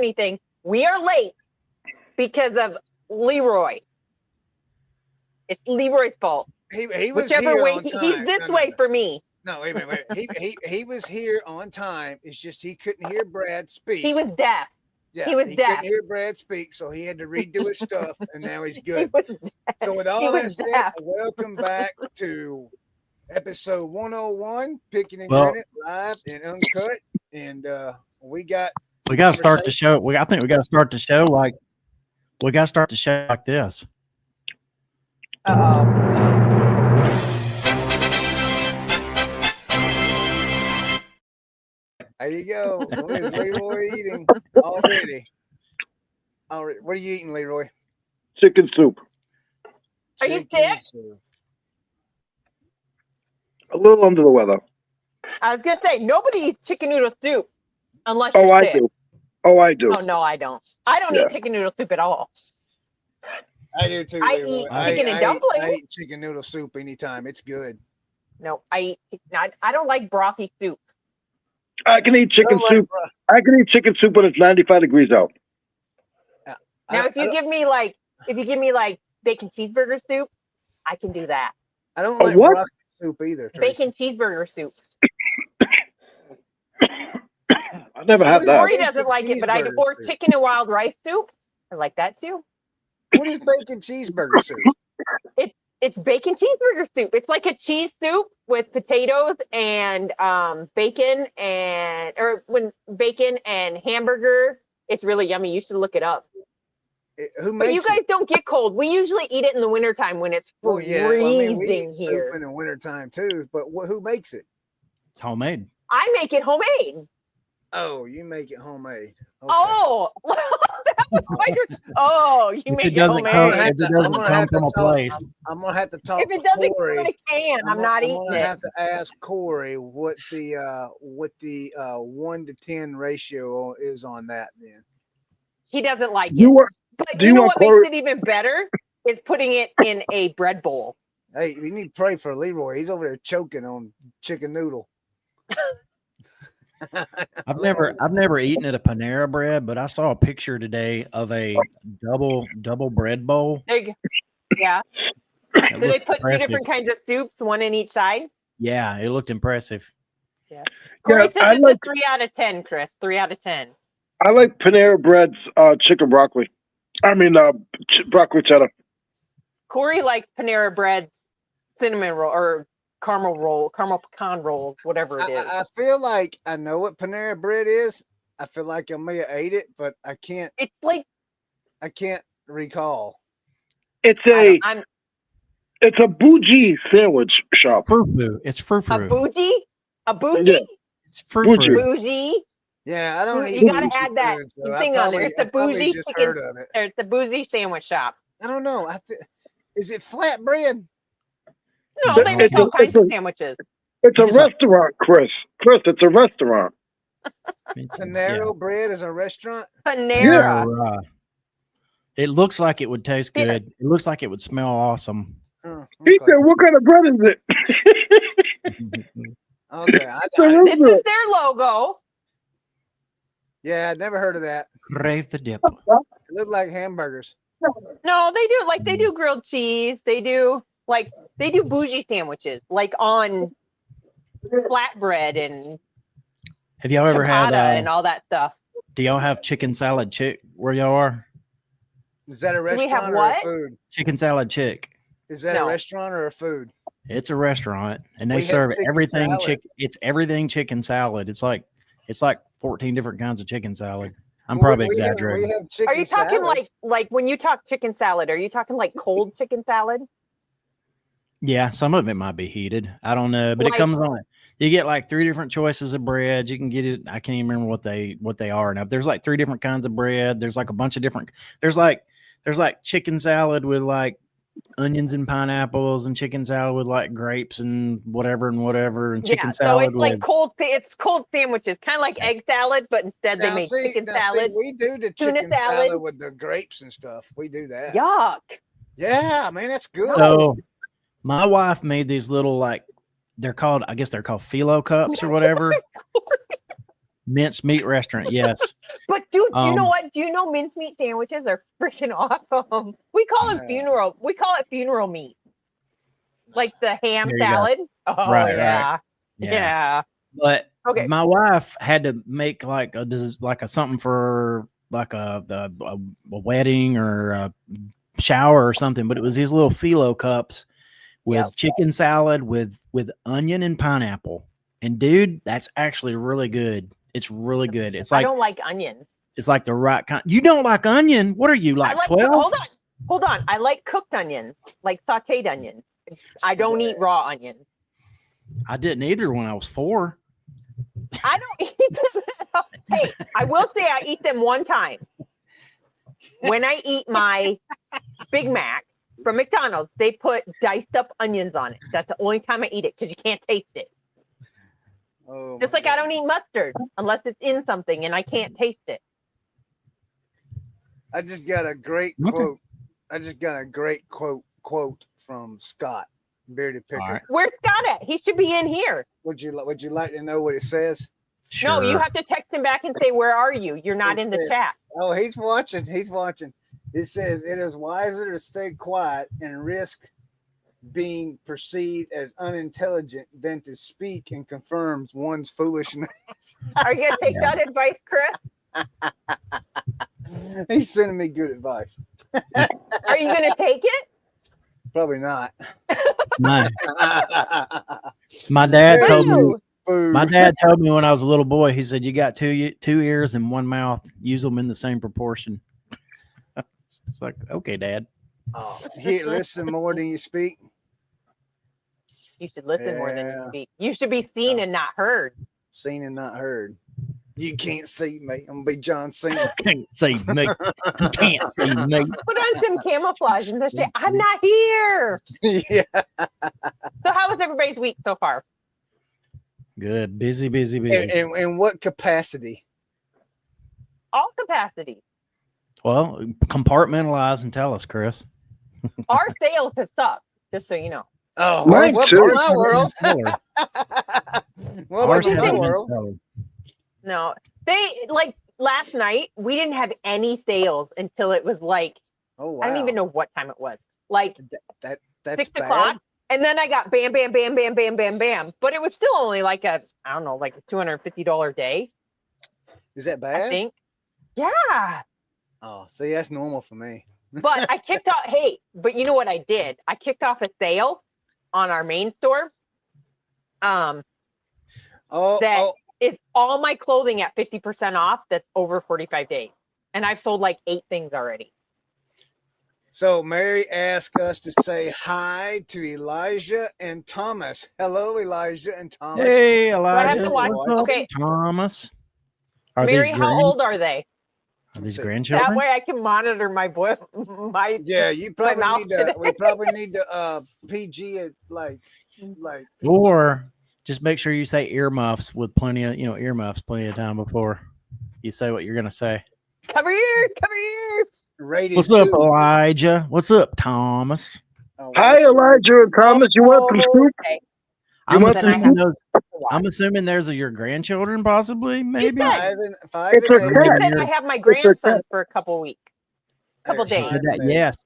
anything. We are late because of Leroy. It's Leroy's fault. He was Whichever here way on time. he's this way for me. No, wait a minute. He was here on time. It's just he couldn't hear Brad speak. He was deaf. Yeah, he was deaf. Couldn't hear Brad speak, so he had to redo his stuff, and now he's good. So with all that said, welcome back to episode 101, Picking and Grinnin, live and uncut, and we got to start the show. I think we got to start the show like this. There you go. What is Leroy eating already? What are you eating, Leroy? Chicken soup. Are you sick? A little under the weather. I was gonna say nobody eats chicken noodle soup unless you're sick. I do. Oh, I do. Oh no, I don't. I don't eat chicken noodle soup at all. I do too. I eat chicken and dumplings. I eat chicken noodle soup anytime. It's good. No, I don't like brothy soup. I can eat chicken soup. I can eat chicken soup when it's 95 degrees out. Now, if you give me like bacon cheeseburger soup, I can do that. I don't like broccoli soup either. Teresa. Bacon cheeseburger soup. I've never had that. Corey doesn't like it, but or chicken and wild rice soup. I like that too. What is bacon cheeseburger soup? It's bacon cheeseburger soup. It's like a cheese soup with potatoes and bacon and hamburger. It's really yummy. You should look it up. Who makes but you guys don't get cold. We usually eat it in the wintertime when it's freezing we eat here. Soup in the wintertime too, but who makes it? It's homemade. I make it homemade. Oh, you make it homemade. Okay. Oh, that was quite you make it homemade. I'm gonna have to talk. If it doesn't come in a can, I'm not eating it. I'm gonna have to ask Corey what the 1 to 10 ratio is on that. Then he doesn't like it. But you know what makes it even better is putting it in a bread bowl. Hey, we need to pray for Leroy. He's over there choking on chicken noodle. I've never eaten at a Panera Bread, but I saw a picture today of a double bread bowl. There you go. Yeah. So they put two different kinds of soups, one in each side. Yeah, it looked impressive. Yeah. Corey says it's a 3 out of 10, Chris. 3 out of 10. I like Panera Bread's chicken broccoli. I mean, broccoli cheddar. Corey likes Panera Bread's cinnamon roll or caramel pecan rolls, whatever it is. I feel like I know what Panera Bread is. I feel like I may have ate it, but I can't. It's like I can't recall. It's a bougie sandwich shop. It's frou-frou. A bougie? A bougie? Yeah. It's frou-frou. Bougie? Yeah, I don't eat. You gotta add that thing on there. It's a bougie chicken. It's a bougie sandwich shop. I don't know. Is it flatbread? No, they make all kinds of sandwiches. It's a restaurant, Chris. It's a restaurant. Panera Bread is a restaurant? Panera. It looks like it would taste good. It looks like it would smell awesome. Okay. He said, what kind of bread is it? Okay. This is their logo. Yeah, I'd never heard of that. Crave the dip. It looked like hamburgers. No, they do. Like, they do grilled cheese. They do bougie sandwiches, like on flatbread and have y'all ever had and all that stuff. Do y'all have chicken salad chick where y'all are? Is that a restaurant or a food? Chicken salad chick. Is that a restaurant or a food? It's a restaurant, and they serve everything chicken. It's everything chicken salad. It's like 14 different kinds of chicken salad. I'm probably exaggerating. Are you talking like when you talk chicken salad? Are you talking like cold chicken salad? Yeah, some of it might be heated. I don't know, but it comes on. You get like 3 different choices of bread. You can get it. I can't even remember what they are now. There's like 3 different kinds of bread. There's like a bunch of different. There's like chicken salad with like onions and pineapples, and chicken salad with like grapes and whatever, and chicken salad. So it's like cold. It's cold sandwiches, kind of like egg salad, but instead they make chicken salad. We do the chicken salad with the grapes and stuff. We do that. Yuck. Yeah, man, that's good. So my wife made these little I guess they're called phyllo cups or whatever. Minced meat restaurant, yes. But dude, you know what? Do you know mincemeat sandwiches are freaking awesome? We call them funeral. We call it funeral meat, like the ham There you go. salad. Oh Right, yeah, right. yeah. But Okay. my wife had to make like a something for like a wedding or a shower or something. But it was these little phyllo cups with chicken salad with onion and pineapple. And dude, that's actually really good. It's really good. It's like I don't like onions. It's like the right kind. You don't like onion? What are you, like 12? Hold on. I like cooked onions, like sauteed onions. I don't eat raw onions. I didn't either when I was 4. I don't eat them. Hey, I will say I eat them one time. When I eat my Big Mac from McDonald's, they put diced up onions on it. That's the only time I eat it because you can't taste it. Oh, just like I don't eat mustard unless it's in something and I can't taste it. I just got a great quote. I just got a great quote from Scott, Bearded Picker. Right. Where's Scott at? He should be in here. Would you like to know what it says? Sure. No, you have to text him back and say, "Where are you? You're not in the chat." Oh, he's watching. He's watching. It says it is wiser to stay quiet and risk being perceived as unintelligent than to speak and confirm one's foolishness. Are you gonna take that advice, Chris? He's sending me good advice. Are you gonna take it? Probably not. My dad told me. Food. My dad told me when I was a little boy. He said, "You got two ears and one mouth. Use them in the same proportion." It's like, okay, Dad. Oh, here, listen more than you speak. You should listen more than you speak. You should be seen and not heard. Seen and not heard. You can't see me. I'm gonna be John Cena. Can't see me. You can't see me. Put on some camouflage and say, "I'm not here." Yeah. So how was everybody's week so far? Good. Busy. In what capacity? All capacities. Well, compartmentalize and tell us, Chris. Our sales have sucked, just so you know. Oh, Mine welcome too. to my world. Welcome Ours to has my been world. stellar. No, they like last night. We didn't have any sales until it was like Oh wow. I don't even know what time it was. Like that's 6 bad. o'clock, and then I got bam, bam, bam, bam, bam, bam, bam. But it was still only like a $250 day. Is that bad? I think. Yeah. Oh, see, that's normal for me. But I kicked off. Hey, but you know what I did? I kicked off a sale on our main store. It's all my clothing at 50% off. That's over 45 days, and I've sold like 8 things already. So Mary asked us to say hi to Elijah and Thomas. Hello, Elijah and Thomas. Hey, Do I have Elijah. to watch? What's up, Okay, Thomas. Are Mary, these how old are they? Are these So- grandchildren? That way I can monitor my boy. My Yeah, you probably mouth need to. today. We probably need to PG it like. Or just make sure you say earmuffs with plenty of plenty of time before you say what you're gonna say. Cover your ears. Cover your ears. Rated What's up, 2. Elijah? What's up, Thomas? Oh, Hi, Elijah and Thomas. You want some soup? Okay. I'm want assuming some- those. I'm assuming there's your grandchildren, possibly, maybe. said- Five It's and a eight. I cat. said I have my grandsons for a couple weeks. Couple There's days. She said five that. and eight. Yes.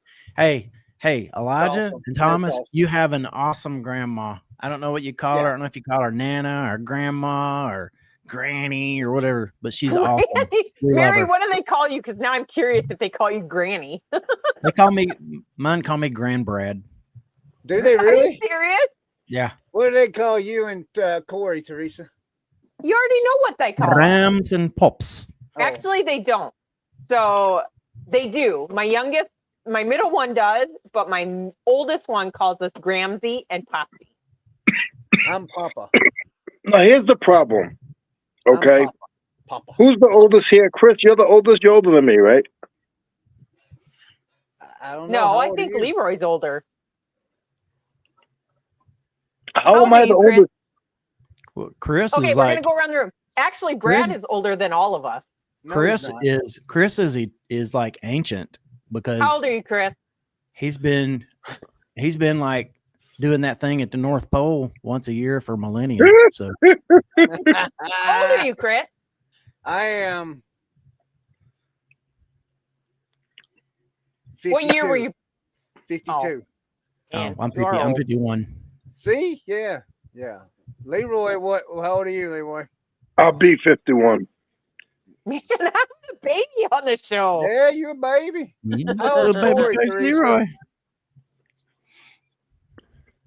Hey, Elijah awesome. and That's Thomas, awesome. you have an awesome grandma. I don't know what you call her. Yeah. I don't know if you call her Nana or Grandma or Granny or whatever, but she's awesome. We love Mary, her. what do they call you? Because now I'm curious if they call you Granny. Mine call me Grandbrad. Do they Are you really? serious? Yeah. What do they call you and Corey, Teresa? You already know what they call them. Rams and Pops. Oh, Actually, they don't. So they do. My middle one does, but my oldest one calls us Gramsy and Popsy. I'm Papa. Now, here's the problem. I'm Okay. Papa. Who's the oldest here? Chris, you're the oldest. You're older than me, right? I don't know. No, How I old think are you? Leroy's older. How old am are I the you, Chris? oldest? Well, Chris Okay, is we're like gonna go around the room. Actually, Brad is older than all of us. No, Chris he's not. is like ancient because How old are you, Chris? he's been like doing that thing at the North Pole once a year for millennia. So How old are you, Chris? I am 52. What year were you? 52. Oh, Man, I'm you are 50. I'm old. 51. See? Yeah. Leroy, how old are you, Leroy? I'll be 51. Man, I'm the baby on the show. Yeah, you're a baby. How old's Little baby Corey, face Teresa? Leroy.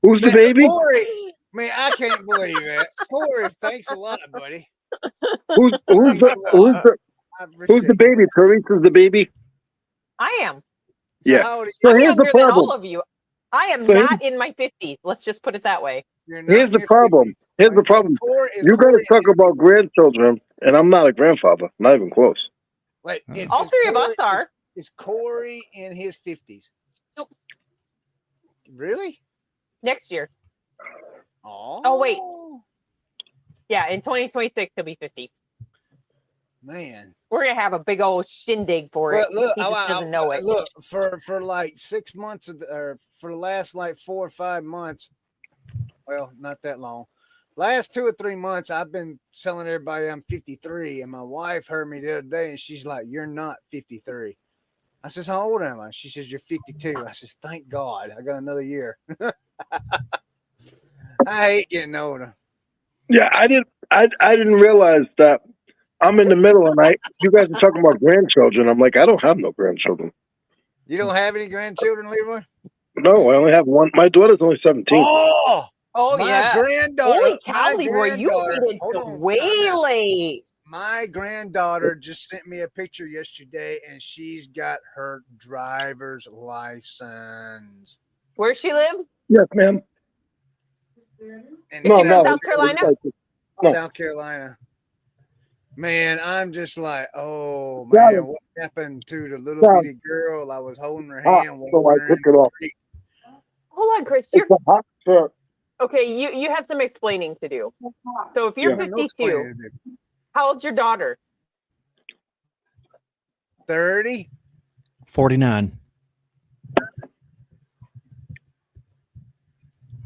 Who's the Man, baby? Corey, man, I can't believe it. Corey, thanks a lot, buddy. Who's Thanks the a lot. I who's the appreciate baby? Teresa's the baby. I am. So Yeah. how old are So you? I'm here's the younger than all problem. of you. I am So not in my 50s. Let's just put it that way. You're not Here's in the your problem. 50s. Here's the problem. Is You Corey guys talk about grandchildren, and I'm not a grandfather. Not even close. Wait, All three of us are. Is Corey in his 50s? Nope. Really? Next year. Oh, wait. Yeah, in 2026 he'll be 50. Man. We're gonna have a big old shindig for it. Look, He just doesn't know it. Look, for like 6 months or for the last like 4 or 5 months. Well, not that long. Last 2 or 3 months, I've been telling everybody I'm 53, and my wife heard me the other day, and she's like, "You're not 53." I says, "How old am I?" She says, "You're 52." I says, "Thank God, I got another year." I hate getting older. Yeah, I didn't realize that I'm in the middle, and you guys are talking about grandchildren. I'm like, I don't have no grandchildren. You don't have any grandchildren, Leroy? No, I only have one. My daughter's only 17. Oh my yeah. granddaughter. Holy cow, my Leroy, you granddaughter. waited Hold till on, way time out. late. My granddaughter just sent me a picture yesterday, and she's got her driver's license. Where she live? Yes, ma'am. And Is she from South Carolina? No. South Carolina. Man, I'm just like, oh man, what happened to the little bitty girl? I was holding her hand. So I took it off. Hold on, Chris. It's a hot shirt. Okay, you have some explaining to do. So if you're 52, how old's your daughter? 30. 49.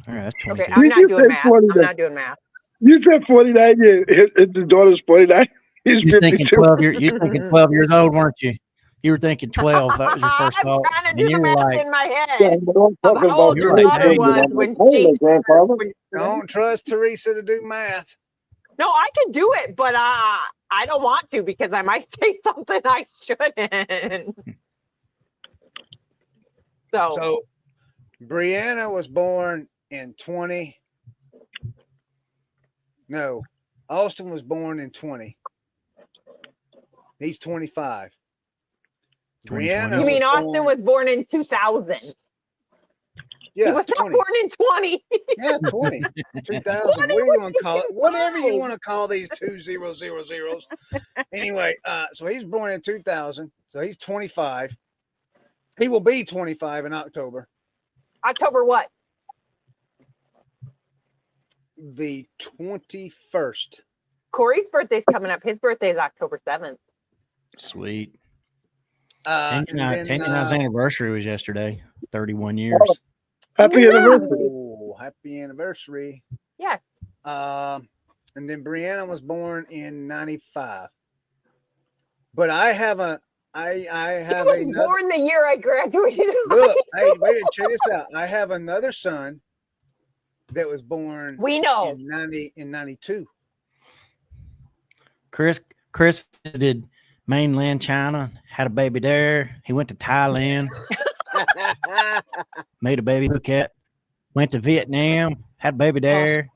All right, that's 22. Okay, I'm not doing math. I'm not doing math. You said 49. Yeah, his daughter's 49. He's You're 52. thinking 12 years. You're thinking 12 years old, weren't you? You were thinking 12. That was your first I'm thought. trying to And do you the were math like, in my head Yeah, of how old your like, daughter hey, was when she. Don't trust Teresa to do math. No, I can do it, but I don't want to because I might say something I shouldn't. So Brianna was born in 20. No, Austin was born in 20. He's 25. Brianna. You mean Austin was born in 2000? Yeah, he was 20. not born in 20. Yeah, 20. 2000. What do you want to call it? Whatever you want to call these 2000s. Anyway, so he's born in 2000. So he's 25. He will be 25 in October. October what? The 21st. Corey's birthday's coming up. His birthday is October 7th. Sweet. And Tandy and I's anniversary was yesterday. 31 years. Happy anniversary. Oh, happy anniversary. Yes. And then Brianna was born in 95. But I have a born the year I graduated. Look, hey, wait, check this out. I have another son that was born in 92. Chris visited mainland China, had a baby there. He went to Thailand, made a baby Phuket, went to Vietnam, had a baby there.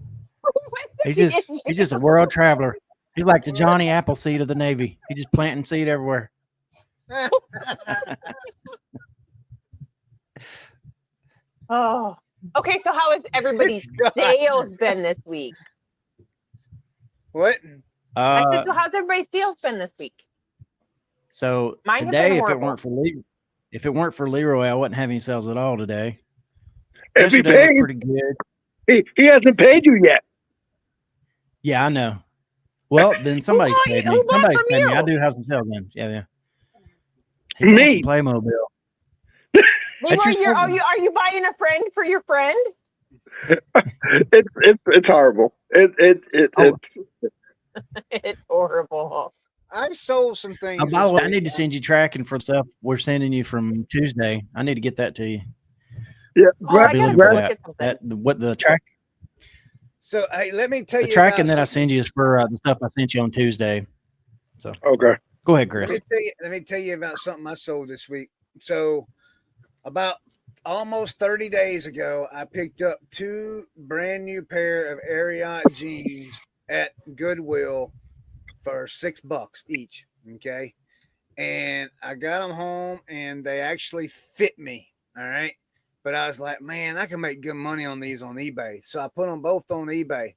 He's just a world traveler. He's like the Johnny Appleseed of the Navy. He's just planting seed everywhere. Oh, okay. So how has everybody's sales been this week? What? I said, so how's everybody's sales been this week? So Mine today, if it weren't for Leroy, I wouldn't have any sales at all today. If he Yesterday paid, was pretty good. He hasn't paid you yet. Yeah, I know. Well, then somebody's paid me. Somebody's paid me. I do have some sales in. Yeah. Me. Playmobil. Leroy, are you buying a friend for your friend? It's horrible. It's It's horrible. I've sold some things. By the way, I week. need to send you tracking for stuff we're sending you from Tuesday. I need to get that to you. Yeah, Oh, I gotta For look that. at something. What the track? So hey, let me tell The you. tracking about that I something. send you is for the stuff I sent you on Tuesday. So okay. go ahead, Chris. Let me tell you about something I sold this week. So about almost 30 days ago, I picked up 2 brand new pair of Ariat jeans at Goodwill for $6 each. Okay. And I got them home and they actually fit me. All right. But I was like, man, I can make good money on these on eBay. So I put them both on eBay.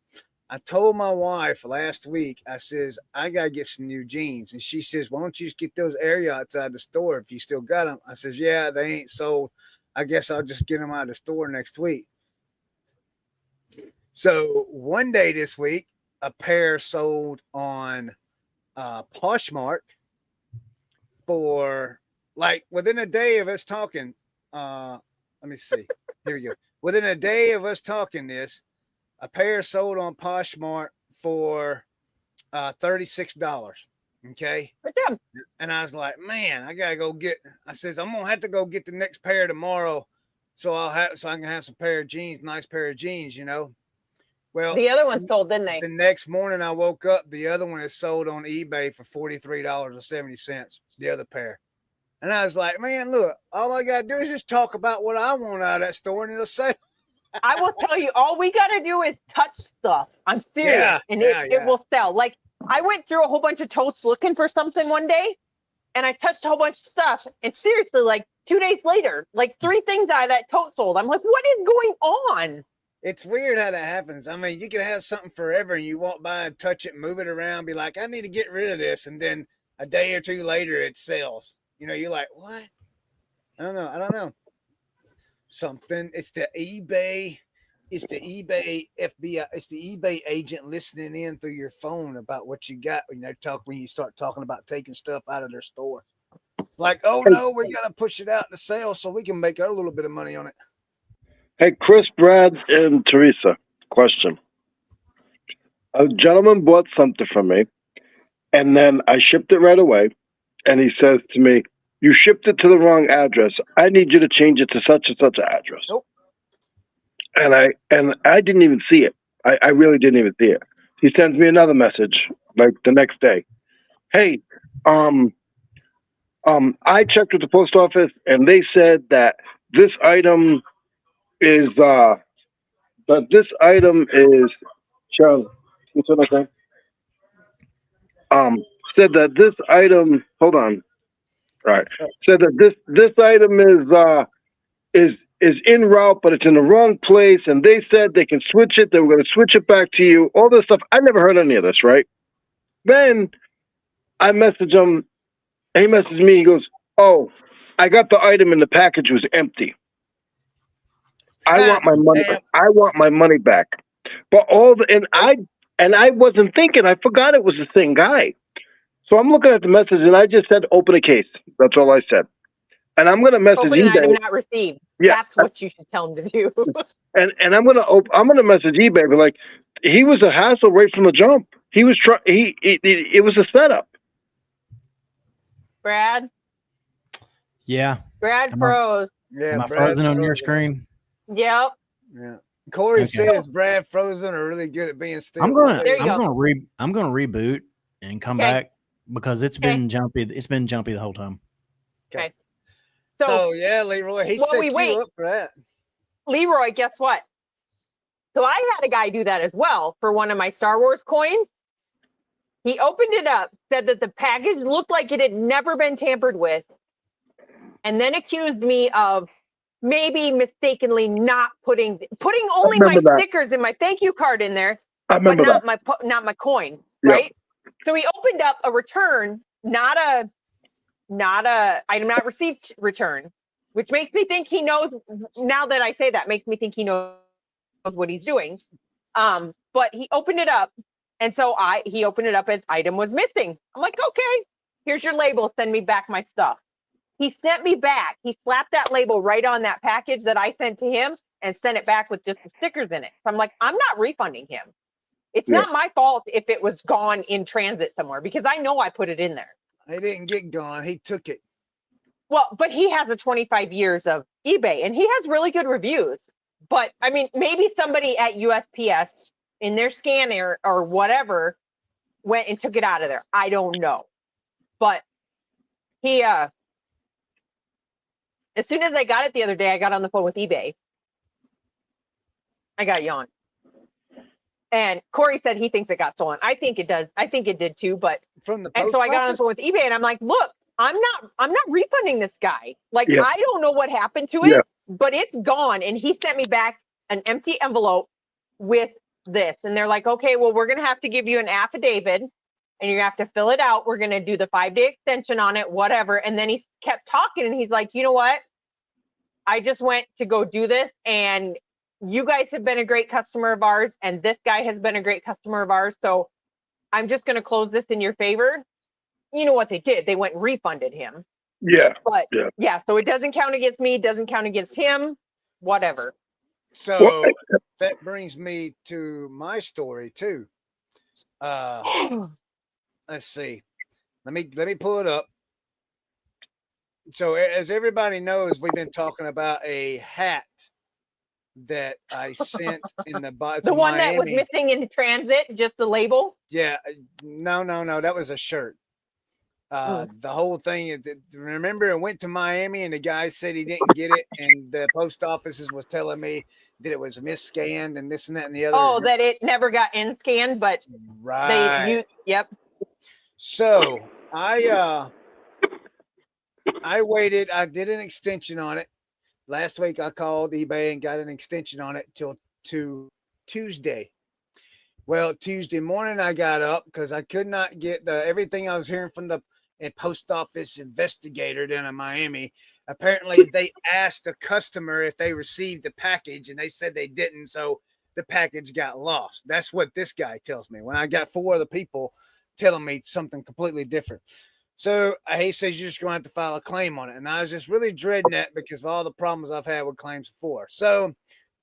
I told my wife last week, I says, I got to get some new jeans. And she says, why don't you just get those Ariats out of the store if you still got them? I says, yeah, they ain't sold. I guess I'll just get them out of the store next week. So one day this week, a pair sold on Poshmark for like within a day of us talking. Let me see. Here we go. Within a day of us talking this, a pair sold on Poshmark for $36. Okay. Good job. And I was like, man, I gotta go get. I says I'm gonna have to go get the next pair tomorrow, so I can have some pair of jeans, nice pair of jeans, you know. Well, The other one sold, didn't they? the next morning I woke up, the other one is sold on eBay for $43.70. The other pair. And I was like, man, look, all I got to do is just talk about what I want out of that store and it'll say. I will tell you, all we got to do is touch stuff. I'm serious. It will sell. Like, I went through a whole bunch of totes looking for something one day, and I touched a whole bunch of stuff. And seriously, like 2 days later, like 3 things out of that tote sold. I'm like, what is going on? It's weird how that happens. I mean, you can have something forever and you walk by and touch it, move it around, be like, I need to get rid of this. And then a day or 2 later, it sells. You know, you're like, what? I don't know. Something. It's the eBay FBI. It's the eBay agent listening in through your phone about what you got when you start talking about taking stuff out of their store. Like, oh no, we got to push it out to sale so we can make our little bit of money on it. Hey, Chris, Brad, and Teresa, question. A gentleman bought something from me, and then I shipped it right away, and he says to me, you shipped it to the wrong address. I need you to change it to such and such an address. Nope. And I didn't even see it. I really didn't even see it. He sends me another message like the next day. Hey, I checked with the post office and they said that this item is Charles, what's what I say? Said that this item, hold on. Right. Said that this item is en route, but it's in the wrong place, and they said they can switch it. They were going to switch it back to you. All this stuff. I never heard any of this, right? Then I message him, and he messages me. He goes, "Oh, I got the item, and the package was empty. I want my money. I want my money back." But and I wasn't thinking. I forgot it was the same guy. So I'm looking at the message, and I just said, "Open a case." That's all I said. And I'm going to message Open an eBay. item not received. Yeah, that's what you should tell them to do. and I'm going to message eBay, but like, he was a hassle right from the jump. He was it was a setup. Brad. Yeah. Brad froze. Yeah. Am I frozen on your screen? Yep. Yeah. Corey says Brad Frozen are really good at being still. I'm gonna reboot and come back because it's been jumpy. It's been jumpy the whole time. Okay. So yeah, Leroy, he set you up for that. Leroy, guess what? So I had a guy do that as well for one of my Star Wars coins. He opened it up, said that the package looked like it had never been tampered with, and then accused me of maybe mistakenly not putting only my stickers and my thank you card in there, but not my coin, right? So he opened up a return, not a item not received return, which makes me think he knows. Now that I say that, makes me think he knows what he's doing. But he opened it up, and so he opened it up as item was missing. I'm like, okay, here's your label. Send me back my stuff. He sent me back. He slapped that label right on that package that I sent to him and sent it back with just the stickers in it. So I'm like, I'm not refunding him. It's not my fault if it was gone in transit somewhere because I know I put it in there. It didn't get gone. He took it. Well, but he has a 25 years of eBay and he has really good reviews. But I mean, maybe somebody at USPS in their scanner or whatever went and took it out of there. I don't know. But he, as soon as I got it the other day, I got on the phone with eBay. I got yawned. And Corey said he thinks it got stolen. I think it does. I think it did too. But from the and so I got on the phone with eBay and I'm like, look, I'm not refunding this guy. Like, I don't know what happened to it, but it's gone. And he sent me back an empty envelope with this. And they're like, okay, well, we're going to have to give you an affidavit and you have to fill it out. We're going to do the 5-day extension on it, whatever. And then he kept talking and he's like, you know what? I just went to go do this and you guys have been a great customer of ours. And this guy has been a great customer of ours. So I'm just going to close this in your favor. You know what they did? They went and refunded him. Yeah. But so it doesn't count against me, doesn't count against him, whatever. So that brings me to my story too. Let's see. Let me pull it up. So as everybody knows, we've been talking about a hat that I sent in the box. The one that was missing in transit, just the label? Yeah. No. That was a shirt. The whole thing is, remember, I went to Miami and the guy said he didn't get it, and the post offices was telling me that it was misscanned and this and that and the other. Oh, that it never got in scanned, but yep. So I waited. I did an extension on it. Last week I called eBay and got an extension on it till Tuesday. Well, Tuesday morning I got up because I could not get everything I was hearing from the post office investigator down in Miami. Apparently they asked the customer if they received the package and they said they didn't. So the package got lost. That's what this guy tells me when I got 4 other people telling me something completely different. So he says, you're just going to have to file a claim on it. And I was just really dreading that because of all the problems I've had with claims before. So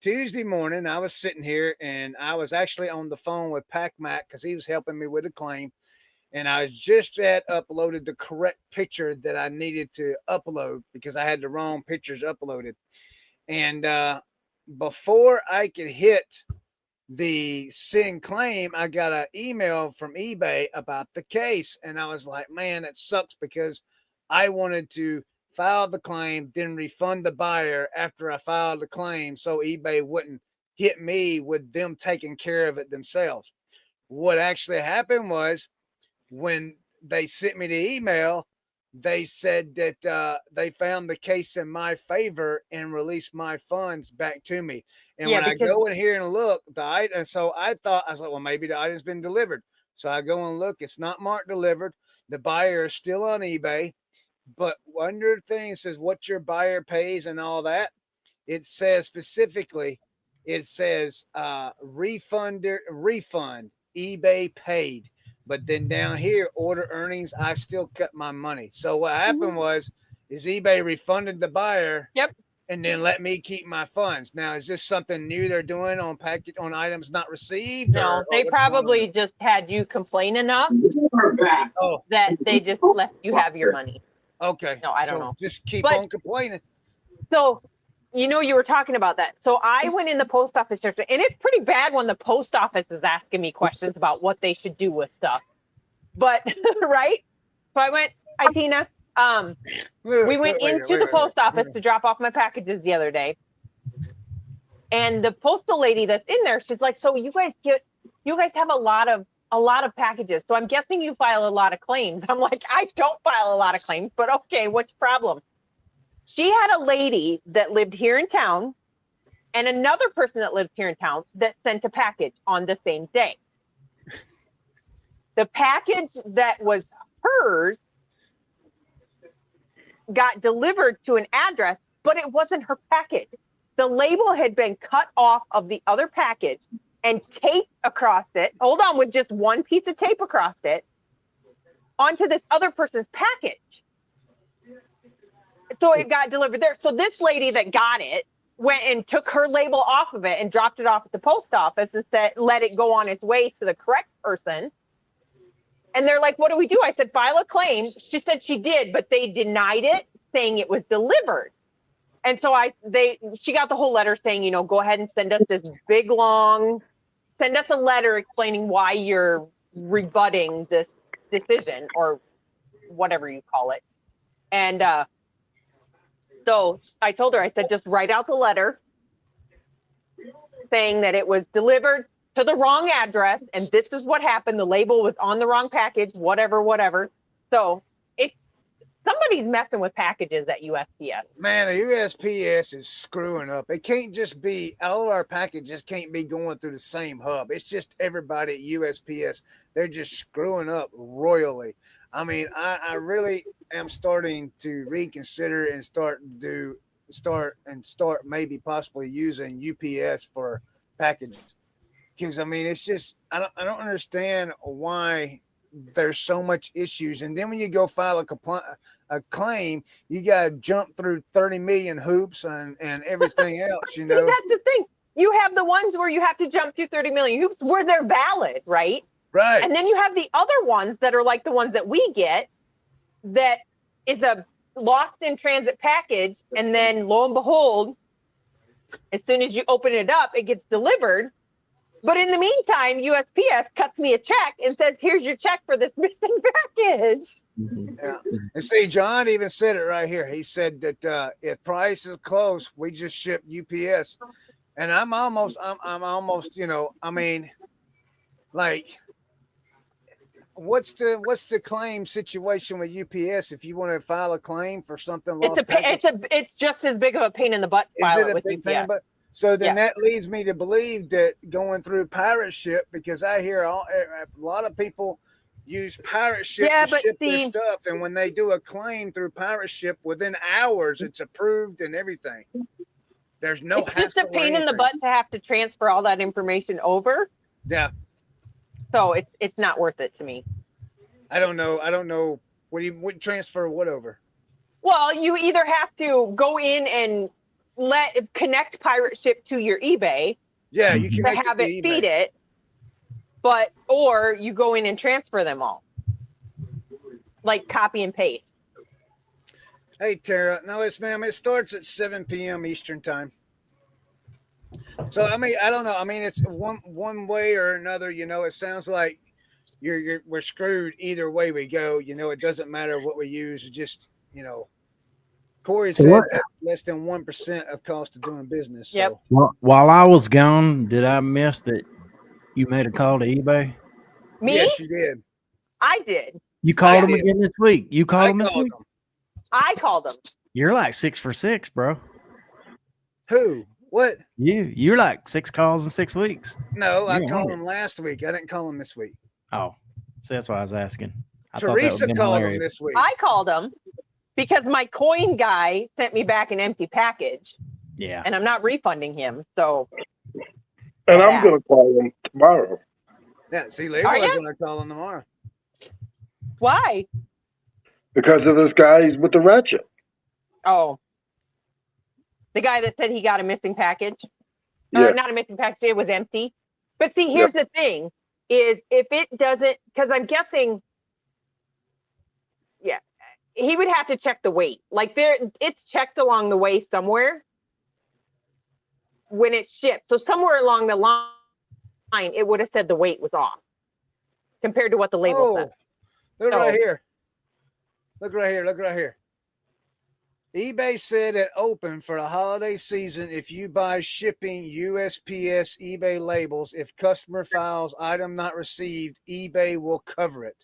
Tuesday morning, I was sitting here and I was actually on the phone with PacMac because he was helping me with a claim. And I just had uploaded the correct picture that I needed to upload because I had the wrong pictures uploaded. And before I could hit the send claim, I got an email from eBay about the case. And I was like, man, it sucks because I wanted to file the claim, then refund the buyer after I filed the claim so eBay wouldn't hit me with them taking care of it themselves. What actually happened was when they sent me the email, they said that they found the case in my favor and released my funds back to me. And when I go in here and look, so I was like, well, maybe the item's been delivered. So I go and look, it's not marked delivered. The buyer is still on eBay. But under the thing, it says what your buyer pays and all that. It says specifically, refund, eBay paid. But then down here, order earnings, I still cut my money. So what happened was eBay refunded the buyer. Yep. And then let me keep my funds. Now, is this something new they're doing on items not received? No, they probably just had you complain enough that they just let you have your money. Okay. No, I don't know. Just keep on complaining. So, you were talking about that. So I went in the post office yesterday, and it's pretty bad when the post office is asking me questions about what they should do with stuff. But, right? So I went, hi, Tina. We went into the post office to drop off my packages the other day. And the postal lady that's in there, she's like, so you guys have a lot of packages. So I'm guessing you file a lot of claims. I'm like, I don't file a lot of claims, but okay, what's the problem? She had a lady that lived here in town and another person that lives here in town that sent a package on the same day. The package that was hers got delivered to an address, but it wasn't her package. The label had been cut off of the other package and taped across it. Hold on, with just one piece of tape across it onto this other person's package. So it got delivered there. So this lady that got it went and took her label off of it and dropped it off at the post office and said, let it go on its way to the correct person. And they're like, what do we do? I said, file a claim. She said she did, but they denied it, saying it was delivered. And so she got the whole letter saying, you know, go ahead and send us this big, send us a letter explaining why you're rebutting this decision or whatever you call it. And so I told her, I said, just write out the letter saying that it was delivered to the wrong address and this is what happened. The label was on the wrong package, whatever. So somebody's messing with packages at USPS. Man, the USPS is screwing up. It can't just be, all of our packages can't be going through the same hub. It's just everybody at USPS. They're just screwing up royally. I mean, I really am starting to reconsider and start maybe possibly using UPS for packages. Because I mean, it's just, I don't understand why there's so much issues. And then when you go file a claim, you got to jump through 30 million hoops and everything else, you know. That's the thing. You have the ones where you have to jump through 30 million hoops where they're valid, right? Right. And then you have the other ones that are like the ones that we get that is a lost in transit package. And then lo and behold, as soon as you open it up, it gets delivered. But in the meantime, USPS cuts me a check and says, here's your check for this missing package. Yeah. And see, John even said it right here. He said that if price is close, we just ship UPS. And I'm almost, you know, I mean, like, what's the claim situation with UPS if you want to file a claim for something lost? It's just as big of a pain in the butt to file it with UPS. So then that leads me to believe that going through pirate ship, because I hear a lot of people use pirate ship to ship their stuff. And when they do a claim through pirate ship, within hours, it's approved and everything. There's no hassle. It's just a pain in the butt to have to transfer all that information over. Yeah. So it's not worth it to me. I don't know. What transfer what over? Well, you either have to go in and connect pirate ship to your eBay. Yeah, you can have it feed it, or you go in and transfer them all, like copy and paste. Hey Tara, no, it starts at 7 p.m. Eastern time. So I mean, I don't know. I mean, it's one way or another. You know, it sounds like we're screwed either way we go. You know, it doesn't matter what we use. Just, you know. Corey said that's less than 1% of cost of doing business. So. Yep. Well, while I was gone, did I miss that you made a call to eBay? Me? Yes, you did. I did. You called them again this week. You called them this week? I called them. You're like 6 for 6, bro. Who? What? You're like 6 calls in 6 weeks. No, I called them last week. I didn't call them this week. Oh, so that's why I was asking. Teresa called them this week. I called them. Because my coin guy sent me back an empty package. Yeah. And I'm not refunding him. So. And I'm going to call him tomorrow. Yeah, see, Leroy's going to call him tomorrow. Why? Because of this guy with the ratchet. Oh. The guy that said he got a missing package. Yeah. Or not a missing package, it was empty. But see, here's the thing, is if it doesn't, because I'm guessing, he would have to check the weight. Like it's checked along the way somewhere when it's shipped. So somewhere along the line, it would have said the weight was off compared to what the label says. Look right here. Look right here. eBay said it open for the holiday season. If you buy shipping USPS eBay labels, if customer files item not received, eBay will cover it.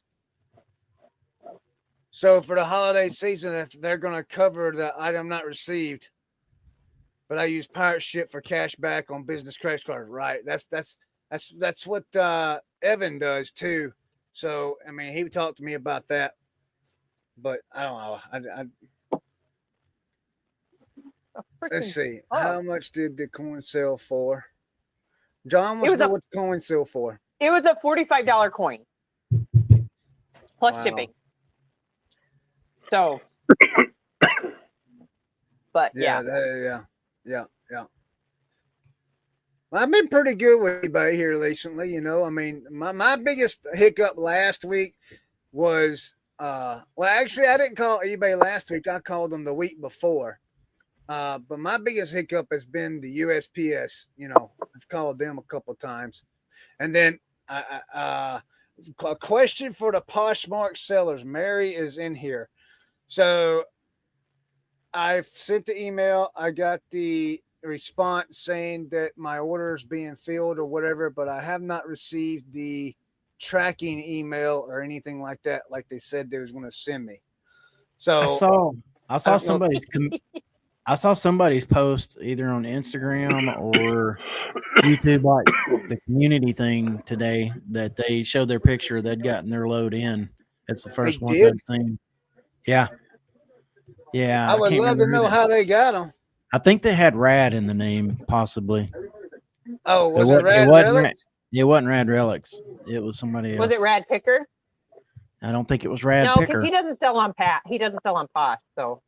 So for the holiday season, if they're going to cover the item not received, but I use pirate ship for cash back on business credit card, right? That's what Evan does too. So I mean, he talked to me about that, but I don't know. Let's see, how much did the coin sell for? John, what's the coin sell for? It was a $45 coin plus shipping. So, but yeah. I've been pretty good with eBay here recently. You know, I mean, my biggest hiccup last week was, well, actually, I didn't call eBay last week. I called them the week before. But my biggest hiccup has been the USPS. You know, I've called them a couple times. And then a question for the Poshmark sellers. Mary is in here. So I've sent the email. I got the response saying that my order is being filled or whatever, but I have not received the tracking email or anything like that, like they said they was going to send me. So I saw somebody's I saw somebody's post either on Instagram or YouTube, like the community thing today, that they showed their picture. They'd gotten their load in. It's the first one I've seen. Yeah. Yeah. I would love to know how they got them. I think they had Rad in the name, possibly. Oh, was it Rad Relics? It wasn't Rad Relics. It was somebody else. Was it Rad Picker? I don't think it was Rad No, Picker. because he doesn't sell on He doesn't sell on Posh, so.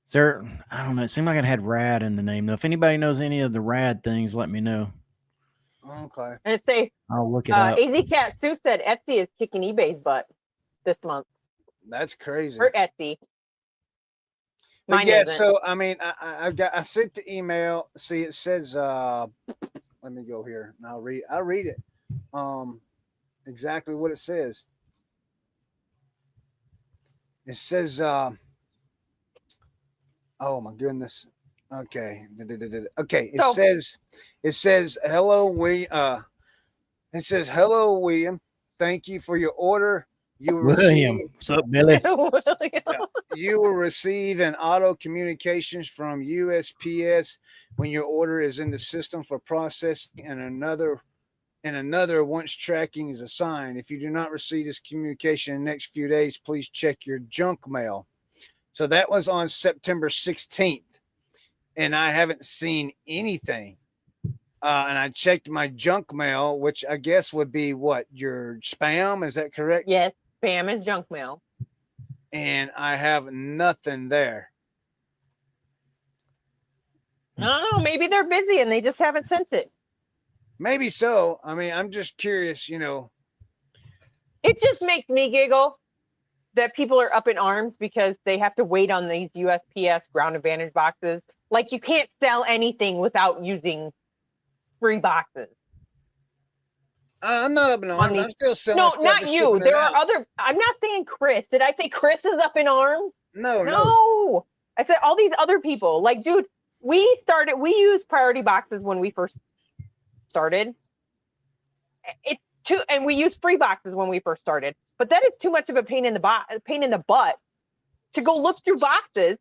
Sir, I don't know. It seemed like it had Rad in the name, though. If anybody knows any of the Rad things, let me know. Okay. And say, I'll look it up. AZ Cat Sue said Etsy is kicking eBay's butt this month. That's crazy. For Etsy. But yeah, so I mean, I sent the email. See, it says, let me go here and I'll read it. Exactly what it says. It says, oh my goodness. Okay. Okay. It says, hello, William. Thank you for your order. What's up, Billy? You will receive an auto communications from USPS when your order is in the system for processing, and another once tracking is assigned. If you do not receive this communication in the next few days, please check your junk mail. So that was on September 16th, and I haven't seen anything. And I checked my junk mail, which I guess would be what, your spam? Is that correct? Yes, spam is junk mail. And I have nothing there. Oh, maybe they're busy and they just haven't sent it. Maybe so. I mean, I'm just curious, you know. It just makes me giggle that people are up in arms because they have to wait on these USPS ground advantage boxes. Like, you can't sell anything without using free boxes. I'm not up in arms. I'm still selling stuff. No, not you. There are other. I'm not saying Chris. Did I say Chris is up in arms? No. I said all these other people. Like, dude, we used priority boxes when we first started. And we used free boxes when we first started. But that is too much of a pain in the butt to go look through boxes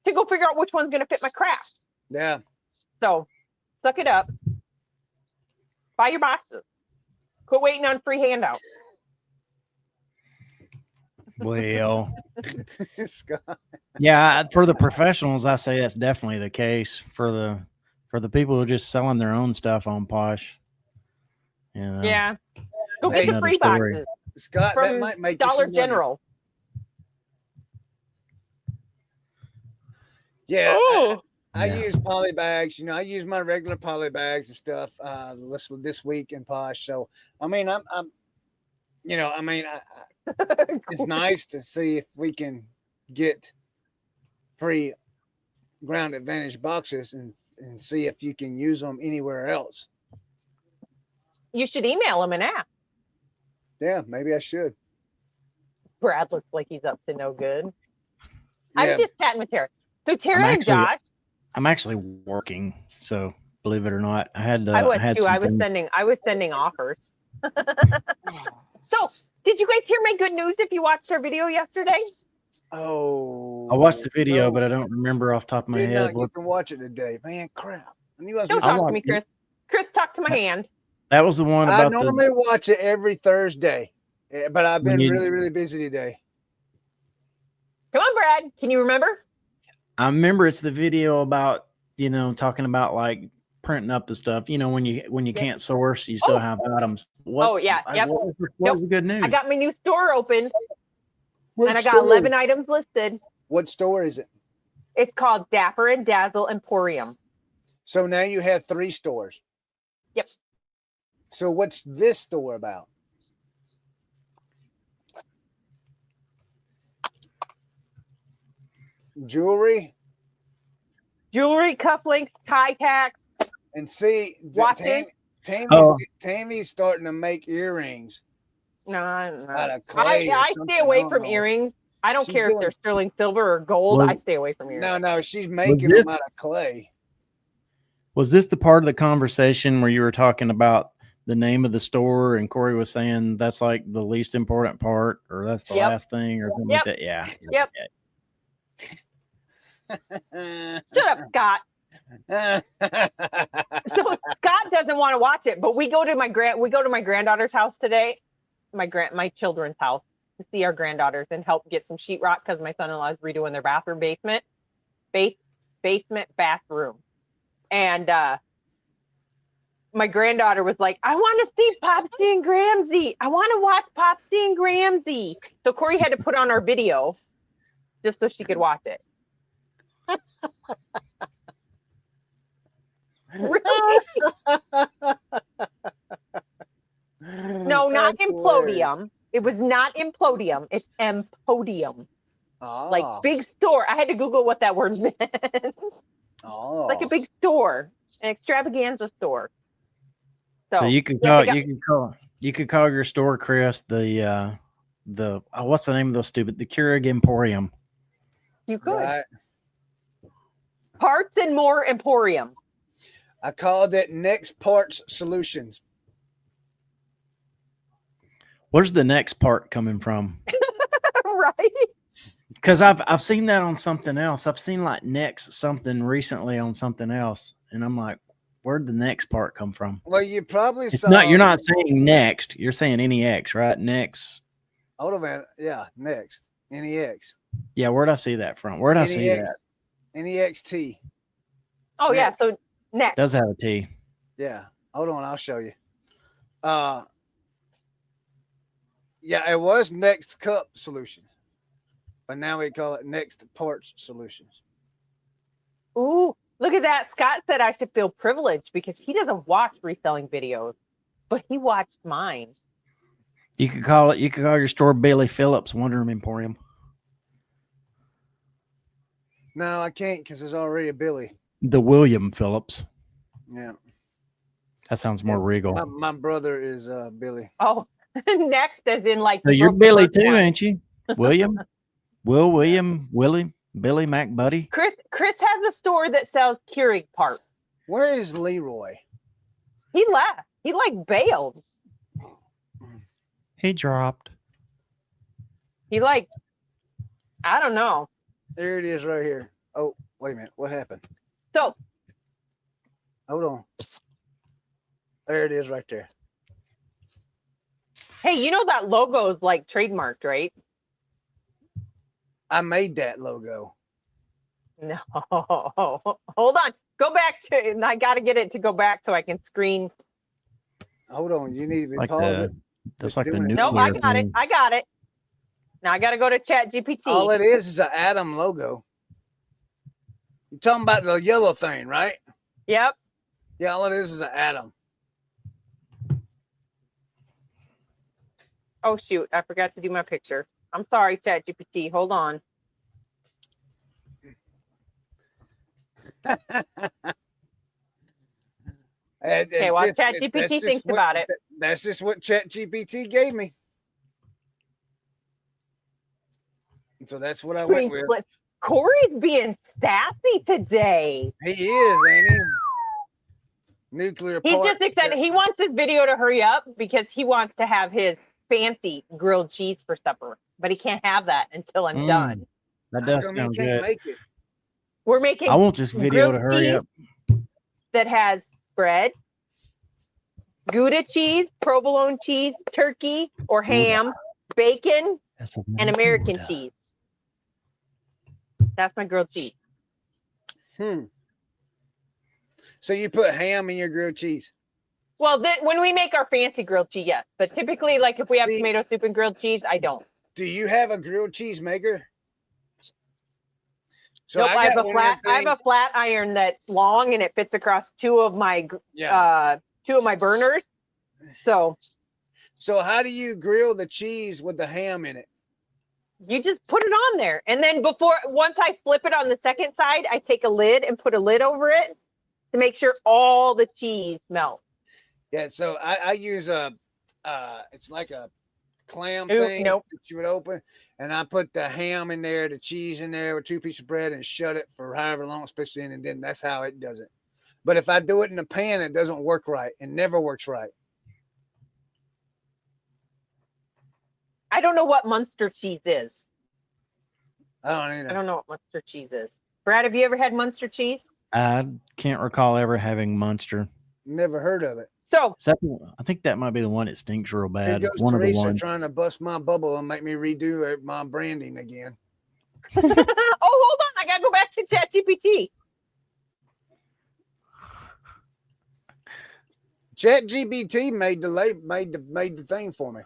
to go figure out which one's going to fit my craft. Yeah. So, suck it up. Buy your boxes. Quit waiting on free handouts. Well, yeah, for the professionals, I say that's definitely the case. For the people who are just selling their own stuff on Posh, yeah, go get the free boxes. Scott, from that might make Dollar General. Yeah. I use poly bags, you know. I use my regular poly bags and stuff this week in Posh. So I mean, I'm you know, I mean, it's nice to see if we can get free ground advantage boxes and see if you can use them anywhere else. You should email them and ask. Yeah, maybe I should. Brad looks like he's up to no good. Yeah. I'm just chatting with Tara. So Tara and Josh. I'm actually working, so believe it or not, I had. I was too. I was sending offers. So, did you guys hear my good news? If you watched our video yesterday. Oh. I watched the video, but I don't remember off the top of my head. Did not get to watch it today, man. Crap. Don't talk to me, Chris. Chris, talk to my hand. That was the one about. I normally watch it every Thursday, but I've been really, really busy today. Come on, Brad. Can you remember? I remember it's the video about, you know, talking about like printing up the stuff. You know, when you can't source, you still have items. What was the good news? I got my new store open, and I got 11 items listed. What store is it? It's called Dapper and Dazzle Emporium. So now you have 3 stores. Yep. So what's this store about? Jewelry, cufflinks, tie tacks, and see, watches. Tammy's starting to make earrings. No. Out of clay I stay away from earrings. I don't care if they're sterling silver or gold. I stay away from earrings. No, she's making them out of clay. Was this the part of the conversation where you were talking about the name of the store and Corey was saying that's like the least important part, or that's the last thing, or something like that? Yeah. Yep. Shut up, Scott. So Scott doesn't want to watch it, but we go to my granddaughter's house today, my children's house, to see our granddaughters and help get some sheetrock because my son-in-law is redoing their bathroom bathroom. And my granddaughter was like, I want to see Popsy and Gramsy. I want to watch Popsy and Gramsy. So Corey had to put on our video just so she could watch it. Really? No, not Implodium. It was not Implodium. It's Empodium. Oh. Like big store. I had to Google what that word meant. Oh. Like a big store, an extravaganza store. So you could call your store, Chris, the what's the name of those stupid, the Keurig Emporium. You could. Right. Parts and More Emporium. I called it Next Parts Solutions. Where's the next part coming from? Right. Because I've seen that on something else. I've seen like next something recently on something else, and I'm like, where'd the next part come from? Well, you probably It's saw. not. You're not saying next. You're saying NEX, right? Next. Hold on, man. Yeah, next. NEX. Yeah, where'd I see that from? Where'd I see that? NEXT. Oh, Next. yeah. So next. Does have a T. Yeah. Hold on, I'll show you. Yeah, it was Next Cup Solutions, but now we call it Next Parts Solutions. Ooh, look at that. Scott said I should feel privileged because he doesn't watch reselling videos, but he watched mine. You could call your store Bailey Phillips Wonder Emporium. No, I can't because there's already a Billy. The William Phillips. Yeah. That sounds more regal. My brother is Billy. Oh, next as in like. So you're Billy too, ain't you? William? Willie, Billy, Mac, Buddy. Chris has a store that sells Keurig parts. Where is Leroy? He left. He like bailed. He dropped. He like, I don't know. There it is right here. Oh, wait a minute. What happened? So. Hold on. There it is right there. Hey, you know that logo is like trademarked, right? I made that logo. No. Hold on. Go back to, and I got to get it to go back so I can screen. Hold on. You need to be Like paused. that's like the nuclear. No, I got thing. it. I got it. Now I got to go to Chat GPT. All it is an Atom logo. You're talking about the yellow thing, right? Yep. Yeah, all it is an atom. Oh, shoot. I forgot to do my picture. I'm sorry, Chat GPT. Hold on. Okay, while Chat GPT thinks about it. That's just what Chat GPT gave me. So that's what I went with. Corey's being sassy today. He is, ain't he? Nuclear He's parts. just excited. He wants this video to hurry up because he wants to have his fancy grilled cheese for supper, but he can't have that until I'm done. That does sound good. Make it? We're making. I want this video to hurry up. That has bread, Gouda cheese, provolone cheese, turkey or ham, bacon, and American cheese. That's my grilled cheese. So you put ham in your grilled cheese? Well, when we make our fancy grilled cheese, yes. But typically, like if we have tomato soup and grilled cheese, I don't. Do you have a grilled cheese maker? So nope, I have got a flat. I have a flat iron that's long and it fits across two of my burners. So how do you grill the cheese with the ham in it? you just put it on there, and then once I flip it on the second side, I take a lid and put a lid over it to make sure all the cheese melts. Yeah, so I use it's like a clam thing that you would open, and I put the ham in there, the cheese in there with 2 pieces of bread, and shut it for however long it's supposed to in, and then that's how it does it. But if I do it in a pan, it doesn't work right. It never works right. I don't know what Munster cheese is. I don't either. I don't know what Munster cheese is. Brad, have you ever had Munster cheese? I can't recall ever having Munster. Never heard of it. So I think that might be the one that stinks real bad. Here goes One Teresa of the ones trying to bust my bubble and make me redo my branding again. oh, hold on. I gotta go back to ChatGPT. ChatGPT made the thing for me.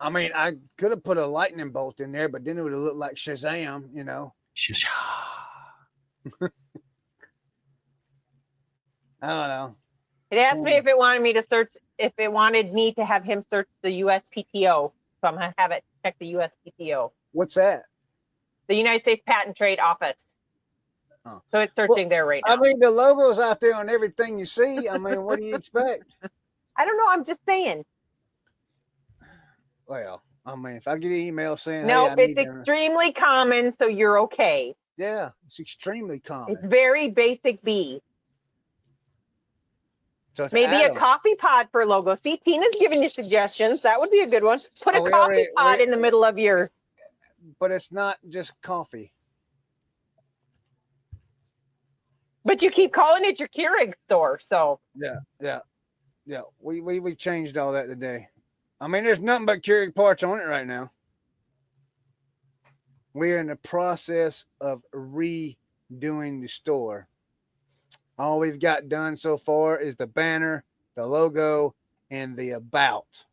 I mean, I could have put a lightning bolt in there, but then it would have looked like Shazam, you know. I don't know. It asked me if it wanted me to have him search the USPTO. So I'm gonna have it check the USPTO. What's that? The United States Patent Trade Office. Oh. So it's searching there right now. I mean, the logo's out there on everything you see. I mean, what do you expect? I don't know. I'm just saying. Well, I mean, if I get an email saying, no, hey, it's extremely common, so you're okay. Yeah, it's extremely common. It's very basic B. So maybe a coffee pod for logo. See, Tina's giving you suggestions. That would be a good one. Put a coffee pod in the middle of your. But it's not just coffee. But you keep calling it your Keurig store, so. Yeah. We changed all that today. I mean, there's nothing but Keurig parts on it right now. We're in the process of redoing the store. All we've got done so far is the banner, the logo, and the about.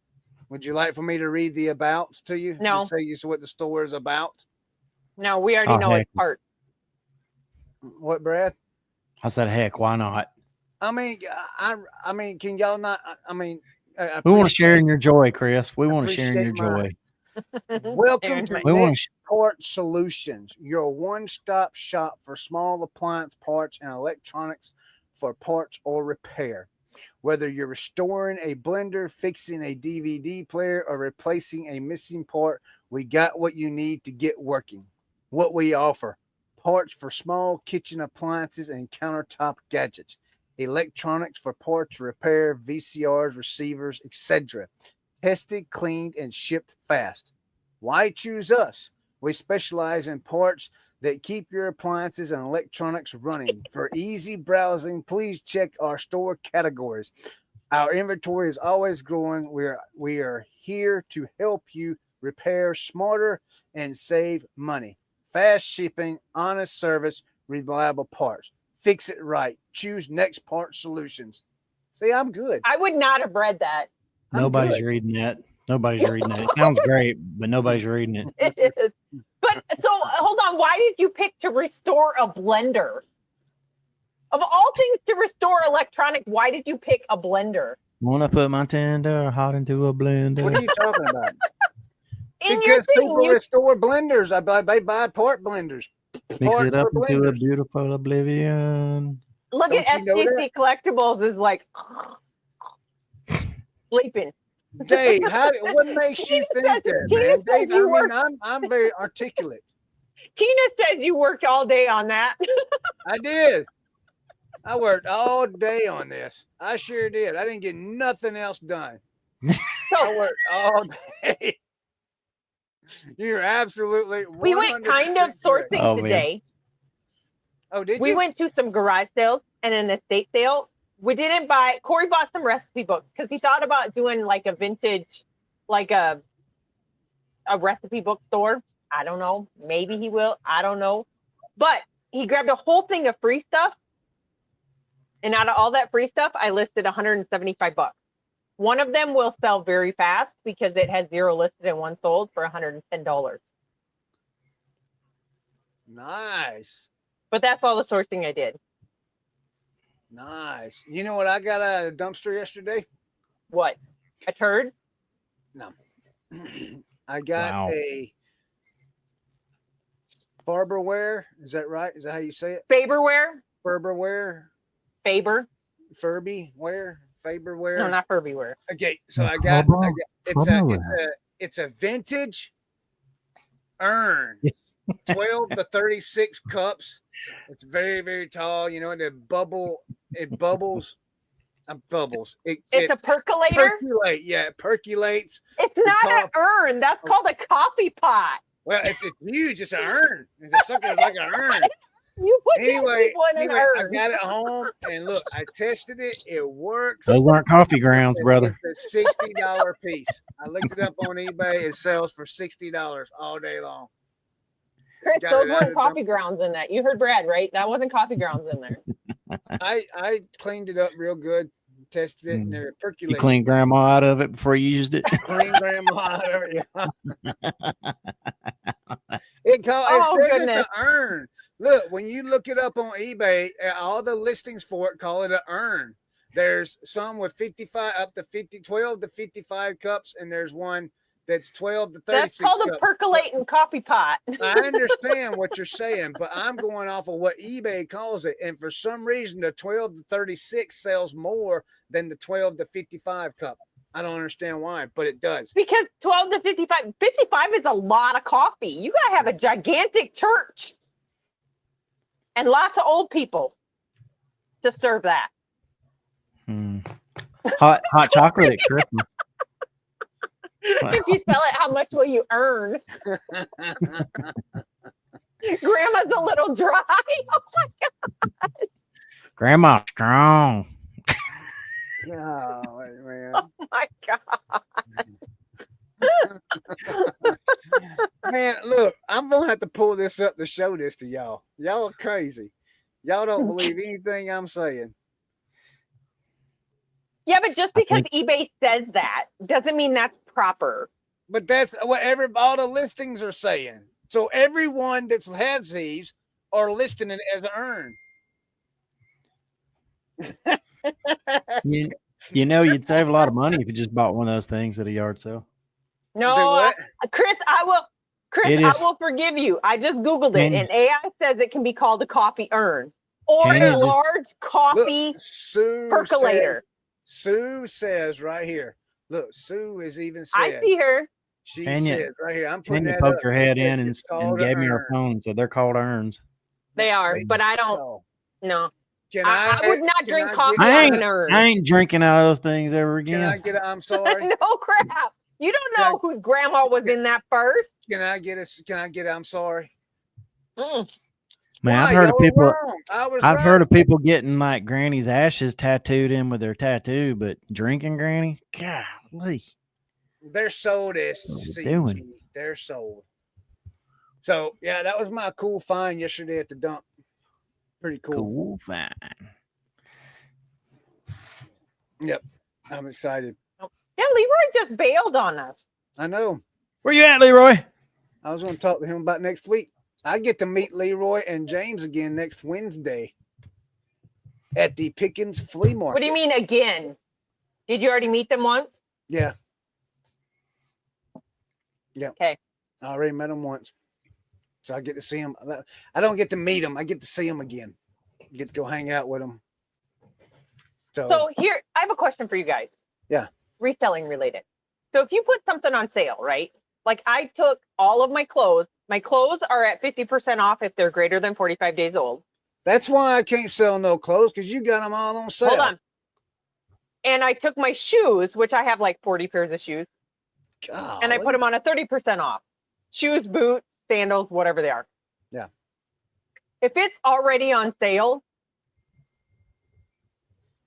Would you like for me to read the about to you? No. To say you what the store is about? No, we already know it's part. What, Brad? I said, heck, why not? I mean, I mean, can y'all not? I mean, we want to share in your joy, Chris. We want to share in your joy. Welcome to Port Solutions, your one-stop shop for small appliance parts and electronics for parts or repair. Whether you're restoring a blender, fixing a DVD player, or replacing a missing part, we got what you need to get working. What we offer: parts for small kitchen appliances and countertop gadgets, electronics for parts repair, VCRs, receivers, etc. Tested, cleaned, and shipped fast. Why choose us? We specialize in parts that keep your appliances and electronics running. For easy browsing, please check our store categories. Our inventory is always growing. We are here to help you repair smarter and save money. Fast shipping, honest service, reliable parts. Fix it right. Choose Next Part Solutions. See, I'm good. I would not have read that. Nobody's reading that. Nobody's reading it. It sounds great, but nobody's reading it. It is. But so hold on. Why did you pick to restore a blender? Of all things to restore electronic, why did you pick a blender? Want to put my tender hot into a blender? What are you talking about? Because people restore blenders. They buy part blenders. Mix it up into a beautiful oblivion. Look at SGC Collectibles is like sleeping. Dave, what makes you think that, man? Dave, I'm very articulate. Tina says you worked all day on that. I did. I worked all day on this. I sure did. I didn't get nothing else done. I worked all day. You're absolutely. We went kind of sourcing today. Oh, did you? We went to some garage sales and an estate sale. We didn't buy. Corey bought some recipe books because he thought about doing like a vintage, like a recipe book store. I don't know. Maybe he will. I don't know. But he grabbed a whole thing of free stuff. And out of all that free stuff, I listed $175. One of them will sell very fast because it has 0 listed and 1 sold for $110. Nice. But that's all the sourcing I did. Nice. You know what I got out of the dumpster yesterday? What? A turd? No. I got a Farberware. Is that right? Is that how you say it? Faberware? Farberware? Faber? Furby-ware? Faberware? No, not Furby-ware. Okay, so I got it's a vintage urn. Yes. 12 to 36 cups. It's very, very tall, you know, and it bubbles. It's a percolator? It percolates. It's not an urn. That's called a coffee pot. Well, it's huge. It's an urn. The sucker's like an urn. You put Anyway, in an I urn. got it home, and look, I tested it. It works. Those aren't coffee grounds, brother. It's a $60 piece. I looked it up on eBay. It sells for $60 all day long. Chris, those weren't coffee grounds in that. You heard Brad, right? That wasn't coffee grounds in there. I cleaned it up real good, tested it, and it percolated. You cleaned grandma out of it before you used it? Clean grandma out of it. It says it's an urn. Look, when you look it up on eBay, all the listings for it call it an urn. There's some with 12 to 55 cups, and there's one that's 12 to 36 That's called cups. a percolating coffee pot. I understand what you're saying, but I'm going off of what eBay calls it. And for some reason, the 12 to 36 sells more than the 12 to 55 cup. I don't understand why, but it does. Because 12 to 55 is a lot of coffee. You got to have a gigantic church and lots of old people to serve that. Hot chocolate at Christmas. If you sell it, how much will you earn? Grandma's a little dry. Oh my God. Grandma's strong. Oh, man. Oh my God. Man, look, I'm going to have to pull this up to show this to y'all. Y'all are crazy. Y'all don't believe anything I'm saying. Yeah, but just because eBay says that doesn't mean that's proper. But that's what all the listings are saying. So everyone that has these are listing it as an urn. You know, you'd save a lot of money if you just bought one of those things at a yard sale. No, Chris, I will forgive you. I just Googled it, and AI says it can be called a coffee urn or a large coffee percolator. Sue says right here. Look, Sue is even said. I see her. She says right here. I'm putting that poke up. your head in and gave me her phone, so they're called urns. They are, but I don't. No. I would not drink coffee out of an urn. I ain't drinking out of those things ever again. Can I get I'm sorry? No crap. You don't know whose grandma was in that first. Can I get I'm sorry? Man, I've heard of people getting like Granny's ashes tattooed in with their tattoo, but drinking Granny, golly. They're sold as CG. They're sold. So yeah, that was my cool find yesterday at the dump. Pretty cool. Cool find. Yep, I'm excited. Yeah, Leroy just bailed on us. I know. Where you at, Leroy? I was going to talk to him about next week. I get to meet Leroy and James again next Wednesday at the Pickens flea market. What do you mean again? Did you already meet them once? Yeah. Yeah. Okay. I already met them once. So I get to see him. I don't get to meet him. I get to see him again. Get to go hang out with him. So here, I have a question for you guys. Yeah. Reselling related. So if you put something on sale, right? Like I took all of my clothes. My clothes are at 50% off if they're greater than 45 days old. That's why I can't sell no clothes, because you got them all on sale. Hold on. And I took my shoes, which I have like 40 pairs of shoes. God. And I put them on a 30% off. Shoes, boots, sandals, whatever they are. Yeah. If it's already on sale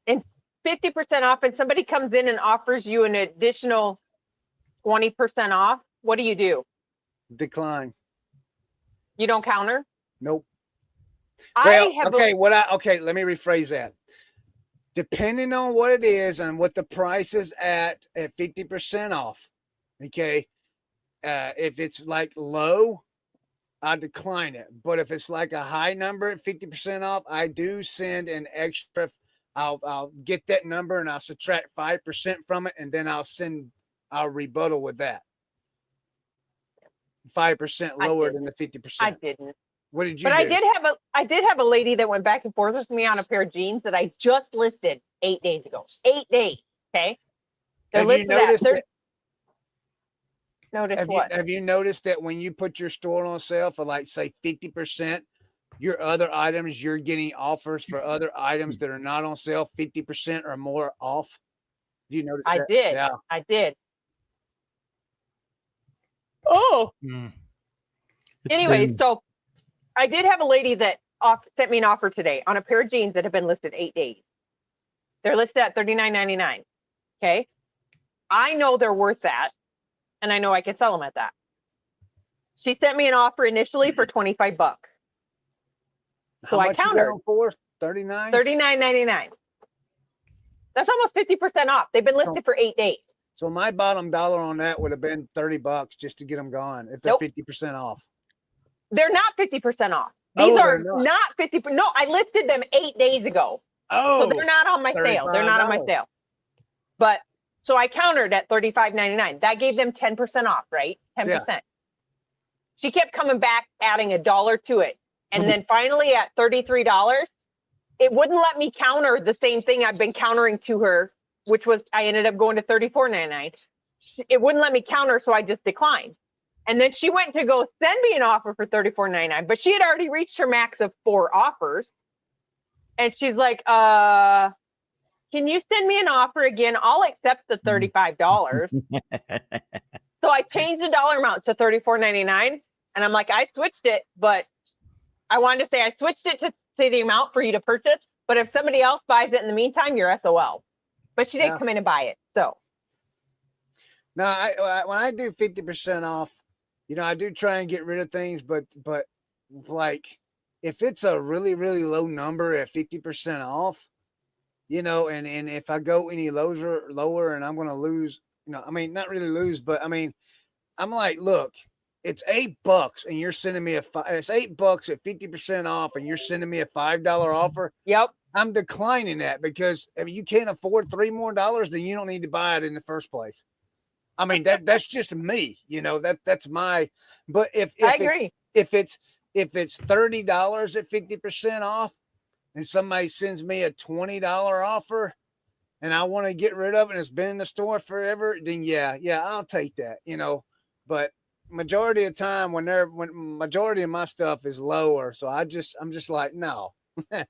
and 50% off, and somebody comes in and offers you an additional 20% off, what do? Decline. You don't counter? Nope. Let me rephrase that. Depending on what it is and what the price is at 50% off. Okay. If it's like low, I decline it. But if it's like a high number at 50% off, I do send an extra. I'll get that number and I'll subtract 5% from it, and then I'll rebuttal with that. 5% lower than the 50%. I didn't. What did you do? I did have a lady that went back and forth with me on a pair of jeans that I just listed 8 days ago. 8 days. Okay. Have you noticed that? Notice what? Have you noticed that when you put your store on sale for like say 50%, your other items, you're getting offers for other items that are not on sale 50% or more off? Do you notice that? Did. Yeah. I did. Oh. Anyway, so I did have a lady that sent me an offer today on a pair of jeans that have been listed 8 days. They're listed at $39.99. Okay. I know they're worth that. And I know I can sell them at that. She sent me an offer initially for $25. So I countered for $39? $39.99. That's almost 50% off. They've been listed for 8 days. So my bottom dollar on that would have been $30 just to get them gone if they're 50% off. They're not 50% off. These are not 50%. No, I listed them 8 days ago. Oh, so they're not on my sale. They're not on my sale. But so I countered at $35.99. That gave them 10% off, right? 10%. Yeah. She kept coming back, adding $1 to it. And then finally at $33, it wouldn't let me counter the same thing I've been countering to her, which was I ended up going to $34.99. It wouldn't let me counter, so I just declined. And then she went to go send me an offer for $34.99, but she had already reached her max of 4 offers. And she's like, can you send me an offer again? I'll accept the $35. So I changed the dollar amount to $34.99. And I'm like, I switched it, but I wanted to say I switched it to say the amount for you to purchase. But if somebody else buys it in the meantime, you're SOL. But she didn't come in and buy it. So. No, when I do 50% off, I do try and get rid of things, but like if it's a really, really low number at 50% off, and if I go any lower and I'm going to lose, I mean, not really lose, but I mean, I'm like, look, it's $8 and you're sending me it's $8 at 50% off and you're sending me a $5 offer. Yep. I'm declining that because I mean, you can't afford $3 more, then you don't need to buy it in the first place. I mean, that's just me, that's my, but if I agree. If it's $30 at 50% off and somebody sends me a $20 offer and I want to get rid of it and it's been in the store forever, then yeah, I'll take that, but majority of the time when majority of my stuff is lower. So I'm just like, no. I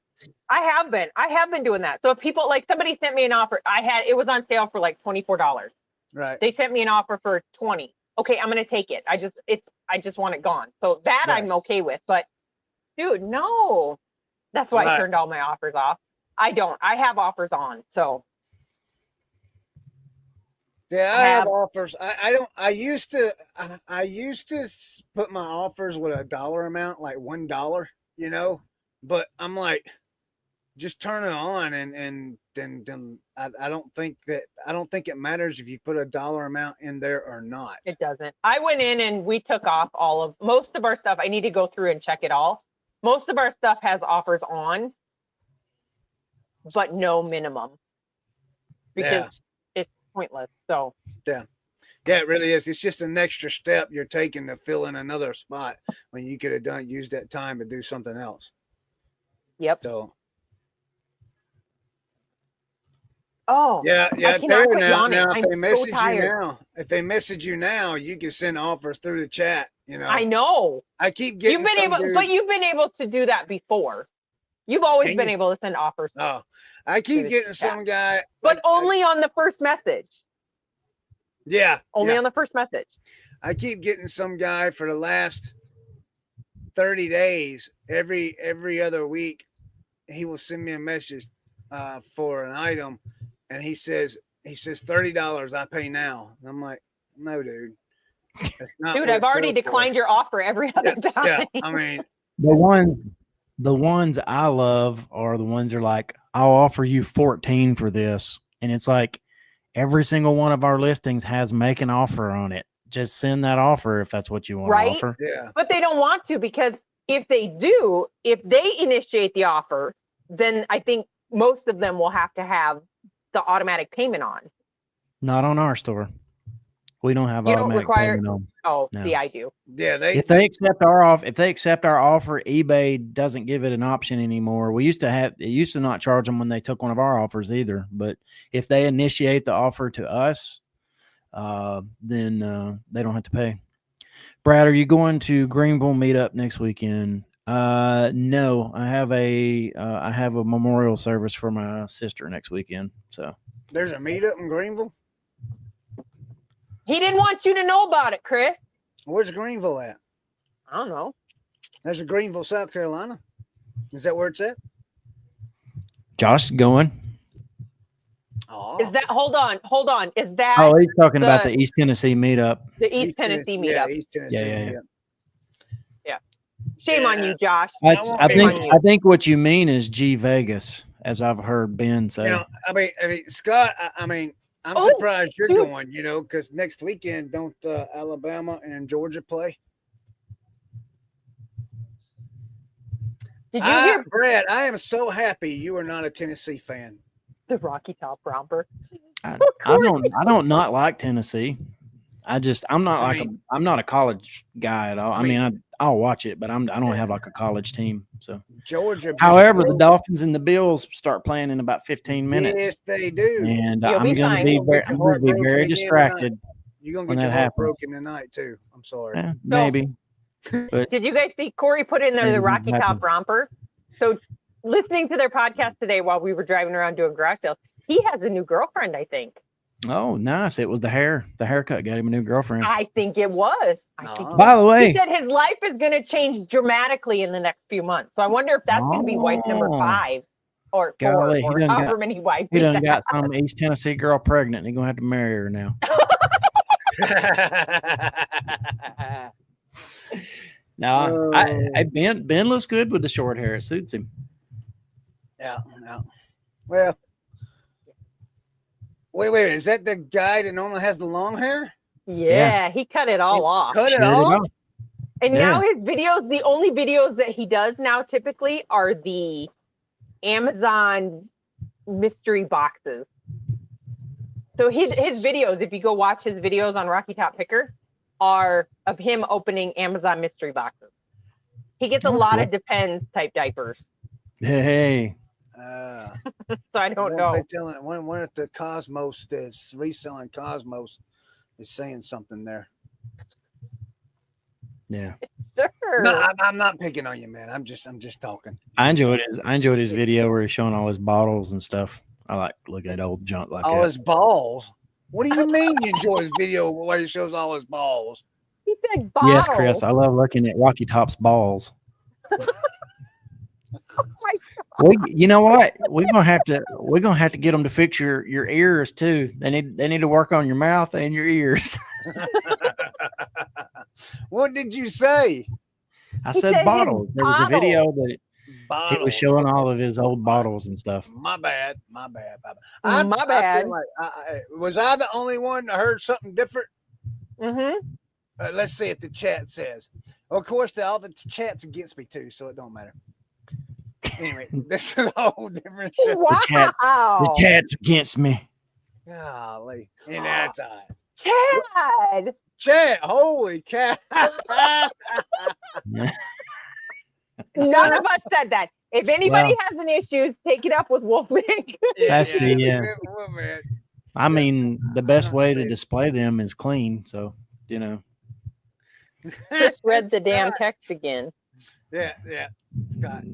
have been doing that. So if people like somebody sent me an offer, it was on sale for like $24. Right. They sent me an offer for $20. Okay, I'm gonna take it. I just want it gone. So that I'm okay with. But dude, no. That's why I turned all my offers off. I don't. I have offers on. So yeah, I have offers. I don't. I used to put my offers with a dollar amount, like $1, But I'm like, just turn it on, and then I don't think it matters if you put a dollar amount in there or not. It doesn't. I went in and we took off most of our stuff. I need to go through and check it all. Most of our stuff has offers on, but no minimum because it's pointless. So yeah, it really is. It's just an extra step you're taking to fill in another spot when you could have used that time to do something else. Yep. So. Oh yeah. Terry, now if they message you now, you can send offers through the chat. I know. I keep getting. You've been able to do that before. You've always been able to send offers. Oh, I keep getting some guy, but only on the first message. Yeah, only on the first message. I keep getting some guy for the last 30 days. Every other week, he will send me a message for an item. And he says $30. I pay now. And I'm like, no, dude. That's not dude, I've already declined your offer every other time. Yeah, I mean, the ones I love are the ones that are like, I'll offer you 14 for this, and it's like every single one of our listings has make an offer on it. just send that offer if that's what you want Right? to offer. Yeah. But they don't want to, because if they initiate the offer, then I think most of them will have to have the automatic payment on. Not on our store. We don't have You don't automatic require. payment on. Oh, No. see, I do. Yeah, If they accept our offer, eBay doesn't give it an option anymore. It used to not charge them when they took one of our offers either. But if they initiate the offer to us, then they don't have to pay. Brad, are you going to Greenville meetup next weekend? No, I have a memorial service for my sister next weekend. So there's a meetup in Greenville. He didn't want you to know about it, Chris. Where's Greenville at? I don't know. There's a Greenville, South Carolina. Is that where it's at? Josh is going. Oh, Is that? Hold on. Is that? Oh, he's talking about the East Tennessee meetup. The East Tennessee meetup. Yeah, East Tennessee meetup. Yeah. Shame on you, Josh. I think what you mean is G Vegas, as I've heard Ben say. You know, I mean, Scott. I'm surprised you're going. You know, because next weekend don't Alabama and Georgia play? Did you hear, Brad? I am so happy you are not a Tennessee fan. The Rocky Top romper. I don't not like Tennessee. I'm not a college guy at all. I mean, I'll watch it, but I don't have like a college team. So Georgia. However, the Dolphins and the Bills start playing in about 15 minutes. Yes, they do. And I'm going to be very distracted. You're going to get your heart broken tonight too. I'm sorry. Yeah, maybe. But did you guys see Corey put in there the Rocky Top romper? So listening to their podcast today while we were driving around doing garage sales, he has a new girlfriend, I think. Oh, nice. It was the hair. The haircut got him a new girlfriend. I think it was. By the way, he said his life is going to change dramatically in the next few months. So I wonder if that's going to be wife number 5 or 4 or however many wives. He done got some East Tennessee girl pregnant. And he's going to have to marry her now. No, Ben looks good with the short hair. It suits him. Yeah. Well, wait. Is that the guy that normally has the long hair? Yeah. He cut it all off. Cut it off? And now his videos, the only videos that he does now typically are the Amazon mystery boxes. So his videos, if you go watch his videos on Rocky Top Picker, are of him opening Amazon mystery boxes. He gets a lot of Depends type diapers. Hey. So I don't know. One at the Cosmos that's reselling Cosmos is saying something there. Yeah. Sure. No, I'm not picking on you, man. I'm just talking. I enjoyed his video where he's showing all his bottles and stuff. I like looking at old junk like that. All his balls. What do you mean you enjoy his video where he shows all his balls? He said balls. Yes, Chris. I love looking at Rocky Top's balls. Oh my God. You know what? We're gonna have to get them to fix your ears too. They need to work on your mouth and your ears. What did you say? I said bottles. There was a video that he was showing all of his old bottles and stuff. My bad. My bad. Was I the only one that heard something different? Mm-hmm. Let's see if the chat says. Well, of course, all the chat's against me too, so it don't matter. Anyway, this is a whole different show. Wow. The chat's against me. Golly. And that's all. Chad, holy cat. None of us said that. If anybody has an issue, take it up with Wolfman. That's I mean, the best way to display them is clean. So, you know. Just read the damn text again. Yeah. Scott.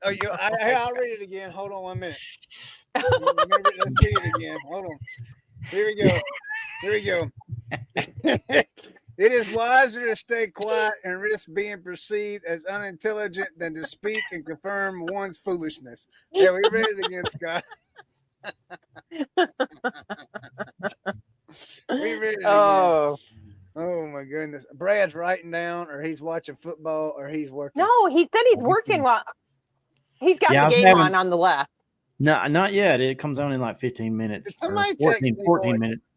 I'll read it again. Hold on 1 minute. Let's read it again. Hold on. Here we go. It is wiser to stay quiet and risk being perceived as unintelligent than to speak and confirm one's foolishness. Yeah, we read it again, Scott. We read it again. Oh my goodness. Brad's writing down, or he's watching football, or he's working. No, he said he's working while he's got the game on the left. No, not yet. It comes on in like 15 minutes. 14 minutes.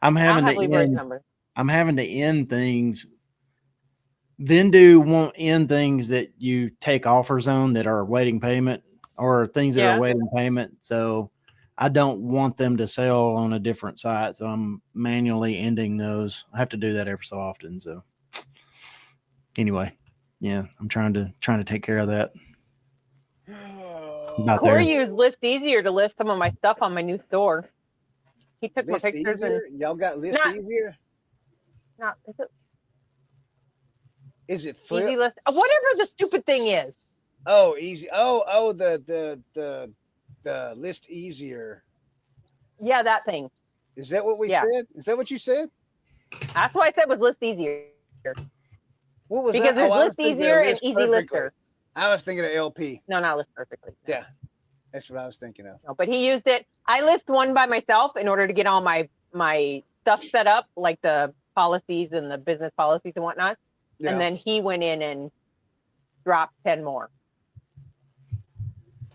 I'm having have to Leroy's end. number. I'm having to end things. Vendu won't end things that you take offers on that are waiting payment or things that are waiting payment. So I don't want them to sell on a different site. So I'm manually ending those. I have to do that every so often. So anyway, yeah, I'm trying to take care of that. Corey used List Easier to list some of my stuff on my new store. He took my pictures y'all got List Easier? Not is it Flip? Easy List? Whatever the stupid thing is. Oh, easy. Oh, the List Easier. Yeah, that thing. Is that what we said? Is that what you said? That's what I said was List Easier. What was because that? There's List Easier and Easy Lister. I was thinking of LP. No, not List Perfectly. Yeah, that's what I was thinking of. No, but he used it. I list one by myself in order to get all my stuff set up, like the policies and the business policies and whatnot. Yeah. And then he went in and dropped 10 more.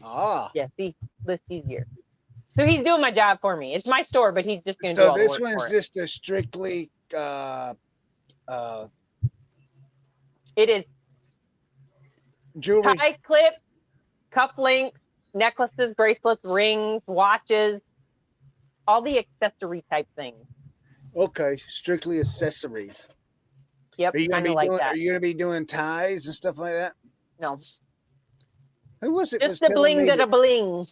Yeah, see, List Easier. So he's doing my job for me. It's my store, but he's just going to do all the work. So this one's just a strictly it is jewelry, tie clips, cuff links, necklaces, bracelets, rings, watches, all the accessory type things. Okay, strictly accessories. Yep, kind of like that. Are you going to be doing ties and stuff like that? No. Who was it? Just the bling to the bling.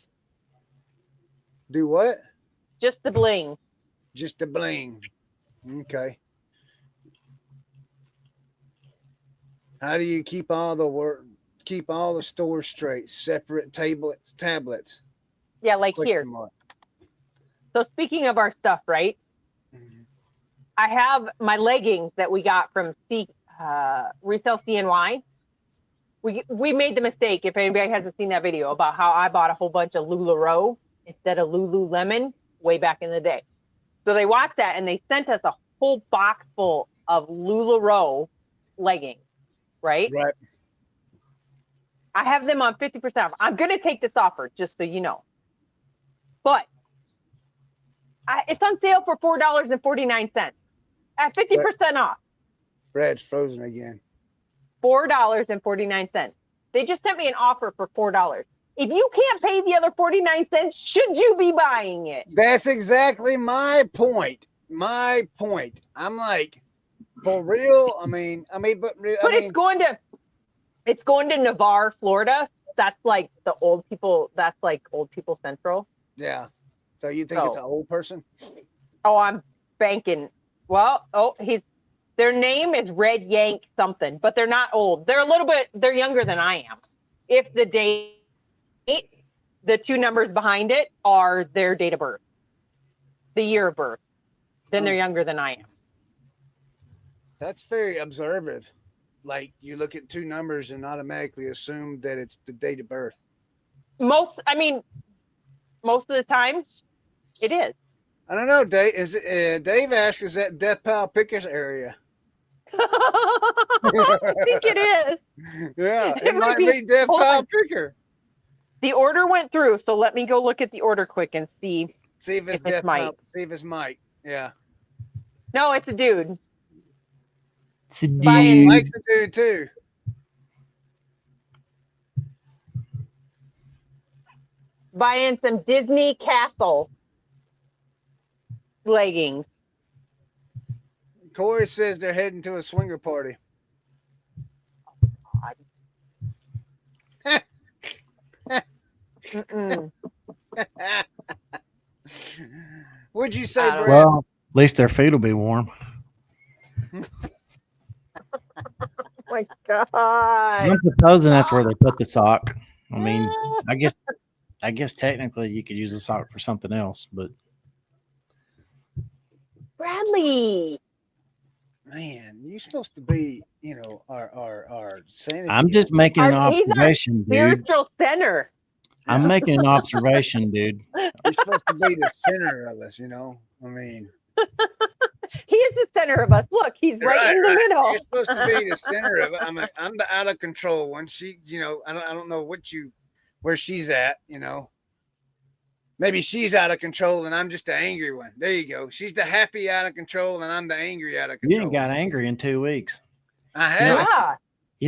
Do what? Just the bling. Just the bling. Okay. How do you keep all the stores straight? Separate tablets. Yeah, like here. So speaking of our stuff, right? Mm-hmm. I have my leggings that we got from Resell CNY. We made the mistake, if anybody hasn't seen that video, about how I bought a whole bunch of LuLaRoe instead of Lululemon way back in the day. So they watched that and they sent us a whole box full of LuLaRoe leggings, right? Right. I have them on 50% off. I'm going to take this offer, just so you know. But it's on sale for $4.49 at 50% off. Brad's frozen again. $4.49. They just sent me an offer for $4. If you can't pay the other 49 cents, should you be buying it? That's exactly my point. I'm like, for real? It's going to Navarre, Florida. That's like the old people. That's like old people central. Yeah. So you think it's an old person? Oh, I'm banking. Well, their name is Red Yank something, but they're not old. They're younger than I am. If the date, the two numbers behind it are their date of birth, the year of birth, then they're younger than I am. That's very observant. Like you look at two numbers and automatically assume that it's the date of birth. Most of the time, it is. I don't know, Dave. Dave asked, "Is that Death Pile Pickers area?" I think it is. Yeah, it might be Death Pile Picker. The order went through, so let me go look at the order quick and see. See if it's Death Pile. See if it's Mike. Yeah. No, it's a dude. It's a dude. Mike's a dude too. Buying some Disney Castle leggings. Corey says they're heading to a swinger party. What'd you say, Brad? Well, at least their feet will be warm. Oh my God. I'm supposing that's where they put the sock. I mean, I guess technically you could use the sock for something else, but Bradley. Man, you're supposed to be, our sanity. I'm just making an observation, dude. Spiritual center. I'm making an observation, dude. You're supposed to be the center of us, I mean. He is the center of us. Look, he's right in the middle. You're supposed to be the center of it. I'm the out of control one. She, I don't know where she's at, Maybe she's out of control and I'm just the angry one. There you go. She's the happy out of control and I'm the angry out of You control. ain't got angry in 2 weeks. I have.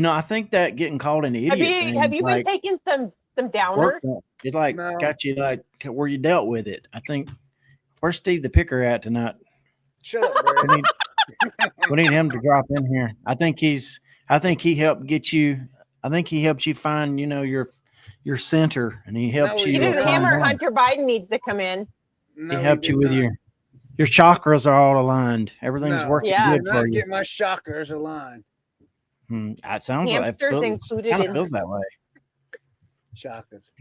I think that getting called an idiot. Have you been taking some downers? It got you like where you dealt with it. I think where's Steve the Picker at tonight? Shut up, Brad. We need him to drop in here. I think he helped get you. I think he helped you find, your center, and he helped you. Either him or Hunter Biden needs to come in. He helped you with your chakras are all aligned. Everything's working good for you. Get my chakras aligned. It sounds Hamsters like included feels that way. Chakras.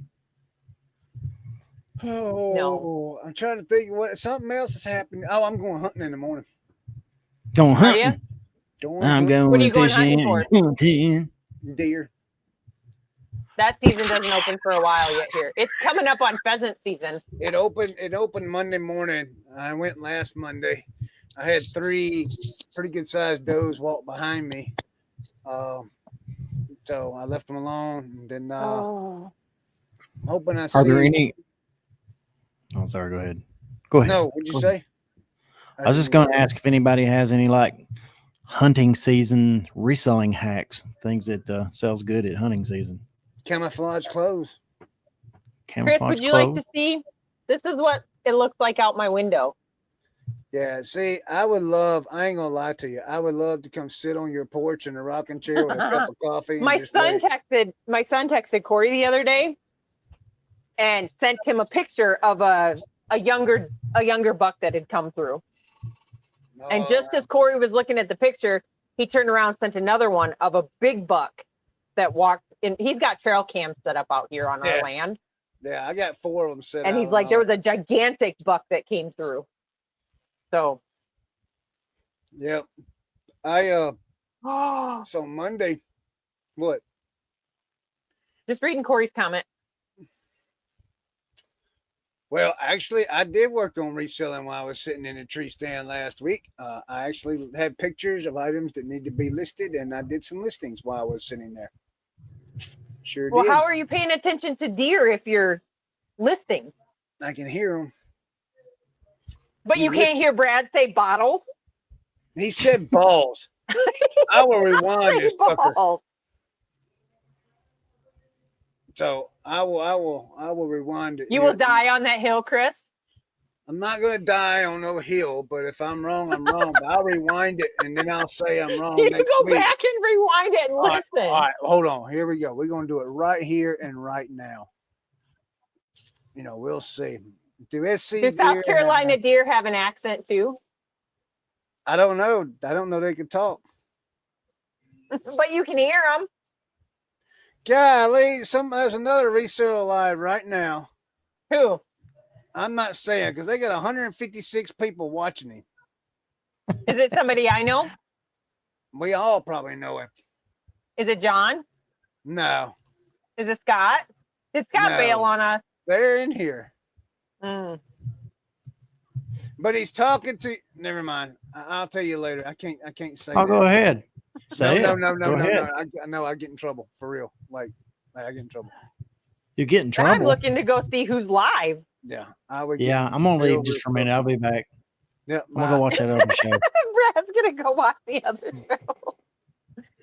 Oh, no. I'm trying to think something else is happening. Oh, I'm going hunting in the morning. Going hunting. I'm going. What are you going hunting for? Deer. That season doesn't open for a while yet here. It's coming up on pheasant season. It opened Monday morning. I went last Monday. I had 3 pretty good sized does walk behind me. So I left them alone. And then I'm hoping I see. Are there any? Oh, sorry. Go ahead. Go ahead. No, what'd you say? I was just going to ask if anybody has any hunting season reselling hacks, things that sells good at hunting season. Camouflage clothes. Chris, would you like to see? This is what it looks like out my window. Yeah, see, I ain't gonna lie to you. I would love to come sit on your porch in a rocking chair with a cup of coffee. My son texted Corey the other day and sent him a picture of a younger buck that had come through. And just as Corey was looking at the picture, he turned around and sent another one of a big buck that walked in. He's got trail cams set up out here on our land. Yeah, I got 4 of them set up. And he's like, there was a gigantic buck that came through. So. Yep. So Monday, what? Just reading Corey's comment. Well, actually, I did work on reselling while I was sitting in a tree stand last week. I actually had pictures of items that need to be listed, and I did some listings while I was sitting there. Sure did. Well, how are you paying attention to deer if you're listing? I can hear them. But you can't hear Brad say bottles? He said balls. I will rewind this fucker. So I will rewind it. You will die on that hill, Chris? I'm not going to die on no hill, but if I'm wrong, I'm wrong. But I'll rewind it, and then I'll say I'm wrong You next go week. back and rewind it and listen. All right, hold on. Here we go. We're going to do it right here and right now. We'll see. Do South Carolina deer have an accent too? I don't know. I don't know they can talk. But you can hear them. Golly, there's another reseller live right now. Who? I'm not saying because they got 156 people watching him. Is it somebody I know? We all probably know him. Is it John? No. Is it Scott? Did Scott bail on us? They're in here. But he's talking to. Never mind. I'll tell you later. I can't say. I'll go ahead. Say no. I get in trouble for real. Like I get in trouble. You get in trouble. I'm looking to go see who's live. Yeah, I would. Yeah, I'm gonna leave just for a minute. I'll be back. Yeah, I'm gonna go watch that other show. Brad's gonna go watch the other show.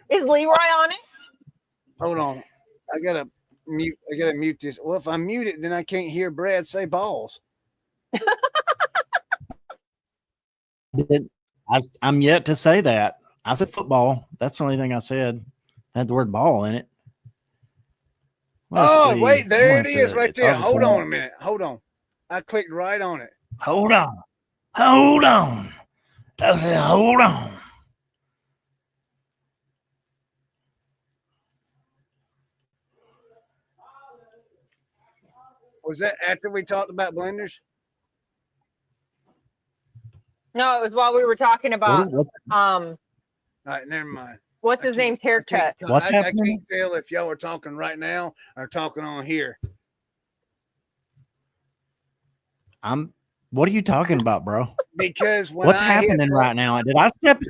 Is Leroy on it? Hold on. I gotta mute this. Well, if I mute it, then I can't hear Brad say balls. I'm yet to say that. I said football. That's the only thing I said. I had the word ball in it. Let's see. Wait, there it is right there. Hold on a minute. Hold on. I clicked right on it. Hold on. I said, hold on. Was that after we talked about blenders? No, it was while we were talking about all right, never mind. What's his name's haircut? What's happening? I can't tell if y'all are talking right now or talking on here. What are you talking about, bro? Because what's happening right now? Did I step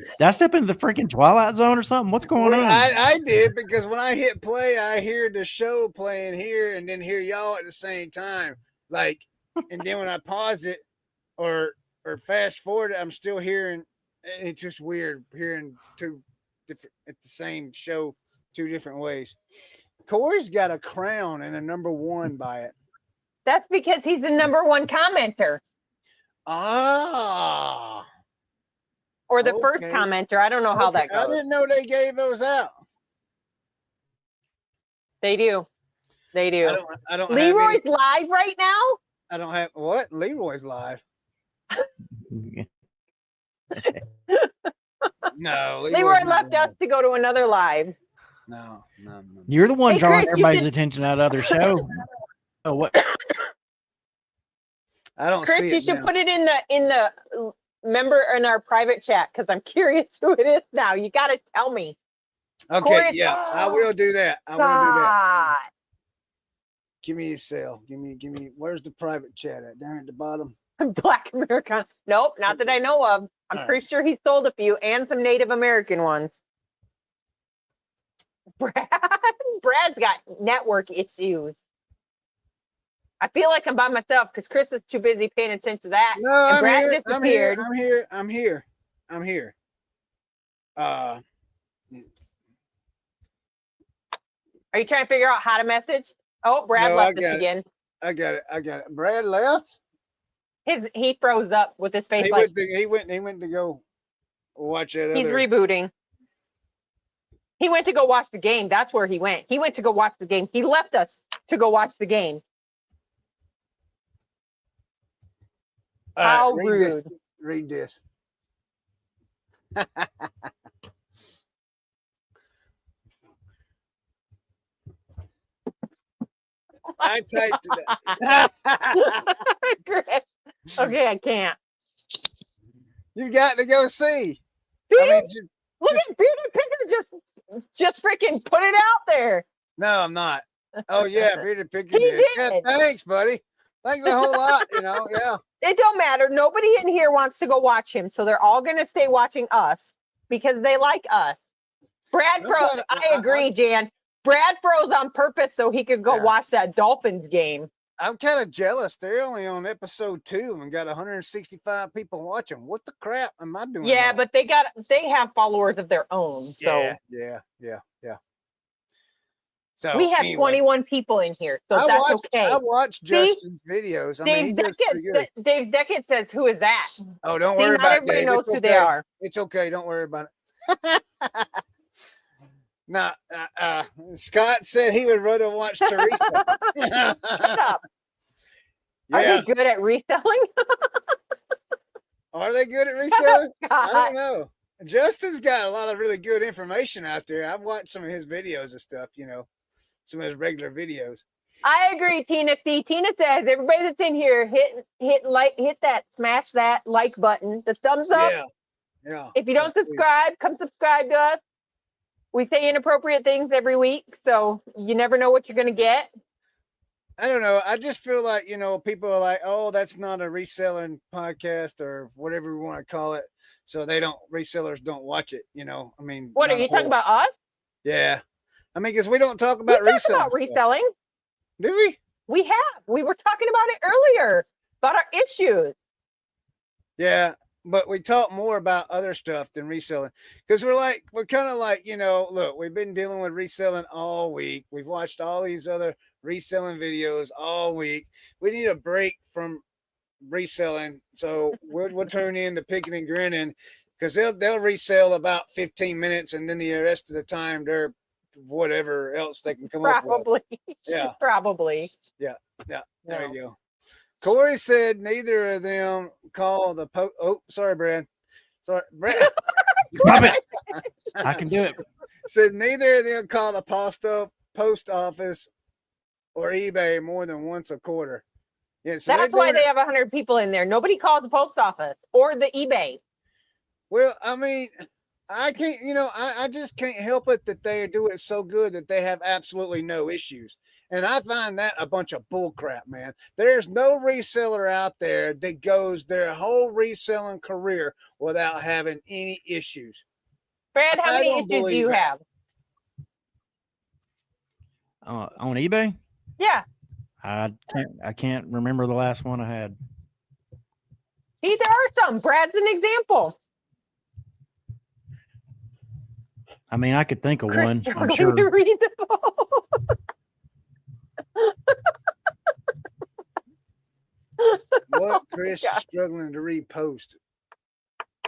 into the freaking Twilight Zone or something? What's going on? I did, because when I hit play, I hear the show playing here and then hear y'all at the same time. Like and then when I pause it or fast forward, I'm still hearing. It's just weird hearing two different at the same show, two different ways. Corey's got a crown and a number one by it. That's because he's the number one commenter. Ah. Or the first commenter. I don't know how that goes. I didn't know they gave those out. They do. They do. I don't Leroy's live right now? I don't have what? Leroy's live. No, Leroy left us to go to another live. No. You're the one drawing everybody's attention out of other show. Oh, what? I don't Chris, see it. you should put it in the member in our private chat because I'm curious who it is now. You got to tell me. Okay, Corey, yeah, I will do that. I will do that. Give me a cell. Give me. Where's the private chat at? Down at the bottom. Black American. Nope, not that I know of. I'm pretty sure he sold a few and some Native American ones. Brad's got network issues. I feel like I'm by myself because Chris is too busy paying attention to that. No, and Brad disappeared. I'm here. Are you trying to figure out how to message? Oh, Brad left us again. I got it. Brad left. He froze up with his face. He went to go watch that. He's rebooting. He went to go watch the game. That's where he went. He went to go watch the game. He left us to go watch the game. How rude. Read this. I typed it. Okay, I can't. You got to go see. Look at Beauty Picker just freaking put it out there. No, I'm not. Oh yeah, Beauty Picker did. Yeah, thanks, buddy. Thanks a whole lot. Yeah. It don't matter. Nobody in here wants to go watch him, so they're all gonna stay watching us because they like us. Brad froze. I agree, Jan. Brad froze on purpose so he could go watch that Dolphins game. I'm kind of jealous. They're only on episode 2 and got 165 people watching. What the crap am I doing? Yeah, but they have followers of their own. So yeah. So we have 21 people in here, so that's okay. I watched Justin's videos. Dave Deckett says, "Who is that?" Oh, don't worry about it. Everybody knows who they are. It's okay. Don't worry about it. No, Scott said he would rather watch Teresa. Shut up. Yeah. Are they good at reselling? Are they good at reselling? I don't know. Justin's got a lot of really good information out there. I've watched some of his videos and stuff, some of his regular videos. I agree, Tina. See, Tina says everybody that's in here smash that like button, the thumbs up. Yeah. If you don't subscribe, come subscribe to us. We say inappropriate things every week, so you never know what you're going to get. I don't know. I just feel like, people are like, oh, that's not a reselling podcast or whatever we want to call it. So resellers don't watch it, I mean. What, are you talking about us? Yeah. I mean, because we don't talk about reselling. Do we? We have. We were talking about it earlier, about our issues. Yeah. But we talk more about other stuff than reselling because we're kind of like, look, we've been dealing with reselling all week. We've watched all these other reselling videos all week. We need a break from reselling. So we'll turn in to Picking and Grinnin because they'll resell about 15 minutes and then the rest of the time they're whatever else they can come up with. Yeah. Probably. Yeah. There you go. Corey said neither of them call the post. Oh, sorry, Brad. Sorry, Brad. Stop it. I can do it. Said neither of them call the post office or eBay more than once a quarter. Yeah, so that's why they have 100 people in there. Nobody calls the post office or the eBay. Well, I mean, I can't. I just can't help it that they do it so good that they have absolutely no issues. And I find that a bunch of bull crap, man. There's no reseller out there that goes their whole reselling career without having any issues. Brad, how many issues do you have? On eBay? Yeah. I can't remember the last one I had. There are some. Brad's an example. I mean, I could think of Chris one. I'm struggling sure. to read the phone. What Chris God. is struggling to repost?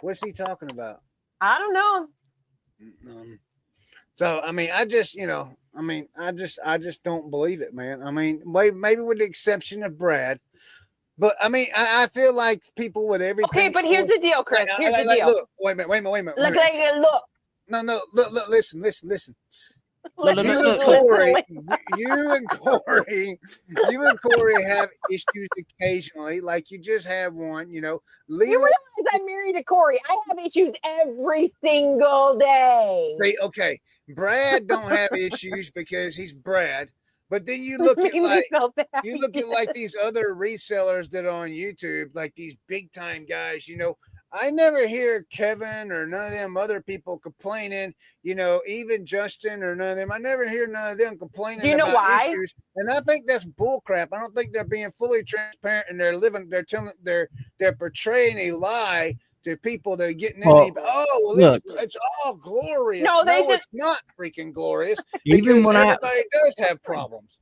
What's he talking about? I don't know. So I mean, I just don't believe it, man. I mean, maybe with the exception of Brad, but I mean, I feel like people with everything. Okay, but here's the deal, Chris. Here's the deal. Look, wait a minute. Look. No, look, listen. Look. You and Corey have issues occasionally, like you just have one, You realize I'm married to Corey. I have issues every single day. See, okay, Brad don't have issues because he's Brad, but then you look at like these other resellers that are on YouTube, like these big time guys, I never hear Kevin or none of them other people complaining, even Justin or none of them. I never hear none of them complaining about issues. And I think that's bullcrap. I don't think they're being fully transparent and they're portraying a lie to people that are getting it's all glorious. No, it's not freaking glorious. Even when everybody does have problems.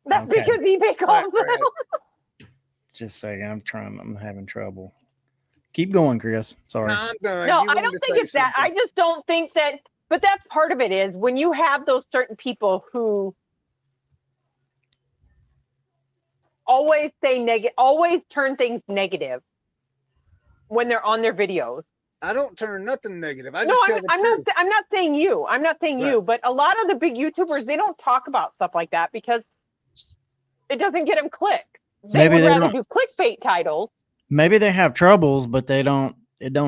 That's because eBay calls them. Just a second, I'm having trouble. Keep going, Chris. Sorry. No, I'm done. No, I don't think it's that. I just don't think that. But that's part of it is when you have those certain people who always say negative, always turn things negative when they're on their videos. I don't turn nothing negative. I'm not saying you. I'm not saying you. But a lot of the big YouTubers, they don't talk about stuff like that because it doesn't get them click. They would rather do clickbait titles. Maybe they have troubles, but it don't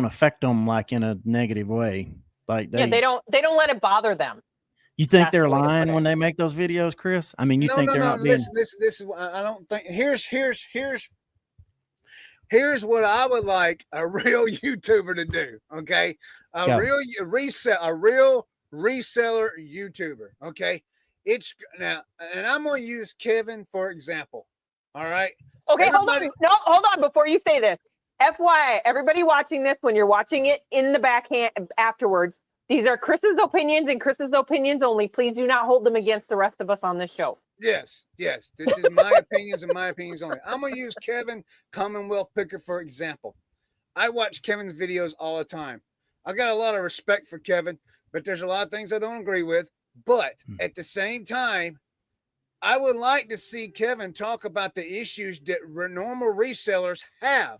affect them like in a negative way. Like they don't let it bother them. You think they're lying when they make those videos, Chris? I mean, they're not being. This is I don't think. Here's what I would like a real YouTuber to do. Okay, real reseller YouTuber. Okay, it's now, and I'm gonna use Kevin for example. All right. Okay, hold on before you say this. FYI, everybody watching this, when you're watching it in the backhand afterwards, these are Chris's opinions and Chris's opinions only. Please do not hold them against the rest of us on this show. Yes. This is my opinions and my opinions only. I'm going to use Kevin Commonwealth Picker for example. I watch Kevin's videos all the time. I got a lot of respect for Kevin, but there's a lot of things I don't agree with. But at the same time, I would like to see Kevin talk about the issues that normal resellers have,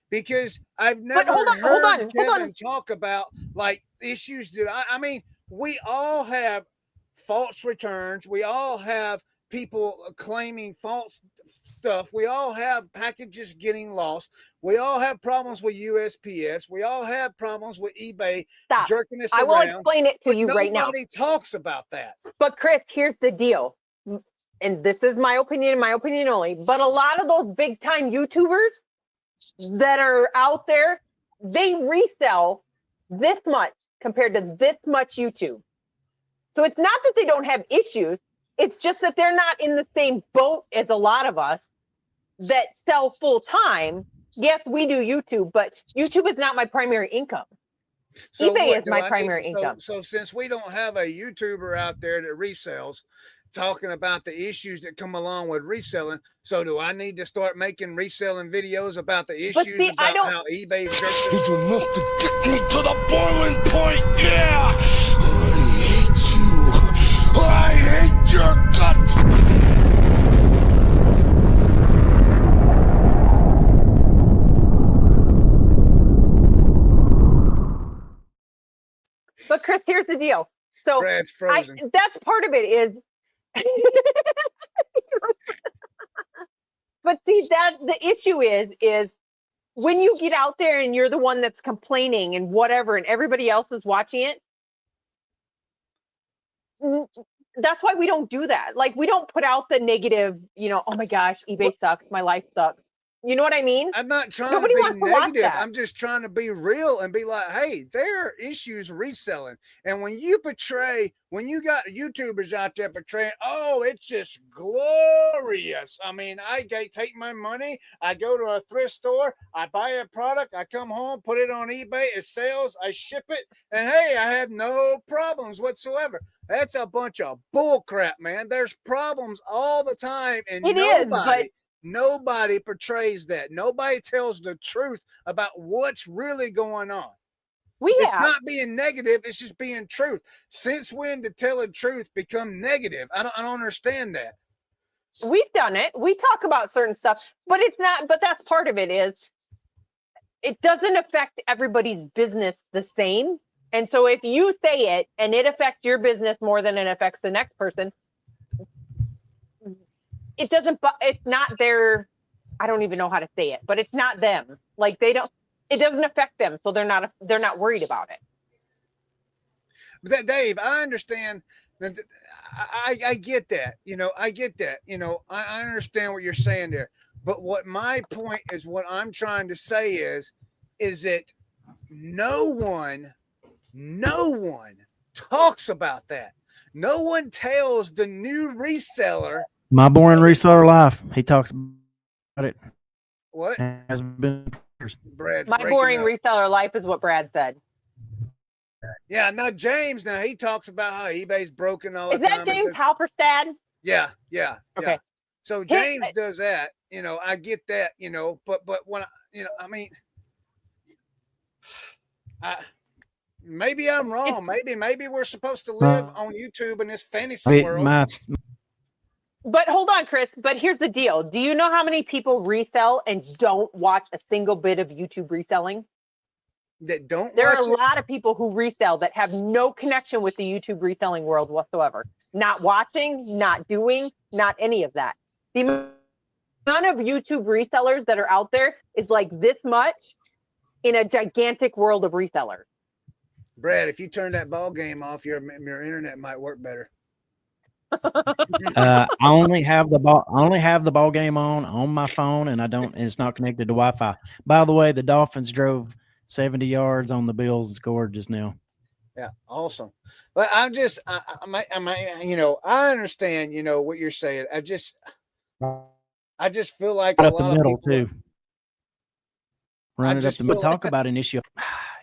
because I've never heard Kevin talk about like issues that I mean, we all have false returns. We all have people claiming false stuff. We all have packages getting lost. We all have problems with USPS. We all have problems with eBay jerking us around. I will explain it to you right now. Nobody talks about that. But Chris, here's the deal. And this is my opinion only, but a lot of those big time YouTubers that are out there, they resell this much compared to this much YouTube. So it's not that they don't have issues. It's just that they're not in the same boat as a lot of us that sell full time. Yes, we do YouTube, but YouTube is not my primary income. So eBay is my primary income. So since we don't have a YouTuber out there that resells, talking about the issues that come along with reselling. So do I need to start making reselling videos about the issues about how eBay is enough to get me to the boiling point? Yeah. I hate your guts. But Chris, here's the deal. So Brad's frozen. That's part of it is but see, that the issue is when you get out there and you're the one that's complaining and whatever, and everybody else is watching it. That's why we don't do that. Like, we don't put out the negative, oh my gosh, eBay sucks, my life sucks. You know what I mean? I'm not trying Nobody to be wants to watch negative. that. I'm just trying to be real and be like, hey, there are issues reselling. And when you got YouTubers out there portraying, oh, it's just glorious. I mean, I take my money, I go to a thrift store, I buy a product, I come home, put it on eBay, it sells, I ship it, and hey, I have no problems whatsoever. That's a bunch of bull crap, man. There's problems all the time, and nobody portrays that. Nobody tells the truth about what's really going on. It's not being negative. It's just being truth. Since when did telling truth become negative? I don't understand that. We've done it. We talk about certain stuff, but it's not, but that's part of it is it doesn't affect everybody's business the same. And so if you say it and it affects your business more than it affects the next person, it's not their, I don't even know how to say it, but it's not them. Like it doesn't affect them. So they're not worried about it. But Dave, I understand that. I get that. I get that. I understand what you're saying there. But what my point is, what I'm trying to say is that no one talks about that. No one tells the new reseller. My boring reseller life. He talks about it. What has been? Brad? My boring reseller life is what Brad said. Yeah, now James. Now he talks about how eBay's broken all the time. Is that James Halperstad? Yeah. Okay. Yeah. So James does that. I get that. But when I mean, maybe I'm wrong. Maybe we're supposed to live on YouTube in this fantasy world. But hold on, Chris. But here's the deal. Do you know how many people resell and don't watch a single bit of YouTube reselling? That don't. There are a lot of people who resell that have no connection with the YouTube reselling world whatsoever. Not watching, not doing, not any of that. The amount of YouTube resellers that are out there is like this much in a gigantic world of resellers. Brad, if you turn that ball game off, your internet might work better. I only have the ball game on my phone, and it's not connected to Wi-Fi. By the way, the Dolphins drove 70 yards on the Bills and scored just now. Yeah, awesome. But I understand, what you're saying. I just feel like a lot of people too. Run it up the middle. Talk about an issue.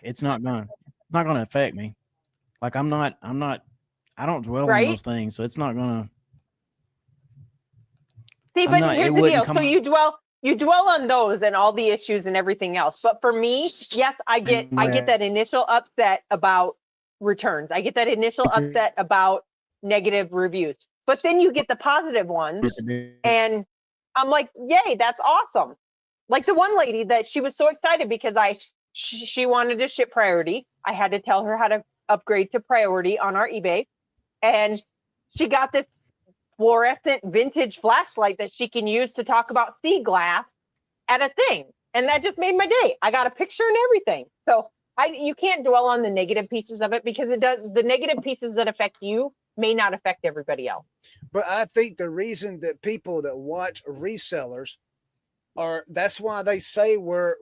It's not gonna affect me. Like I don't dwell on those things, so it's not gonna. See, but here's the deal. So you dwell on those and all the issues and everything else. But for me, yes, I get that initial upset about returns. I get that initial upset about negative reviews. But then you get the positive ones, and I'm like, yay, that's awesome. Like the one lady that she was so excited because she wanted to ship priority. I had to tell her how to upgrade to priority on our eBay. And she got this fluorescent vintage flashlight that she can use to talk about sea glass at a thing. And that just made my day. I got a picture and everything. So you can't dwell on the negative pieces of it because the negative pieces that affect you may not affect everybody else. But I think the reason that people that watch resellers that's why they say we're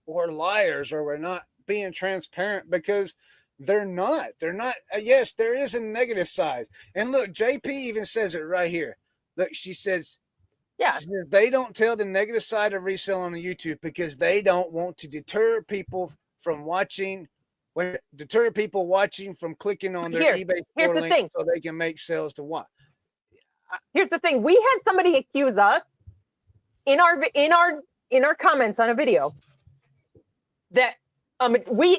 liars or we're not being transparent, because they're not. Yes, there is a negative side. And look, JP even says it right here. Look, she says, they don't tell the negative side of reselling on YouTube because they don't want to deter people from watching from clicking on their eBay store link so they can make sales to what? Here's the thing. We had somebody accuse us in our comments on a video that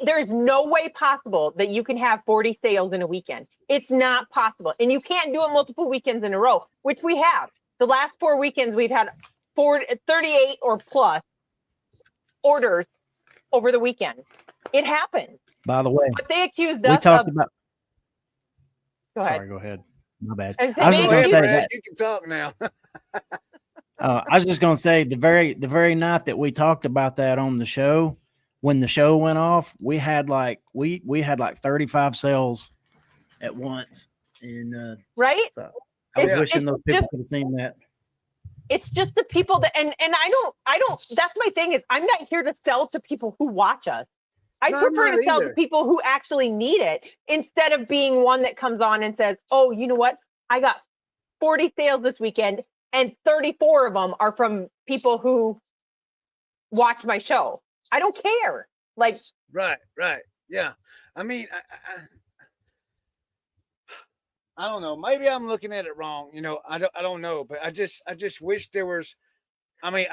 there's no way possible that you can have 40 sales in a weekend. It's not possible. And you can't do it multiple weekends in a row, which we have. The last 4 weekends, we've had 38 or plus orders over the weekend. It happens. By the way, but they accused us Go ahead. Sorry, go ahead. My bad. I was just going to say that. You can talk now. I was just going to say the very night that we talked about that on the show, when the show went off, we had like 35 sales at once, and right. So I was wishing those people could have seen that. It's just the people that, and I don't, that's my thing is I'm not here to sell to people who watch us. I prefer to sell to people who actually need it instead of being one that comes on and says, oh, you know what? I got 40 sales this weekend and 34 of them are from people who watch my show. I don't care. Like, right. Yeah. I mean, I don't know. Maybe I'm looking at it wrong. You know, I don't know, but I just wish there was, I mean,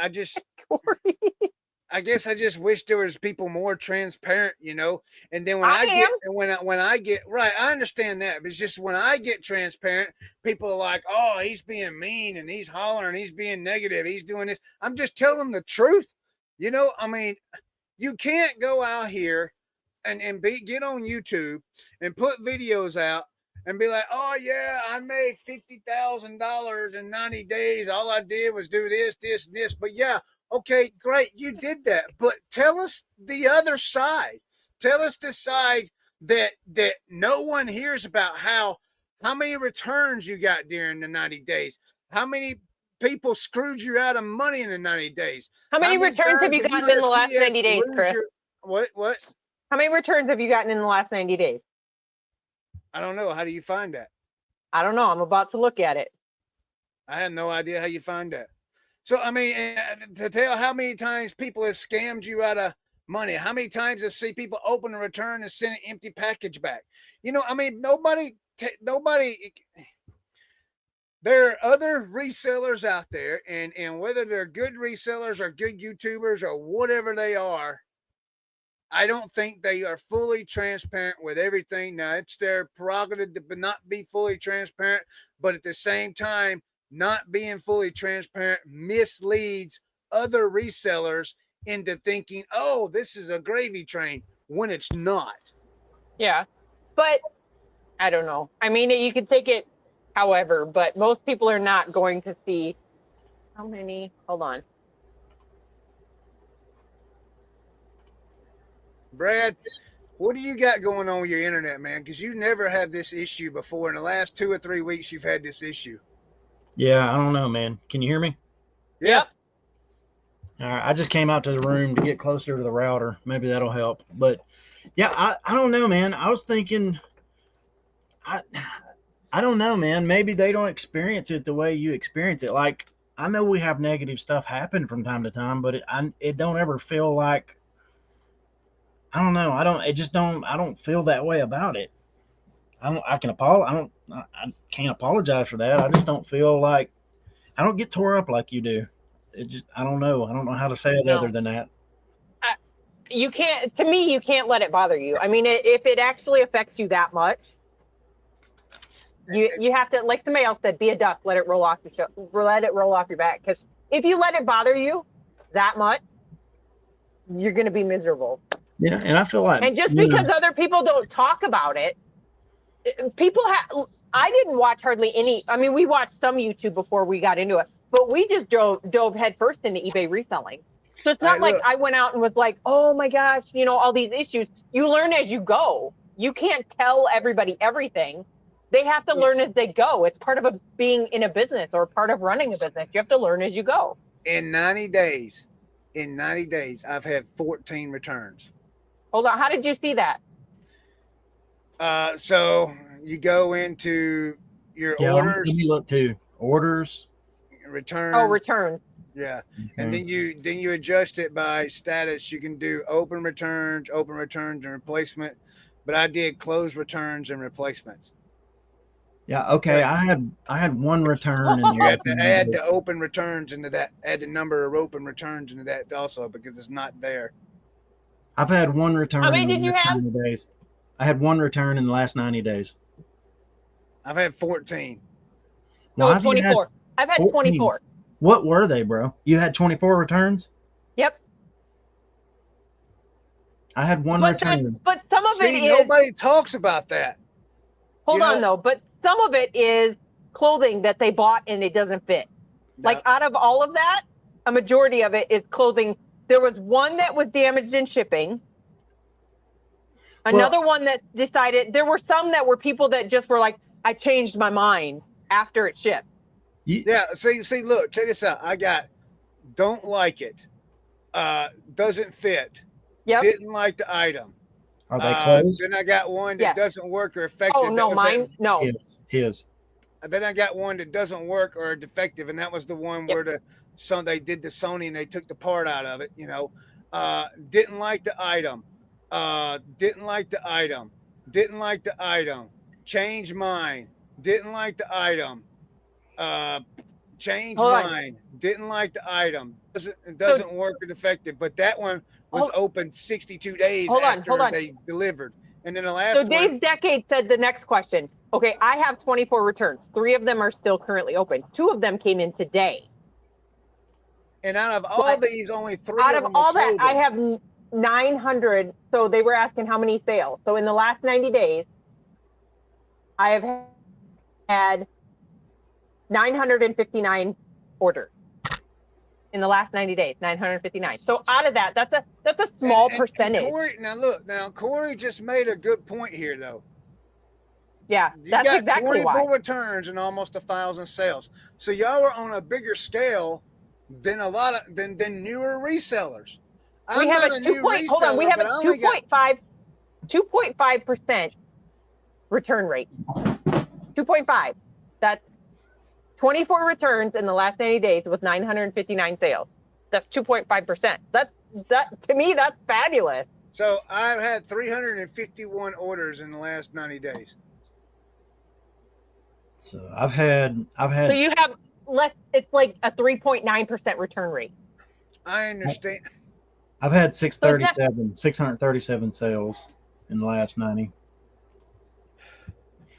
I guess I just wish there was people more transparent, you know. And then when I get right, I understand that. But it's just when I get transparent, people are like, "Oh, he's being mean and he's hollering, he's being negative, he's doing this." I'm just telling the truth, you know. I mean, you can't go out here and get on YouTube and put videos out and be like, "Oh yeah, I made $50,000 in 90 days. All I did was do this, this, and this." But yeah. Okay, great. You did that. But tell us the other side. Tell us the side that no one hears about how many returns you got during the 90 days. How many people screwed you out of money in the 90 days. How many returns have you gotten in the last 90 days, Chris? What? How many returns have you gotten in the last 90 days? I don't know. How do you find that? I don't know. I'm about to look at it. I have no idea how you find that. So, I mean, to tell how many times people have scammed you out of money, how many times I see people open a return and send an empty package back. You know, I mean, nobody, there are other resellers out there, and whether they're good resellers or good YouTubers or whatever they are, I don't think they are fully transparent with everything. Now, it's their prerogative to not be fully transparent, but at the same time, not being fully transparent misleads other resellers into thinking, oh, this is a gravy train, when it's not. Yeah. But I don't know. I mean, you can take it however, but most people are not going to see how many. Hold on. Brad, what do you got going on with your internet, man? Because you never had this issue before. In the last 2 or 3 weeks, you've had this issue. Yeah, I don't know, man. Can you hear me? Yep. All right, I just came out to the room to get closer to the router. Maybe that'll help. But yeah, I don't know, man. I was thinking, I don't know, man. Maybe they don't experience it the way you experience it. Like, I know we have negative stuff happen from time to time, but it don't ever feel like, I don't know. I don't feel that way about it. I can't apologize for that. I just don't feel like, I don't get tore up like you do. It just, I don't know how to say it other than that. You can't, to me, you can't let it bother you. I mean, if it actually affects you that much, you have to, like somebody else said, be a duck, let it roll off your back. Because if you let it bother you that much, you're going to be miserable. Yeah, and I feel like, and just because other people don't talk about it, I didn't watch hardly any. I mean, we watched some YouTube before we got into it, but we just dove headfirst into eBay reselling. So it's not like I went out and was like, oh my gosh, you know, all these issues. You learn as you go. You can't tell everybody everything. They have to learn as they go. It's part of being in a business or part of running a business. You have to learn as you go. In 90 days, I've had 14 returns. Hold on. How did you see that? So you go into your orders. Let me look too. Orders. Returns. Oh, returns. Yeah. Mm-hmm. And then you adjust it by status. You can do open returns, and replacement. But I did close returns and replacements. Yeah. Okay. I had one return. And you have to add the open returns into that. Add the number of open returns into that also, because it's not there. I've had one return. How many did you have? Days. I had one return in the last 90 days. I've had 14. No, 24. I've had 24. What were they, bro? You had 24 returns? Yep. I had one return. But some of it is... nobody talks about that. Hold on, though. But some of it is clothing that they bought and it doesn't fit. No. Like, out of all of that, a majority of it is clothing. There was one that was damaged in shipping. Another one that decided... There were some that were people that just were like, I changed my mind after it shipped. Yeah. See, look, check this out. I got don't like it. Doesn't fit. Yep. Didn't like the item. Are they closed? Then I got one that Yes. doesn't work or effective. Oh no, mine no. His. Then I got one that doesn't work or defective, and that was the one where they did the Sony and they took the part out of it. You know, didn't like the item. Didn't like the item. Didn't like the item. Changed mine. Didn't like the item. Changed mine. Didn't like the item. Doesn't work or defective. But that one was open 62 days after they delivered. And then the last So Dave's Decade said the next question. Okay, I have 24 returns. 3 of them are still currently open. 2 of them came in today. And out of all these, only 3 out of them of all that, I have 900. So they were asking how many sales. So in the last 90 days, I have had 959 orders. In the last 90 days, 959. So out of that, that's a small percentage. And Corey just made a good point here, though. Yeah, you that's got exactly 24 returns and almost 1,000 sales. So y'all are on a bigger scale than than newer resellers. We have a 2.5% return rate. 2.5. That's 24 returns in the last 90 days with 959 sales. That's 2.5%. That to me, that's fabulous. So I've had 351 orders in the last 90 days. So I've had. So you have less. It's like a 3.9% return rate. I understand. I've had 637 sales in the last 90.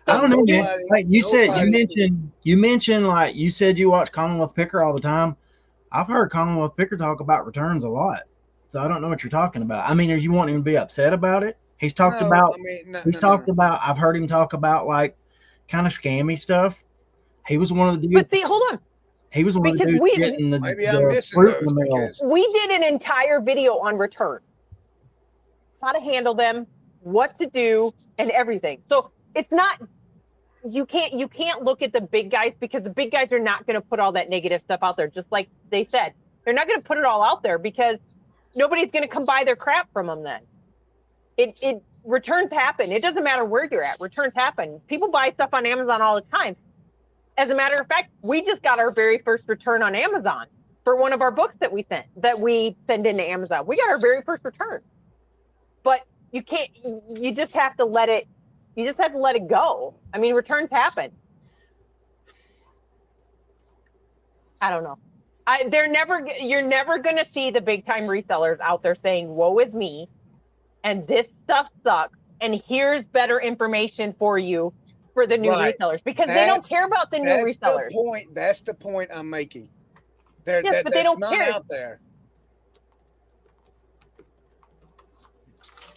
I don't know, man. Like you mentioned like you said you watch Commonwealth Picker all the time. I've heard Commonwealth Picker talk about returns a lot. So I don't know what you're talking about. I mean, are you wanting him to be upset about it? He's talked about I've heard him talk about like kind of scammy stuff. He was one of the dudes. But see, hold on. He was one of the dudes getting the fruit in the mail. We did an entire video on return. How to handle them, what to do, and everything. So it's not you can't look at the big guys because the big guys are not going to put all that negative stuff out there. Just like they said, they're not going to put it all out there because nobody's going to come buy their crap from them. Then it returns happen. It doesn't matter where you're at. Returns happen. People buy stuff on Amazon all the time. As a matter of fact, we just got our very first return on Amazon for one of our books that we send into Amazon. We got our very first return, but you just have to let it go. I mean, returns happen. I don't know. You're never going to see the big time resellers out there saying, woe is me, and this stuff sucks, and here's better information for you for the new resellers, because they don't care about the new resellers. That's the point I'm making. But they don't care. Out there.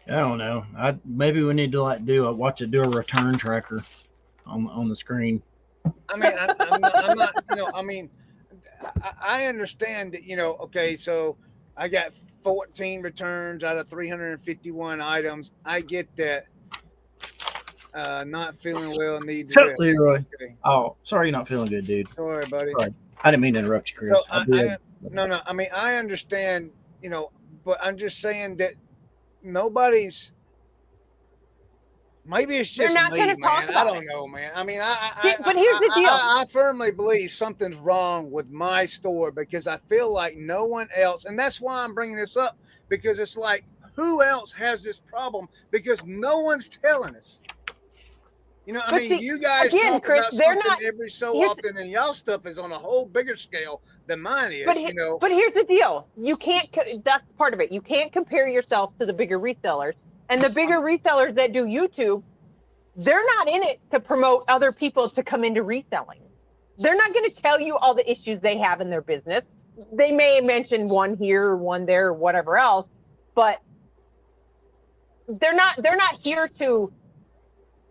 I don't know. Maybe we need to do a return tracker on the screen. I mean, I'm not. I mean, I understand that. Okay, so I got 14 returns out of 351 items. I get that. Not feeling well. Leroy. Okay. Oh, sorry, you're not feeling good, dude. Sorry, buddy. Sorry. I didn't mean to interrupt you, Chris. So I mean, I understand. But I'm just saying that. Nobody's. Maybe it's just me, man. I don't know, man. I mean, but here's the deal. I firmly believe something's wrong with my store because I feel like no one else, and that's why I'm bringing this up, because it's like, who else has this problem? Because no one's telling us. You guys talk about something every so often, and y'all stuff is on a whole bigger scale than mine is. But here's the deal: you can't. That's part of it. You can't compare yourself to the bigger resellers, and the bigger resellers that do YouTube, they're not in it to promote other people to come into reselling. They're not going to tell you all the issues they have in their business. They may mention one here, or one there, or whatever else, but they're not here to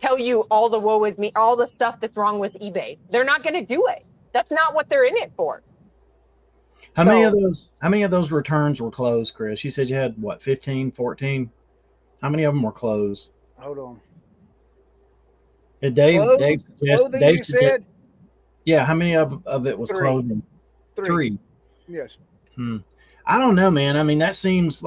tell you all the woe is me, all the stuff that's wrong with eBay. They're not going to do it. That's not what they're in it for. How many of those returns were closed, Chris? You said you had 15, 14? How many of them were closed? Hold on. Dave you said? Yeah, how many of it was Three. clothing? Three. Yes. I don't know, man. I mean, that seems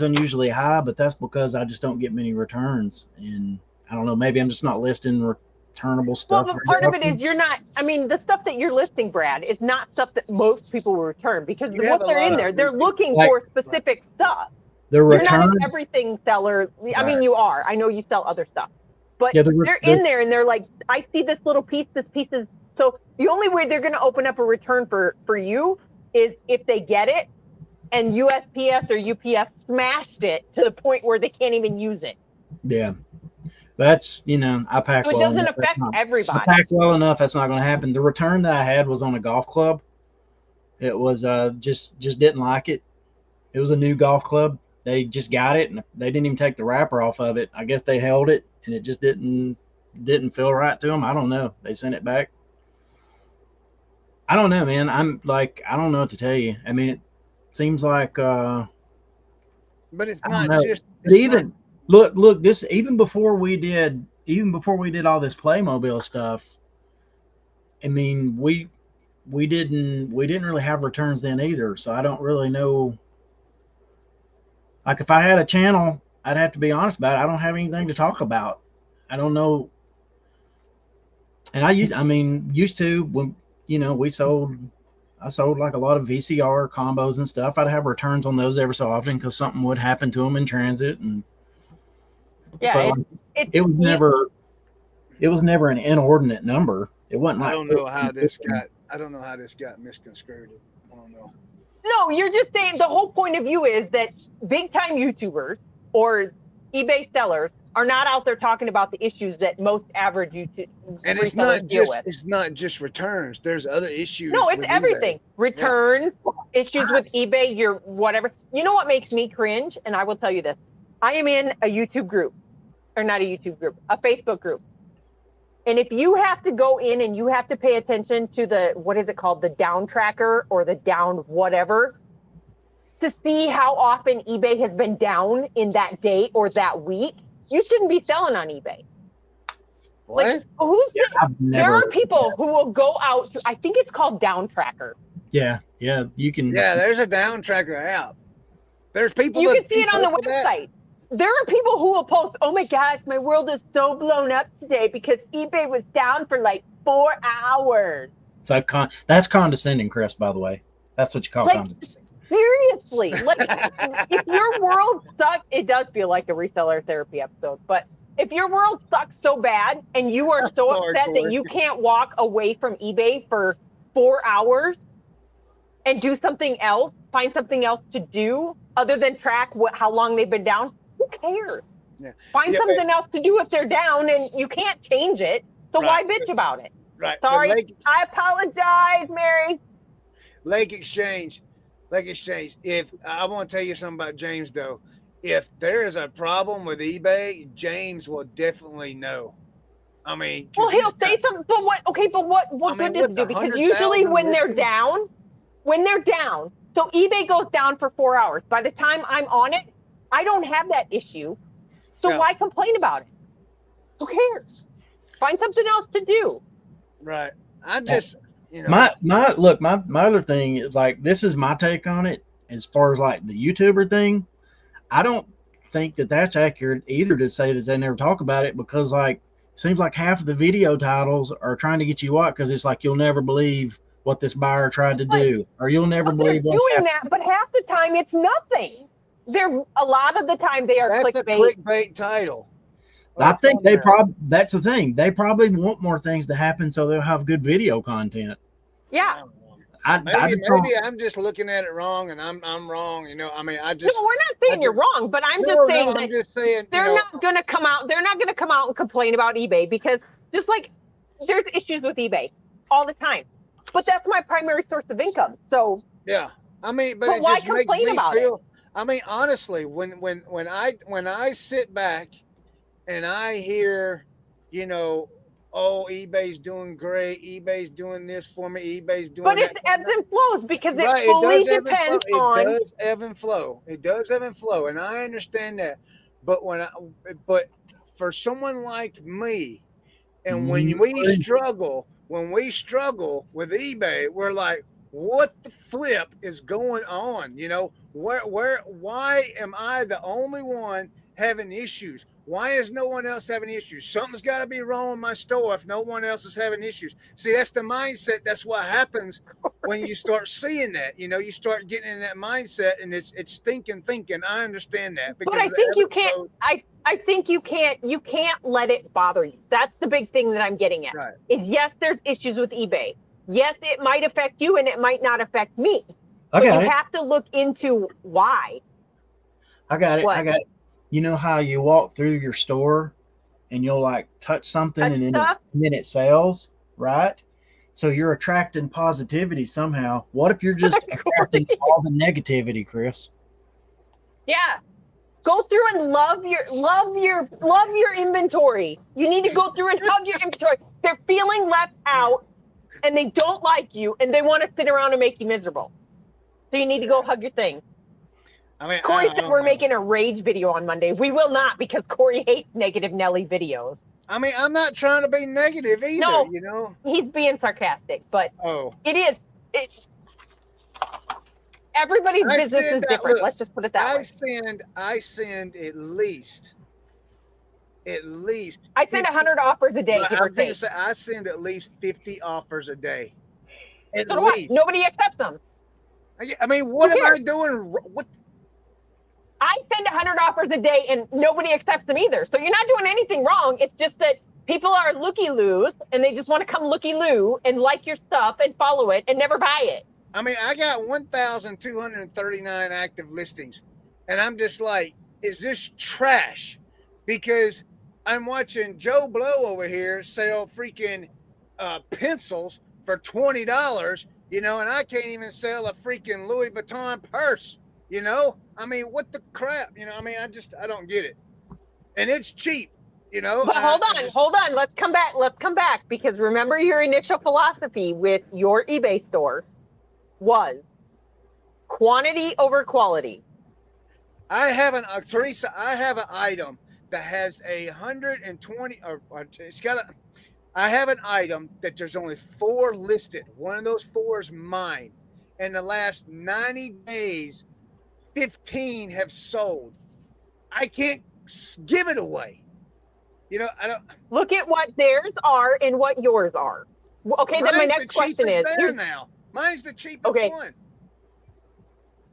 unusually high, but that's because I just don't get many returns, and I don't know. Maybe I'm just not listing returnable stuff. Well, but part of it is you're not. I mean, the stuff that you're listing, Brad, is not stuff that most people will return because You have what a they're lot in of there, they're repeat- looking Like- for specific stuff. the You're not return. an everything seller. I mean, Right. you are. I know you sell other stuff, but Yeah, they're in there and they're like, I see this little piece. This piece is so. The only way they're going to open up a return for you is if they get it and USPS or UPS smashed it to the point where they can't even use it. Yeah, that's I pack So it well doesn't enough. affect I everybody. pack well enough. That's not going to happen. The return that I had was on a golf club. It was just didn't like it. It was a new golf club. They just got it and they didn't even take the wrapper off of it. I guess they held it and it just didn't feel right to them. I don't know. They sent it back. I don't know, man. I don't know what to tell you. I mean, it seems like But it's I don't not know. just. But even look, this even before we did all this Playmobil stuff. I mean, we didn't really have returns then either. So I don't really know. Like if I had a channel, I'd have to be honest about it. I don't have anything to talk about. I don't know. And used to when I sold like a lot of VCR combos and stuff. I'd have returns on those every so often because something would happen to them in transit. And Yeah, it was never an inordinate number. It wasn't like I don't know how this got misconstrued. I don't know. No, you're just saying the whole point of view is that big time YouTubers or eBay sellers are not out there talking about the issues that most average YouTube And it's not just returns. There's other issues. No, it's with everything. eBay. Returns, issues with eBay, your whatever. You know what makes me cringe? And I will tell you this. I am in a YouTube group, or not a YouTube group, a Facebook group. And if you have to go in and you have to pay attention to the, what is it called? The down tracker or the down whatever, to see how often eBay has been down in that day or that week, you shouldn't be selling on eBay. What? Like, there are people who will go out to, I think it's called down tracker. Yeah, you can. Yeah, there's a down tracker app. There's people. You can see it on the website. There are people who will post, oh my gosh, my world is so blown up today because eBay was down for like 4 hours. So that's condescending, Chris, by the way. That's what you call condescending. Seriously, like if your world sucks, it does feel like a reseller therapy episode, but if your world sucks so bad and you are so upset that you can't walk away from eBay for 4 hours and do something else, find something else to do other than track how long they've been down, who cares? Yeah. Find something else to do if they're down and you can't change it. So why bitch about it? Right. Sorry. I apologize, Mary. Lake Exchange. If I want to tell you something about James though, if there is a problem with eBay, James will definitely know. I mean, well, he'll say something, but what? Okay, but what good does it do? Because usually when they're down, so eBay goes down for 4 hours. By the time I'm on it, I don't have that issue. So why complain about it? Who cares? Find something else to do. Right. I just, my other thing is like, this is my take on it as far as like the YouTuber thing. I don't think that that's accurate either to say that they never talk about it, because like, it seems like half of the video titles are trying to get you out because it's like, you'll never believe what this buyer tried to do, or you'll never believe what doing that. But half the time it's nothing. A lot of the time they are clickbait. That's a clickbait title. I think that's the thing. They probably want more things to happen so they'll have good video content. Yeah. Maybe I'm just looking at it wrong, and I'm wrong. I mean, I just. No, we're not saying you're wrong, but I'm just saying they're not going to come out. They're not going to come out and complain about eBay, because just like there's issues with eBay all the time, but that's my primary source of income. So yeah, I mean, but it why just makes complain me about feel. I mean, honestly, when I sit back and I hear, oh, eBay's doing great, eBay's doing this for me, eBay's doing. But that. It's ebbs and flows, because it fully depends on. It does ebb and flow. It does ebb and flow, and I understand that. But but for someone like me, and when we struggle when we struggle with eBay, we're like, what the flip is going on? You know, why am I the only one having issues? Why is no one else having issues? Something's got to be wrong with my store if no one else is having issues. See, that's the mindset. That's what happens when you start seeing that. You know, you start getting in that mindset, and it's thinking. I understand that. But I think you can't. I think you can't let it bother you. That's the big thing that I'm getting at. Right. Is yes, there's issues with eBay. Yes, it might affect you, and it might not affect me. I but got you it. have to look into why. I got it. What? I got it. You know how you walk through your store and you'll like touch something and then it sells, right? So you're attracting positivity somehow. What if you're just attracting all the negativity, Chris? Yeah. Go through and love your inventory. You need to go through and hug your inventory. They're feeling left out and they don't like you and they want to sit around and make you miserable. So you need to go hug your thing. I mean, Corey said we're making a rage video on Monday. We will not, because Corey hates negative Nelly videos. I mean, I'm not trying to be negative either, No, you know. He's being sarcastic, but it is. Everybody's business is different. Look, let's just put it that way. I send at least. I send 100 offers a day. I send at least 50 offers a day. At so least. Nobody accepts them. I mean, what am I doing? What? I send 100 offers a day and nobody accepts them either. So you're not doing anything wrong. It's just that people are looky-loos and they just want to come looky-loo and like your stuff and follow it and never buy it. I mean, I got 1,239 active listings, and I'm just like, is this trash? Because I'm watching Joe Blow over here sell freaking pencils for $20, you know, and I can't even sell a freaking Louis Vuitton purse, you know? I mean, what the crap? You know, I mean, I don't get it. And it's cheap, you know? But hold on. Let's come back, because remember your initial philosophy with your eBay store was quantity over quality. Teresa, I have an item that has 120, I have an item that there's only 4 listed. One of those 4 is mine. In the last 90 days, 15 have sold. I can't give it away. You know, I don't look at what theirs are and what yours are. Okay, then my next question is now. Mine's the cheapest one.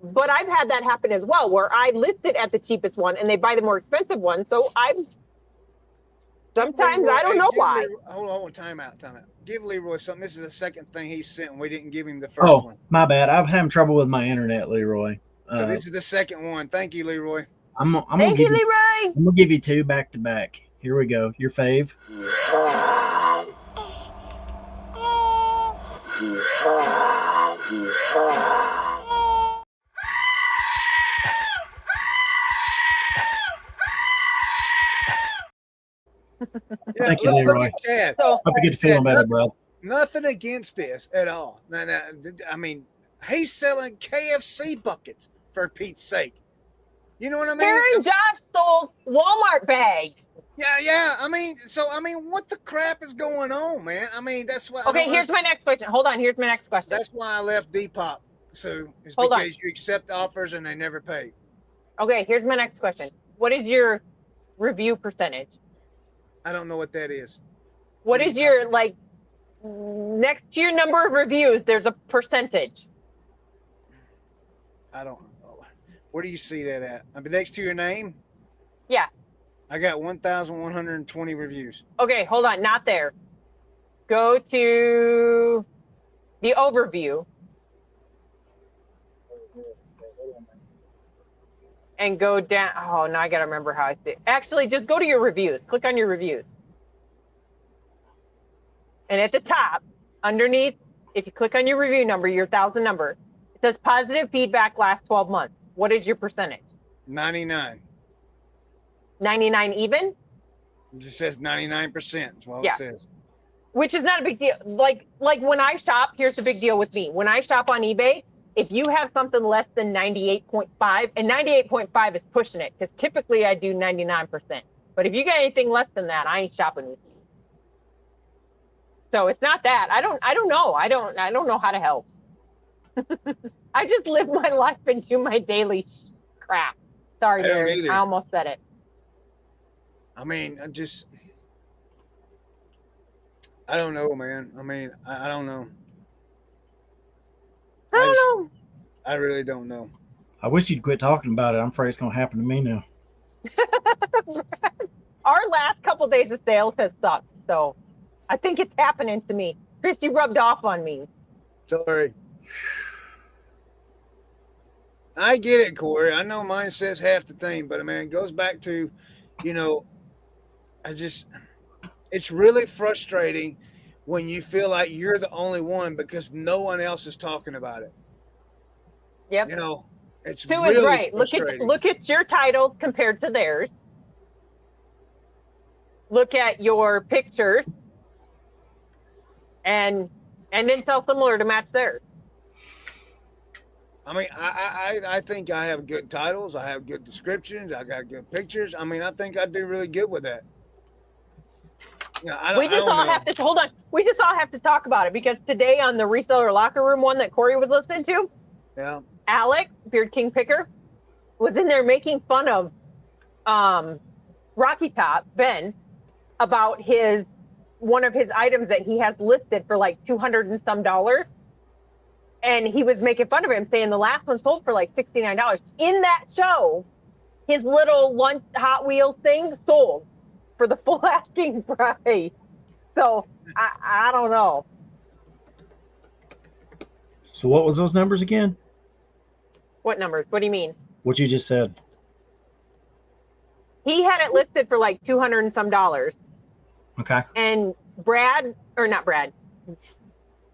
But I've had that happen as well, where I listed at the cheapest one and they buy the more expensive one. So sometimes I don't know why. Hold on, time out. Give Leroy something. This is the second thing he sent, and we didn't give him the first one. My bad. I'm having trouble with my internet, Leroy. So this is the second one. Thank you, Leroy. Thank you, Leroy. I'm gonna give you 2 back to back. Here we go. Your fave. Thank you, Leroy. Hope you get to feeling better, bro. Nothing against this at all. I mean, he's selling KFC buckets, for Pete's sake. You know what I mean? Karen Josh sold Walmart bags. Yeah. I mean, what the crap is going on, man? I mean, that's what. Okay, here's my next question. Hold on. Here's my next question. That's why I left Depop. So it's because you accept offers and they never pay. Okay, here's my next question. What is your review percentage? I don't know what that is. What is your, next to your number of reviews, there's a percentage. I don't know. Where do you see that at? I mean, next to your name? Yeah. I got 1,120 reviews. Okay, hold on. Not there. Go to the overview. And go down. Oh, now I got to remember how I see it. Actually, just go to your reviews. Click on your reviews. And at the top, underneath, if you click on your review number, your 1,000 number, it says positive feedback last 12 months. What is your percentage? 99. 99 even? It just says 99%. That's what it says. Which is not a big deal. Like when I shop, here's the big deal with me. When I shop on eBay, if you have something less than 98.5, and 98.5 is pushing it, because typically I do 99%. But if you got anything less than that, I ain't shopping with you. So it's not that. I don't know. I don't know how to help. I just live my life and do my daily crap. Sorry, I don't Darren. either. I almost said it. I mean, I don't know, man. I mean, I don't know. I don't know. I really don't know. I wish you'd quit talking about it. I'm afraid it's going to happen to me now. Our last couple days of sales have sucked, so I think it's happening to me. Chris, you rubbed off on me. Sorry. I get it, Corey. I know mine says half the thing, but I mean, it goes back to, it's really frustrating when you feel like you're the only one because no one else is talking about it. Yep. It's Sue really is right. frustrating. Look at your titles compared to theirs. Look at your pictures and then sell similar to match theirs. I mean, I think I have good titles. I have good descriptions. I got good pictures. I mean, I think I do really good with that. We just all have to talk about it because today on the reseller locker room one that Corey was listening to, yeah, Alex, Beard King Picker, was in there making fun of Rocky Top, Ben, about one of his items that he has listed for like $200 and some. And he was making fun of him, saying the last one sold for like $69. In that show, his little lunch Hot Wheels thing sold for the full asking price. So I don't know. So what was those numbers again? What numbers? What do you mean? What you just said. He had it listed for like $200 and some. Okay. And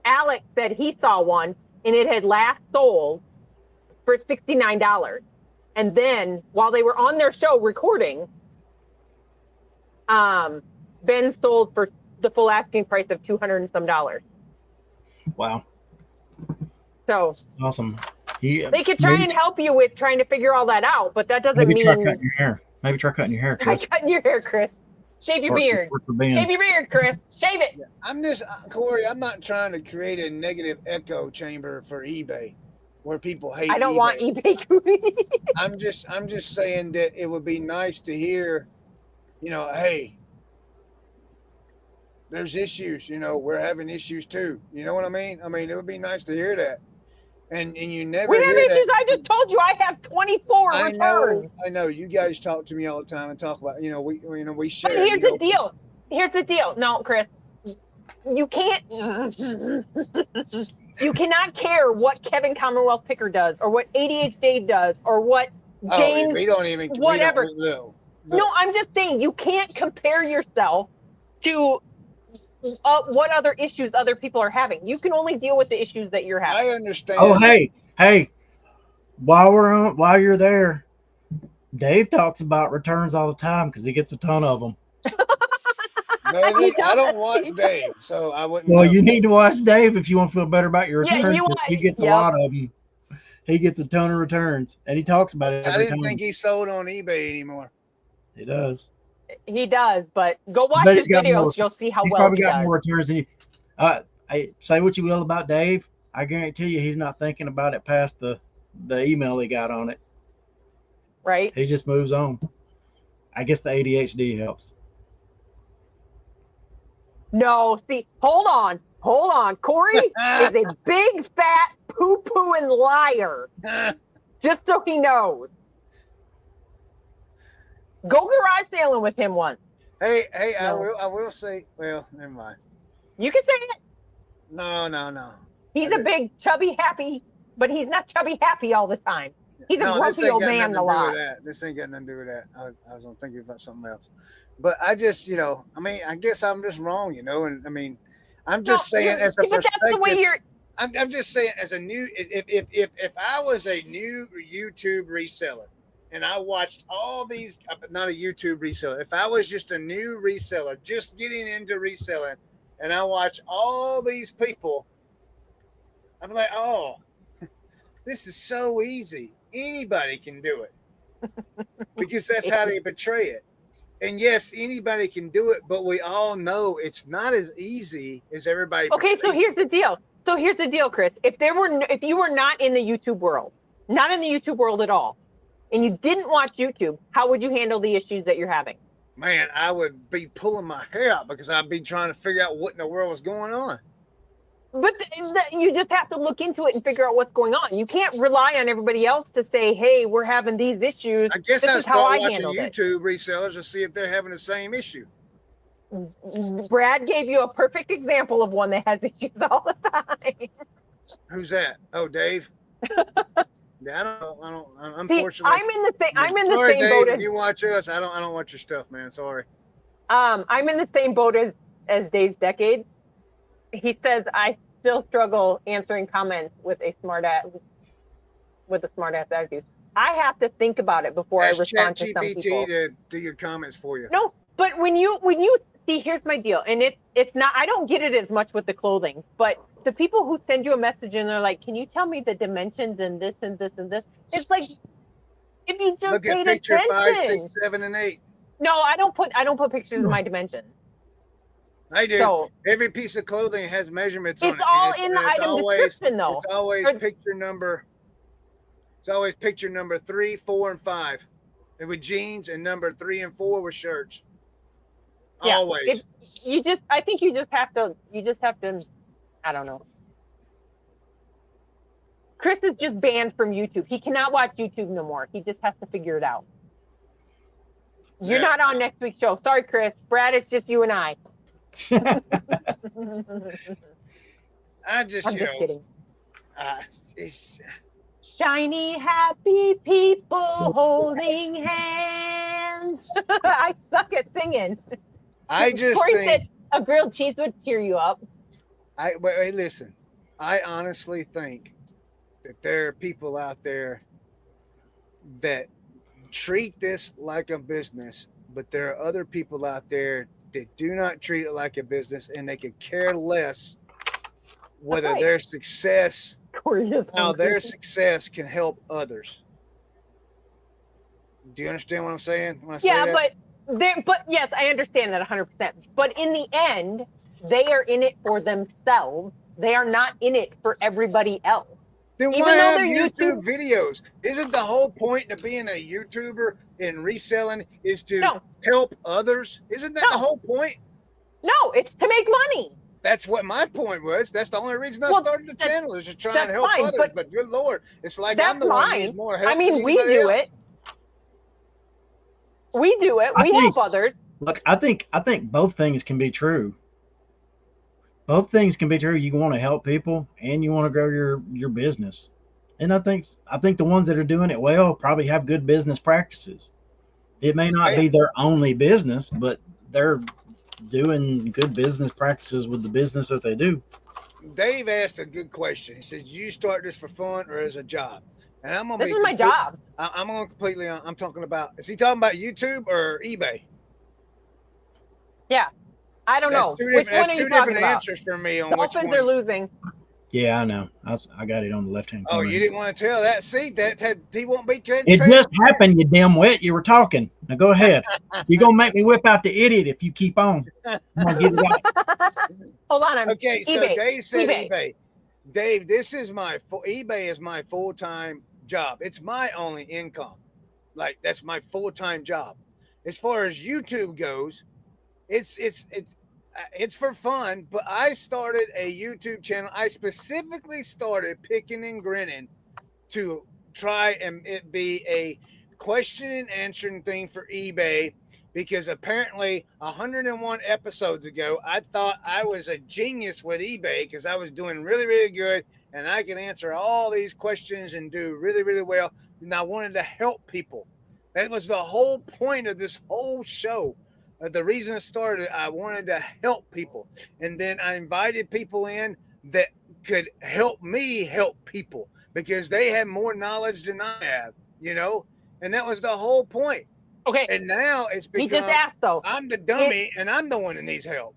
Alex said he saw one and it had last sold for $69. And then while they were on their show recording, Ben sold for the full asking price of $200 and some. Wow. So that's awesome. They could try and help you with trying to figure all that out, but that doesn't mean. Try cutting your hair. Maybe try cutting your hair, Chris. Try cutting your hair, Chris. Shave your beard. Shave your beard, Chris. Shave it. I'm just, Corey, I'm not trying to create a negative echo chamber for eBay where people hate I don't eBay. want eBay. I'm just saying that it would be nice to hear, hey, there's issues, we're having issues too. You know what I mean? I mean, it would be nice to hear that. And you never we have issues. That. I just told you I have 24 returns. I know. You guys talk to me all the time and talk about, we share. But here's the deal. Here's the deal. No, Chris, you can't. You cannot care what Kevin Commonwealth Picker does, or what ADH Dave does, or what James. We don't even whatever. No, I'm just saying you can't compare yourself to what other issues other people are having. You can only deal with the issues that you're having. I understand. Oh, hey, while you're there, Dave talks about returns all the time because he gets a ton of them. I don't watch Dave, so I wouldn't. Well, you need to watch Dave if you want to feel better about your returns. Yeah, he gets a lot of them. He gets a ton of returns, and he talks about it. I didn't think he sold on eBay anymore. He does. He does, but go watch his videos. You'll see how well he does. He's probably got more returns than you. I say what you will about Dave. I guarantee you he's not thinking about it past the email he got on it. Right. He just moves on. I guess the ADHD helps. No, see, hold on. Corey is a big, fat, poo-pooing liar. Just so he knows. Go garage sailing with him once. Hey, no. I will say, well, never mind. You can say it. No. He's a big, chubby, happy, but he's not chubby happy all the time. He's a grumpy old man a lot. This ain't got nothing to do with that. I was thinking about something else. But I just, I guess I'm just wrong, and I mean, I'm just saying as a perspective. That's the way you're. I'm just saying as a new, if I was a new YouTube reseller and I watched all these, not a YouTube reseller, if I was just a new reseller, just getting into reselling, and I watch all these people, I'm like, oh, this is so easy. Anybody can do it because that's how they portray it. And yes, anybody can do it, but we all know it's not as easy as everybody. Okay, so here's the deal. Chris. If you were not in the YouTube world, at all, and you didn't watch YouTube, how would you handle the issues that you're having? Man, I would be pulling my hair out because I'd be trying to figure out what in the world is going on. But you just have to look into it and figure out what's going on. You can't rely on everybody else to say, "Hey, we're having these issues." I guess I start watching YouTube resellers to see if they're having the same issue. Brad gave you a perfect example of one that has issues all the time. Who's that? Oh, Dave. Yeah, I don't. Unfortunately, I'm in the same. Sorry, Dave, boat as you watch us. I don't watch your stuff, man. Sorry. I'm in the same boat as Dave's decade. He says I still struggle answering comments with a smart ass attitude. I have to think about it before I respond to some people. ChatGPT to do your comments for you. No, but when you see, here's my deal, and it's not. I don't get it as much with the clothing, but the people who send you a message and they're like, "Can you tell me the dimensions and this and this and this?" It's like, if you just look at picture 5, 6, 7, and 8. No, I don't put pictures of my dimensions. I do. So, every piece of clothing has measurements on it. It's all in the item description, though. It's always picture number. It's always picture number 3, 4, and 5, and with jeans, and number 3 and 4 with shirts. Yeah, always. I think you just have to. I don't know. Chris is just banned from YouTube. He cannot watch YouTube no more. He just has to figure it out. You're not on next week's show. Sorry, Chris. Brad, it's just you and I. I'm just kidding. It's shiny, happy people holding hands. I suck at singing. I just Corey think said a grilled cheese would cheer you up. Wait, listen. I honestly think that there are people out there that treat this like a business, but there are other people out there that do not treat it like a business, and they could care less whether their success, how their success can help others. Do you understand what I'm saying when I say that? But yes, I understand that 100%. But in the end, they are in it for themselves. They are not in it for everybody else. Then why have YouTube videos? Isn't the whole point of being a YouTuber and reselling is to help others? Isn't that the whole point? No, it's to make money. That's what my point was. That's the only reason I started the channel, is to try and help others. But good Lord, it's like I'm the one who needs more help. I mean, we do it. We do it. We help others. Look, I think both things can be true. Both things can be true. You want to help people and you want to grow your business. And I think the ones that are doing it well probably have good business practices. It may not be their only business, but they're doing good business practices with the business that they do. Dave asked a good question. He said, "You start this for fun or as a job?" And I'm gonna This is my job. I'm going completely. I'm talking about. Is he talking about YouTube or eBay? Yeah, I don't know. That's two different answers for me on which one. Dolphins are losing. Yeah, I know. I got it on the left hand corner. Oh, you didn't want to tell that? See, he won't be. It just happened, you dimwit. You were talking. Now go ahead. You're gonna make me whip out the idiot if you keep on. I'm gonna get it out. Hold on. Okay, so Dave said eBay. Dave, eBay is my full-time job. It's my only income. Like, that's my full-time job. As far as YouTube goes, it's for fun, but I started a YouTube channel. I specifically started Picking and Grinnin to try and it be a question and answering thing for eBay, because apparently 101 episodes ago, I thought I was a genius with eBay because I was doing really, really good and I could answer all these questions and do really, really well. And I wanted to help people. That was the whole point of this whole show. The reason it started, I wanted to help people. And then I invited people in that could help me help people because they had more knowledge than I have, and that was the whole point. Okay. And now it's become, he just asked, though. I'm the dummy and I'm the one that needs help.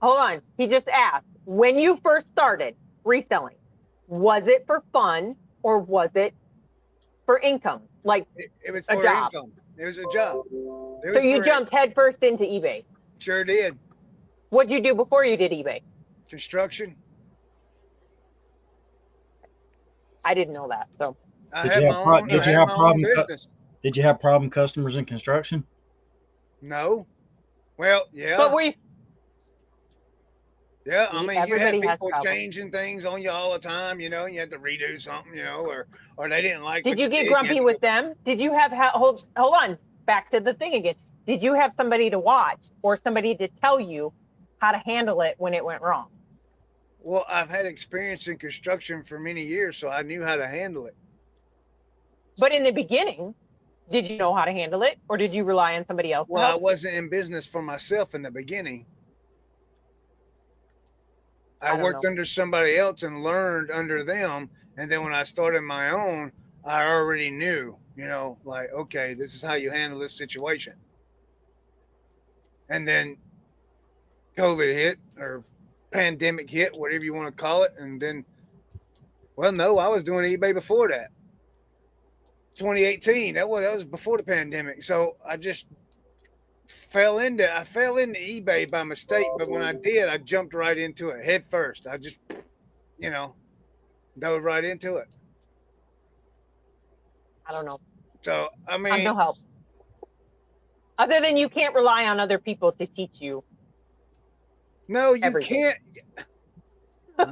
Hold on. He just asked, when you first started reselling, was it for fun or was it for income? Like it was for job? income. It was a job. So you jumped headfirst into eBay. Sure did. What'd you do before you did eBay? Construction. I didn't know that. So I had my own business. Did you have problem customers in construction? No. Well, yeah. But were you? Yeah, I mean, you had people changing things on you all the time, you know, you had to redo something, you know, or they didn't like. Did you get grumpy with them? Did you have hold on, back to the thing again? Did you have somebody to watch or somebody to tell you how to handle it when it went wrong? Well, I've had experience in construction for many years, so I knew how to handle it. But in the beginning, did you know how to handle it, or did you rely on somebody else? Well, I wasn't in business for myself in the beginning. I worked under somebody else and learned under them. And then when I started my own, I already knew, you know, like, okay, this is how you handle this situation. And then COVID hit, or pandemic hit, whatever you want to call it. And then, well, no, I was doing eBay before that. 2018, that was before the pandemic. So I just fell into eBay by mistake, but when I did, I jumped right into it head first. I just, you know, dove right into it. I don't know. So I mean, I'm no help. Other than you can't rely on other people to teach you. No, you can't. I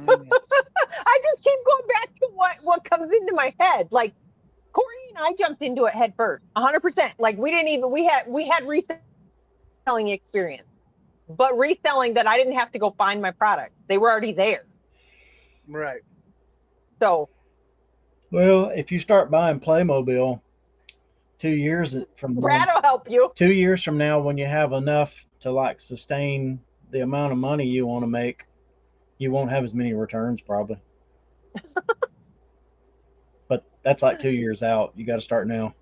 just keep going back to what comes into my head. Like Corey and I jumped into it head first, 100%. Like we had reselling experience, but reselling that I didn't have to go find my product. They were already there. Right. So. Well, if you start buying Playmobil 2 years from Brad will help you. 2 years from now, when you have enough to like sustain the amount of money you want to make, you won't have as many returns probably. But that's like 2 years out. You got to start now.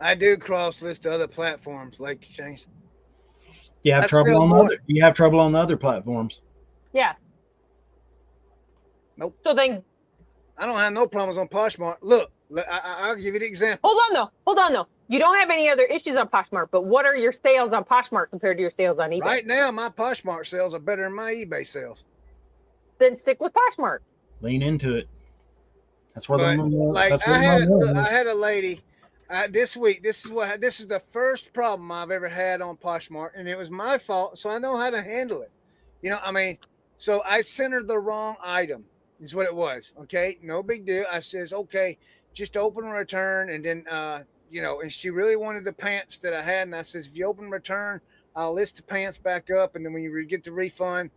I do cross list other platforms like James. You have trouble on other platforms. Yeah. Nope. So then I don't have no problems on Poshmark. Look, I'll give you the example. Hold on though. You don't have any other issues on Poshmark, but what are your sales on Poshmark compared to your sales on eBay? Right now, my Poshmark sales are better than my eBay sales. Then stick with Poshmark. Lean into it. That's where I had a lady this week. This is the first problem I've ever had on Poshmark, and it was my fault. So I know how to handle it. You know, I mean, so I sent her the wrong item. Is what it was. Okay, no big deal. I says, okay, just open and return, and then you know, and she really wanted the pants that I had, and I says, if you open and return, I'll list the pants back up, and then when you get the refund,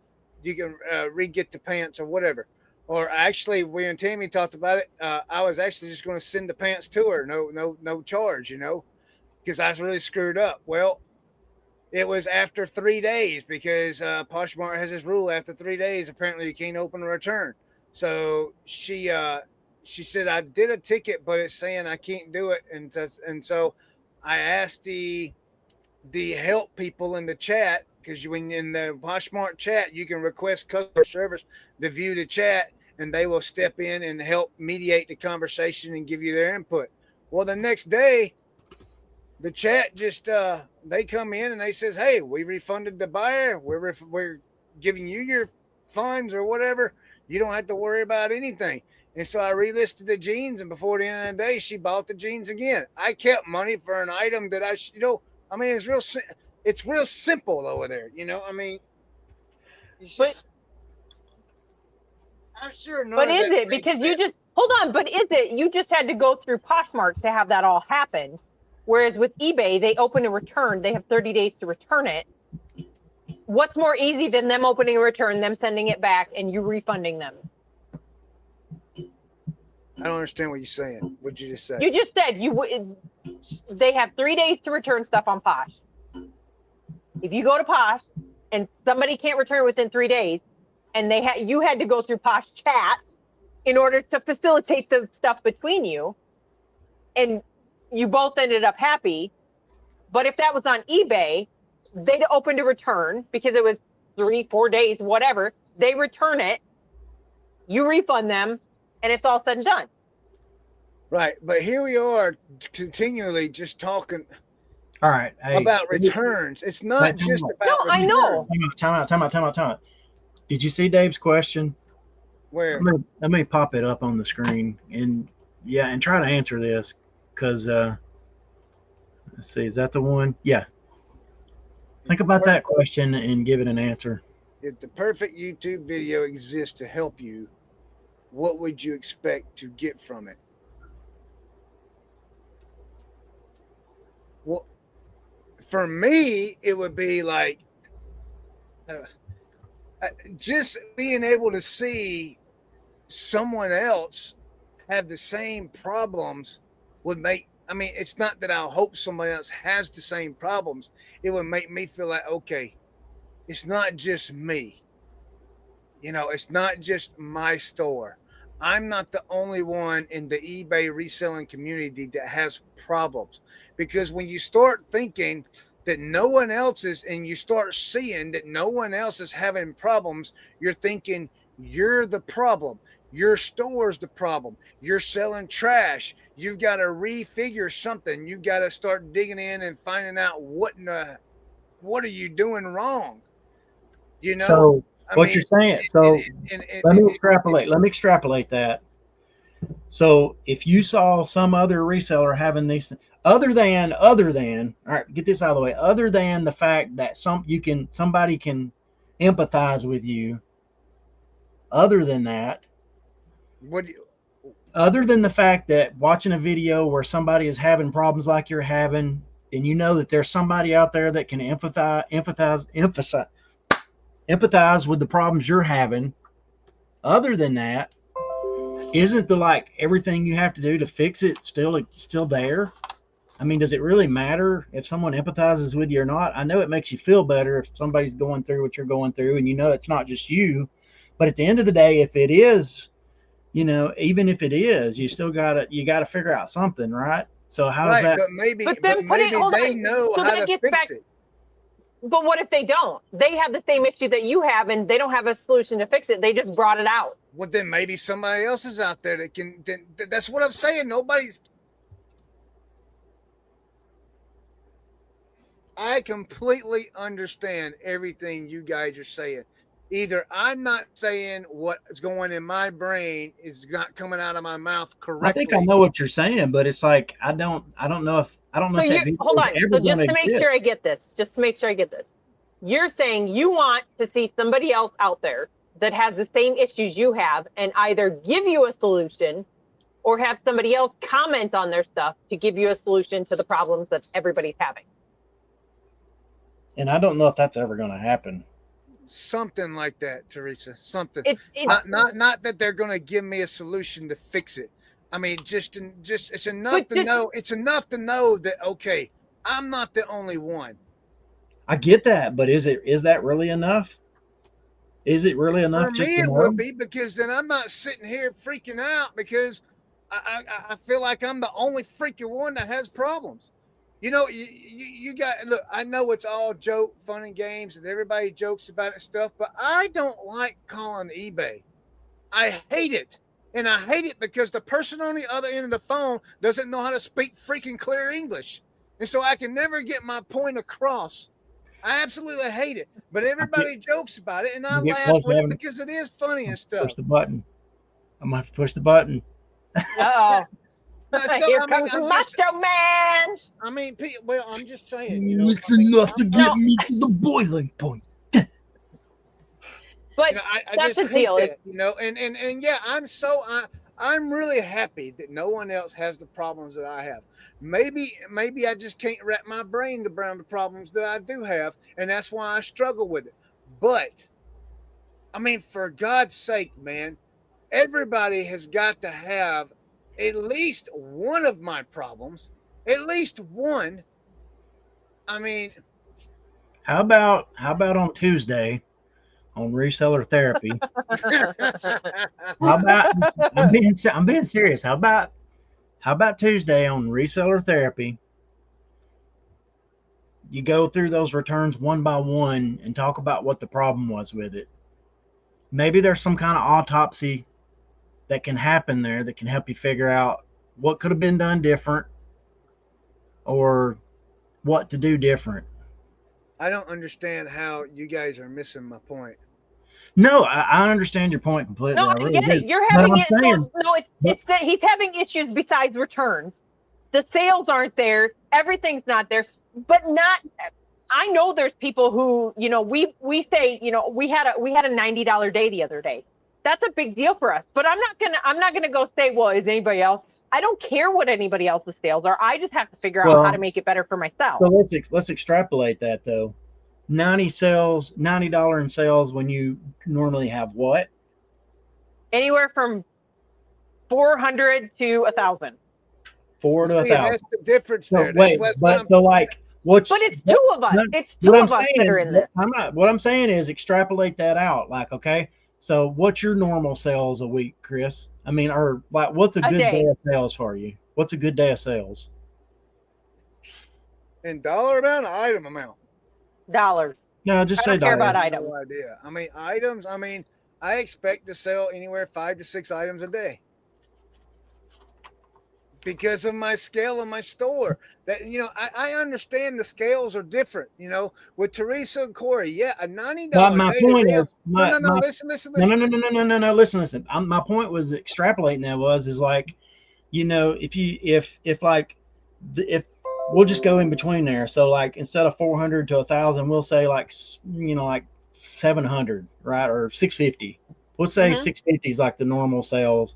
you can re-get the pants or whatever. Or actually, when Tammy talked about it, I was actually just going to send the pants to her, no charge, you know, because I was really screwed up. Well, it was after 3 days because Poshmark has this rule: after 3 days, apparently you can't open a return. So she said, I did a ticket, but it's saying I can't do it. And so I asked the help people in the chat, because when in the Poshmark chat, you can request customer service to view the chat, and they will step in and help mediate the conversation and give you their input. Well, the next day, the chat just, they come in and they says, hey, we refunded the buyer. We're giving you your funds or whatever. You don't have to worry about anything. And so I relisted the jeans, and before the end of the day, she bought the jeans again. I kept money for an item that I mean, it's real simple over there. You know, I mean, I'm sure. But is it because you just hold on? But is it you just had to go through Poshmark to have that all happen? Whereas with eBay, they open a return. They have 30 days to return it. What's more easy than them opening a return, them sending it back, and you refunding them? I don't understand what you're saying. What'd you just say? You just said they have 3 days to return stuff on Posh. If you go to Posh and somebody can't return within 3 days, and you had to go through Posh chat in order to facilitate the stuff between you, and you both ended up happy. But if that was on eBay, they'd opened a return because it was 3-4 days, whatever. They return it. you refund them, and it's all said and done. Right. But here we are continually just talking All right. Hey, about returns. It's not just about No, I returns. know. Time out. Did you see Dave's question? Where? Let me pop it up on the screen and try to answer this because let's see, is that the one? Yeah. Think about that question and give it an answer. If the perfect YouTube video exists to help you, what would you expect to get from it? Well, for me, it would be like just being able to see someone else have the same problems would make, I mean, it's not that I hope somebody else has the same problems. It would make me feel like, okay, it's not just me. You know, it's not just my store. I'm not the only one in the eBay reselling community that has problems. Because when you start thinking that no one else is, and you start seeing that no one else is having problems, you're thinking you're the problem. Your store's the problem. You're selling trash. You've got to refigure something. You've got to start digging in and finding out what are you doing wrong? You know? So you're saying, so let me extrapolate that. So if you saw some other reseller having these, other than, all right, get this out of the way, other than the fact that somebody can empathize with you, other than that, other than the fact that watching a video where somebody is having problems like you're having, and you know that there's somebody out there that can empathize with the problems you're having, other than that, isn't the like everything you have to do to fix it still there? I mean, does it really matter if someone empathizes with you or not? I know it makes you feel better if somebody's going through what you're going through, and you know it's not just you. But at the end of the day, if it is, you know, even if it is, you still gotta figure out something, right? So how's that? But maybe they know how to fix it. But what if they don't? They have the same issue that you have, and they don't have a solution to fix it. They just brought it out. Well, then maybe somebody else is out there that can. That's what I'm saying. I completely understand everything you guys are saying. Either I'm not saying what's going in my brain is not coming out of my mouth correctly. I think I know what you're saying, but it's like I don't know if that video hold on. ever So just gonna to make exist. sure I get this, you're saying you want to see somebody else out there that has the same issues you have and either give you a solution or have somebody else comment on their stuff to give you a solution to the problems that everybody's having. And I don't know if that's ever going to happen. Something like that, Teresa. Something. Not that they're going to give me a solution to fix it. I mean, just it's enough to know. It's enough to know that okay, I'm not the only one. I get that, but is that really enough? Is it really enough? For me, it would be, because then I'm not sitting here freaking out because I feel like I'm the only freaking one that has problems. You know, you got, look, I know it's all joke, fun and games, and everybody jokes about it and stuff, but I don't like calling eBay. I hate it. And I hate it because the person on the other end of the phone doesn't know how to speak freaking clear English. And so I can never get my point across. I absolutely hate it. But everybody jokes about it, and I laugh with it because it is funny and stuff. Push the button. I'm going to have to push the button. Uh-oh. Here comes Macho Man. I mean, well, I'm just saying. You know, it's enough to get me to the boiling point. But you know, I that's just the deal. That, you know, and yeah, I'm really happy that no one else has the problems that I have. Maybe I just can't wrap my brain around the problems that I do have, and that's why I struggle with it. But I mean, for God's sake, man, everybody has got to have at least one of my problems, at least one. I mean, how about on Tuesday on reseller therapy? How about, I'm being serious. How about Tuesday on reseller therapy? You go through those returns one by one and talk about what the problem was with it. Maybe there's some kind of autopsy that can happen there that can help you figure out what could have been done different or what to do different. I don't understand how you guys are missing my point. No, I understand your point completely. No, I I really get it. do. You're But having I'm it. saying, No, it's that he's having issues besides returns. The sales aren't there. Everything's not there. But not. I know there's people who, you know, we say, you know, we had a $90 day the other day. That's a big deal for us. But I'm not gonna go say, well, is anybody else? I don't care what anybody else's sales are. I just have to figure out how to make it better for myself. So let's extrapolate that though. $90 in sales when you normally have what? Anywhere from 400 to 1,000. 4 to 1,000. That's the difference So there. wait, but so like what's? But it's two of us. It's two what I'm of us saying, that are in this. What I'm saying is extrapolate that out. Like, okay, so what's your normal sales a week, Chris? I mean, or like, what's a good day of sales for you? What's a good day of sales? In dollar amount or item amount? Dollars. No, just say dollars. I don't care about items. No idea. I mean, items. I mean, I expect to sell anywhere 5 to 6 items a day because of my scale in my store. That, you know, I understand the scales are different. You know, with Teresa and Corey, yeah, a $90. My point is, listen. No, listen. My point was extrapolating. That is like, you know, if we'll just go in between there. So like instead of 400 to 1,000, we'll say like, you know, like 700, right? Or 650. We'll say 650 is like the normal sales.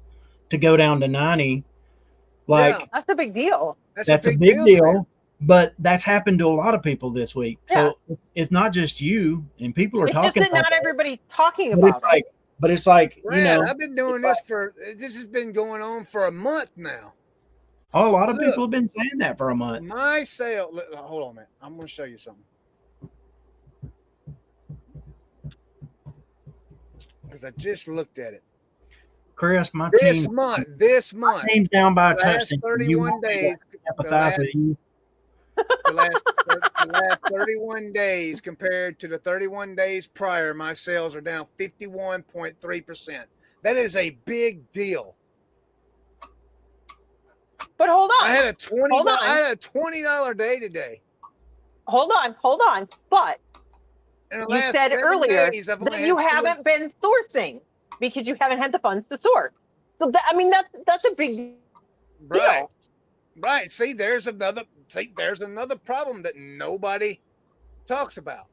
To go down to 90, like, yeah, that's a big deal. That's a big deal. But that's happened to a lot of people this week. So it's not just you, and people are talking. It's just that not everybody's talking about it. But it's like, Brad, you know, I've been doing this this has been going on for a month now. A lot of people have been saying that for a month. My sale, hold on a minute. I'm going to show you something. Because I just looked at it. Chris, this month, my team's down by a touchdown. 31 days. The last 31 days compared to the 31 days prior, my sales are down 51.3%. That is a big deal. But hold on. I had a $20 day today. Hold on. But you said earlier that you haven't been sourcing because you haven't had the funds to source. So that's a big deal. Right. See, there's another problem that nobody talks about.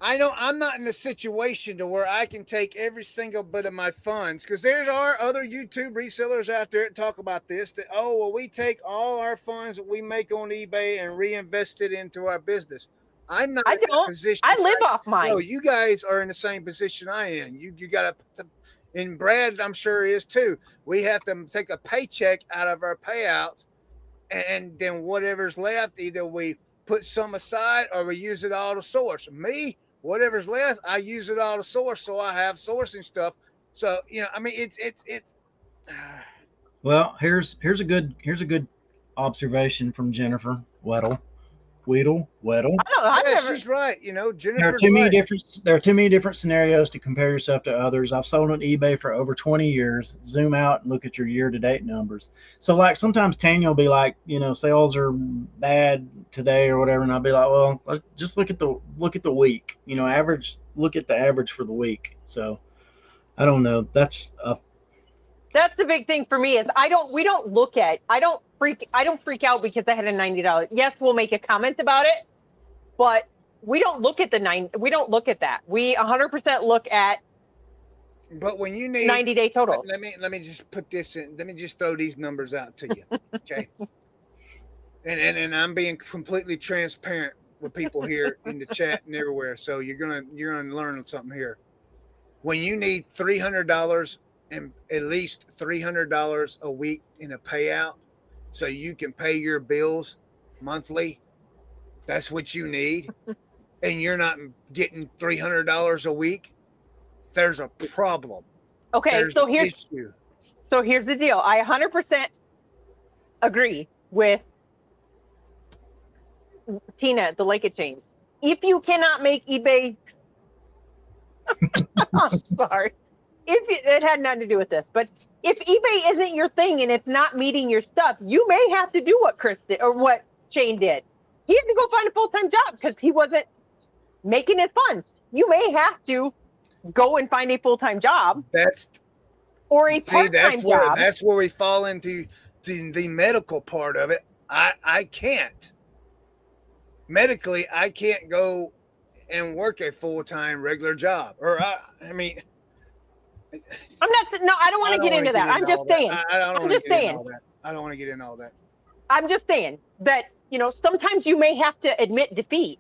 I know I'm not in a situation to where I can take every single bit of my funds, because there are other YouTube resellers out there that talk about this, that, we take all our funds that we make on eBay and reinvest it into our business. I'm not in a position. I live off mine. No, you guys are in the same position I am. You got to, and Brad, I'm sure is too. We have to take a paycheck out of our payouts, and then whatever's left, either we put some aside or we use it all to source. Me, whatever's left, I use it all to source, so I have sourcing stuff. So, it's. Well, here's a good observation from Jennifer Weddle. She's right. Jennifer. There are too many different scenarios to compare yourself to others. I've sold on eBay for over 20 years. Zoom out and look at your year-to-date numbers. So, like, sometimes Tanya will be like, sales are bad today or whatever, and I'll be like, well, let's just look at the week. Average. Look at the average for the week. So, I don't know. That's the big thing for me is I don't freak out because I had a $90. Yes, we'll make a comment about it, but we don't look at we don't look at that. We 100% look at. But when you need 90-day total. Let me just put this in. Let me just throw these numbers out to you. Okay. and I'm being completely transparent with people here in the chat and everywhere. So you're gonna learn something here. When you need $300 and at least $300 a week in a payout, so you can pay your bills monthly, that's what you need, and you're not getting $300 a week, there's a problem. Okay, so here's the deal. I 100% agree with Tina at the Lake Exchange. If you cannot make eBay, I'm sorry. it had nothing to do with this, but if eBay isn't your thing and it's not meeting your stuff, you may have to do what Chris did or what Shane did. He had to go find a full-time job because he wasn't making his funds. You may have to go and find a full-time job. Or a part-time job. That's where we fall into the medical part of it. I can't. Medically, I can't go and work a full-time regular job. Or I mean, I don't want to get into that. I'm just saying. I don't want to get into all that. I don't want to get into all that. I'm just saying that, sometimes you may have to admit defeat.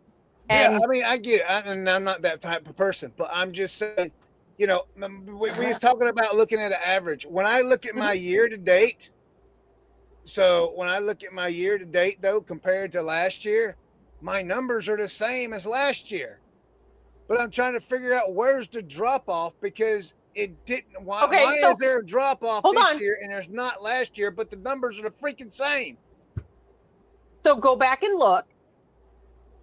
And, I mean, I get it. And I'm not that type of person, but I'm just saying, we was talking about looking at an average. When I look at my year to date, though, compared to last year, my numbers are the same as last year. But I'm trying to figure out where's the drop off because it didn't. Why is there a drop off this year and there's not last year, but the numbers are the freaking same? So go back and look.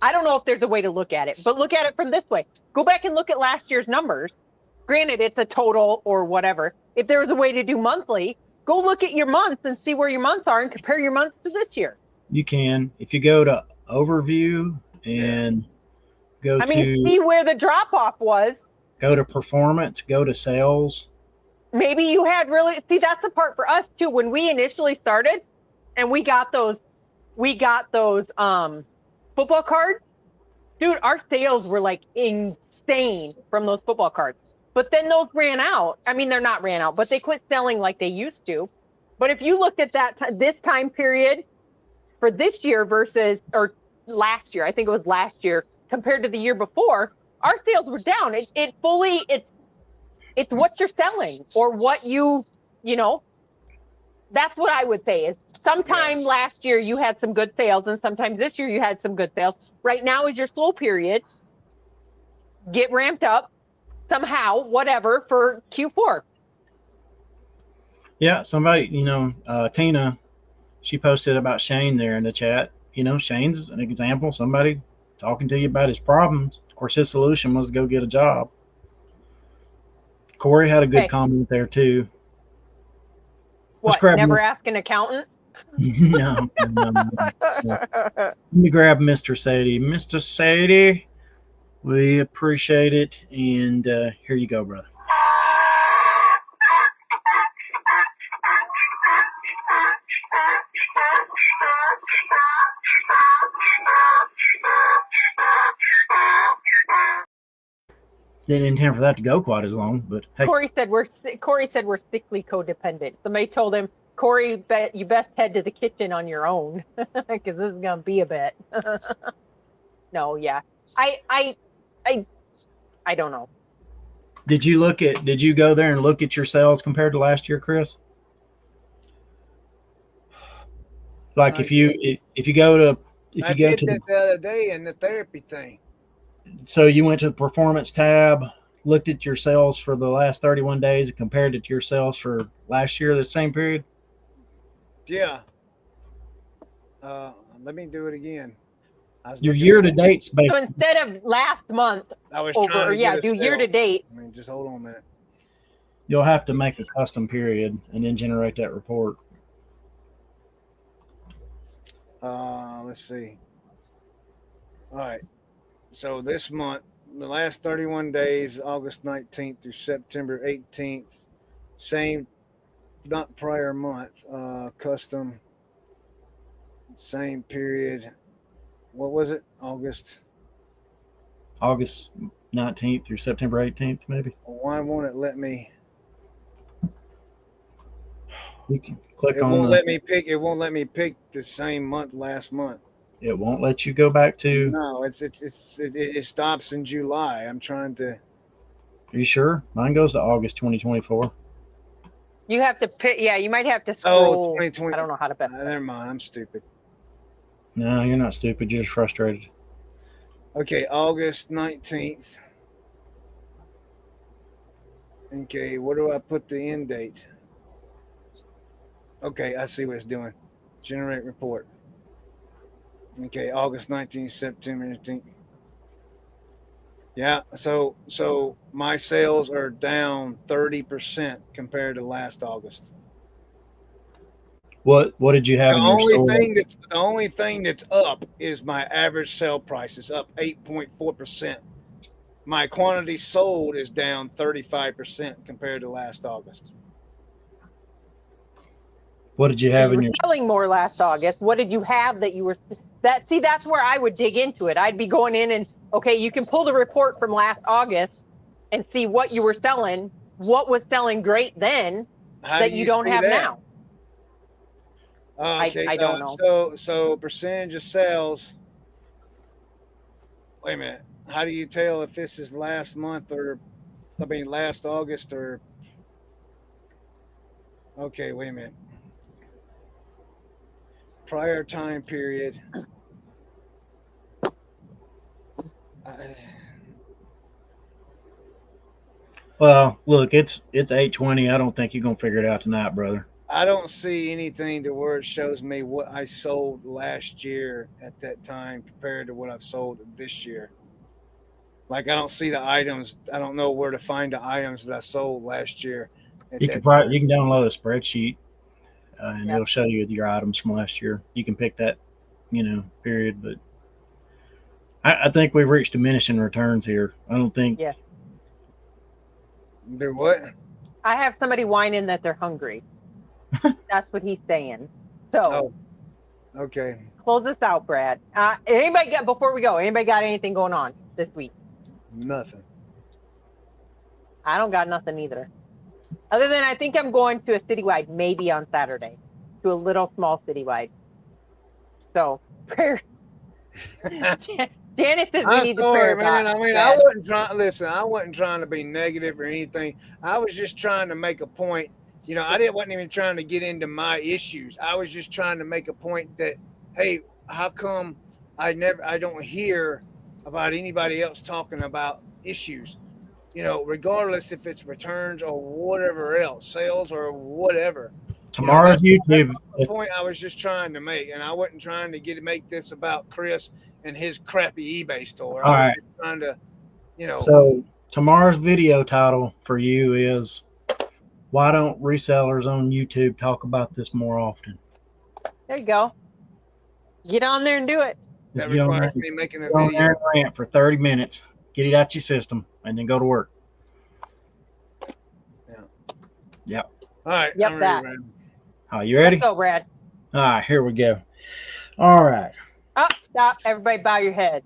I don't know if there's a way to look at it, but look at it from this way. Go back and look at last year's numbers. Granted, it's a total or whatever. If there was a way to do monthly, go look at your months and see where your months are and compare your months to this year. You can. If you go to overview and see where the drop off was. Go to performance, go to sales. Maybe you had that's the part for us too. When we initially started and we got those football cards, dude, our sales were like insane from those football cards. But then those ran out. I mean, they're not ran out, but they quit selling like they used to. But if you looked at this time period for this year or last year, I think it was last year compared to the year before, our sales were down. It's what you're selling or what that's what I would say is sometime last year you had some good sales and sometimes this year you had some good sales. Right now is your slow period. Get ramped up somehow, whatever, for Q4. Yeah, somebody, Tina, she posted about Shane there in the chat. Shane's an example, somebody talking to you about his problems. Of course, his solution was go get a job. Corey had a good comment there too. What, never ask an accountant? No. Let me grab Mr. Sadie. Mr. Sadie, we appreciate it. And here you go, brother. Didn't intend for that to go quite as long, but hey. Corey said we're sickly codependent. Somebody told him, Corey, you best head to the kitchen on your own because this is gonna be a bit. No, yeah, I don't know. Did you go there and look at your sales compared to last year, Chris? Like if you go to the other day in the therapy thing. So you went to the performance tab, looked at your sales for the last 31 days and compared it to your sales for last year, the same period? Yeah. Let me do it again. Your year-to-date's based. So instead of last month, I was trying to do year-to-date. I mean, just hold on a minute. You'll have to make a custom period and then generate that report. Let's see. All right. So this month, the last 31 days, August 19th through September 18th, same, not prior month, custom, same period. What was it? August 19th through September 18th, maybe. Why won't it let me? You can click it on. Won't let me pick. It won't let me pick the same month last month. It won't let you go back to. No, it stops in July. I'm trying to. Are you sure? Mine goes to August 2024. You have to pick. Yeah, you might have to scroll. 2020. I don't know how to bet. Never mind. I'm stupid. No, you're not stupid. You're just frustrated. Okay, August 19th. Okay, where do I put the end date? Okay, I see what it's doing. Generate report. Okay, August 19th, September 18th. Yeah. So my sales are down 30% compared to last August. What did you have in your store? The only thing that's up is my average sale price is up 8.4%. My quantity sold is down 35% compared to last August. What did you So have you in were your? selling more last August. What did you have that you were that? See, that's where I would dig into it. I'd be going in and okay, you can pull the report from last August and see what you were selling, what was selling great then How do that you you don't see have that? now. Okay. I don't know. So percentage of sales. Wait a minute. How do you tell if this is last month or last August or? Okay, wait a minute. Prior time period. I, Well, look, it's 8:20. I don't think you're gonna figure it out tonight, brother. I don't see anything to where it shows me what I sold last year at that time compared to what I've sold this year. Like I don't see the items. I don't know where to find the items that I sold last year at that You time. can download a spreadsheet and Yep. it'll show you your items from last year. You can pick that, period. But I think we've reached diminishing returns here. I don't think. Yes. Do what? I have somebody whining that they're hungry. That's what he's saying. So Oh, okay. close this out, Brad. Before we go, anybody got anything going on this week? Nothing. I don't got nothing either. Other than I think I'm going to a citywide maybe on Saturday, to a little small citywide. So prayer. Janet says we I'm need to sorry, prayer. man. I Brad. wasn't trying. Listen, I wasn't trying to be negative or anything. I was just trying to make a point. Wasn't even trying to get into my issues. I was just trying to make a point that, hey, how come I don't hear about anybody else talking about issues? Regardless if it's returns or whatever else, sales or whatever. Tomorrow's That's YouTube. the point I was just trying to make, and I wasn't trying to make this about Chris and his crappy eBay store. All I was right. just trying to, So tomorrow's video title for you is why don't resellers on YouTube talk about this more often? There you go. Get on there and do it. Just that get on there, requires me making a get on video. there and rant for 30 minutes. Get it out your system and then go to work. Yeah. Yep. All right. Yep, I'm that. ready. Are you ready? Let's go, Brad. All right, here we go. All right. Oh, stop. Everybody bow your head.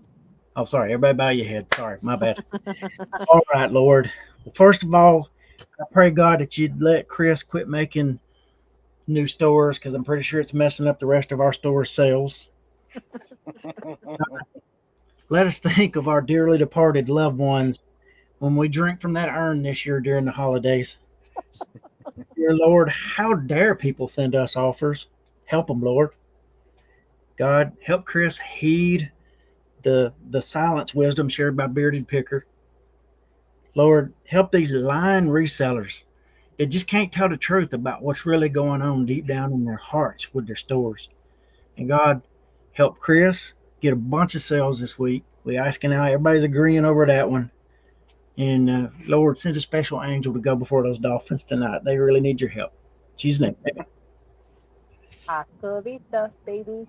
Oh, sorry. Everybody bow your head. Sorry, my bad. All right, Lord. Well, first of all, I pray, God, that you'd let Chris quit making new stores because I'm pretty sure it's messing up the rest of our store sales. Let us think of our dearly departed loved ones when we drink from that urn this year during the holidays. Dear Lord, how dare people send us offers? Help them, Lord. God, help Chris heed the silence wisdom shared by Bearded Picker. Lord, help these lying resellers that just can't tell the truth about what's really going on deep down in their hearts with their stores. And God, help Chris get a bunch of sales this week. We asking now, everybody's agreeing over that one. And Lord, send a special angel to go before those Dolphins tonight. They really need your help. In Jesus' name, amen. Hasta la vista, baby.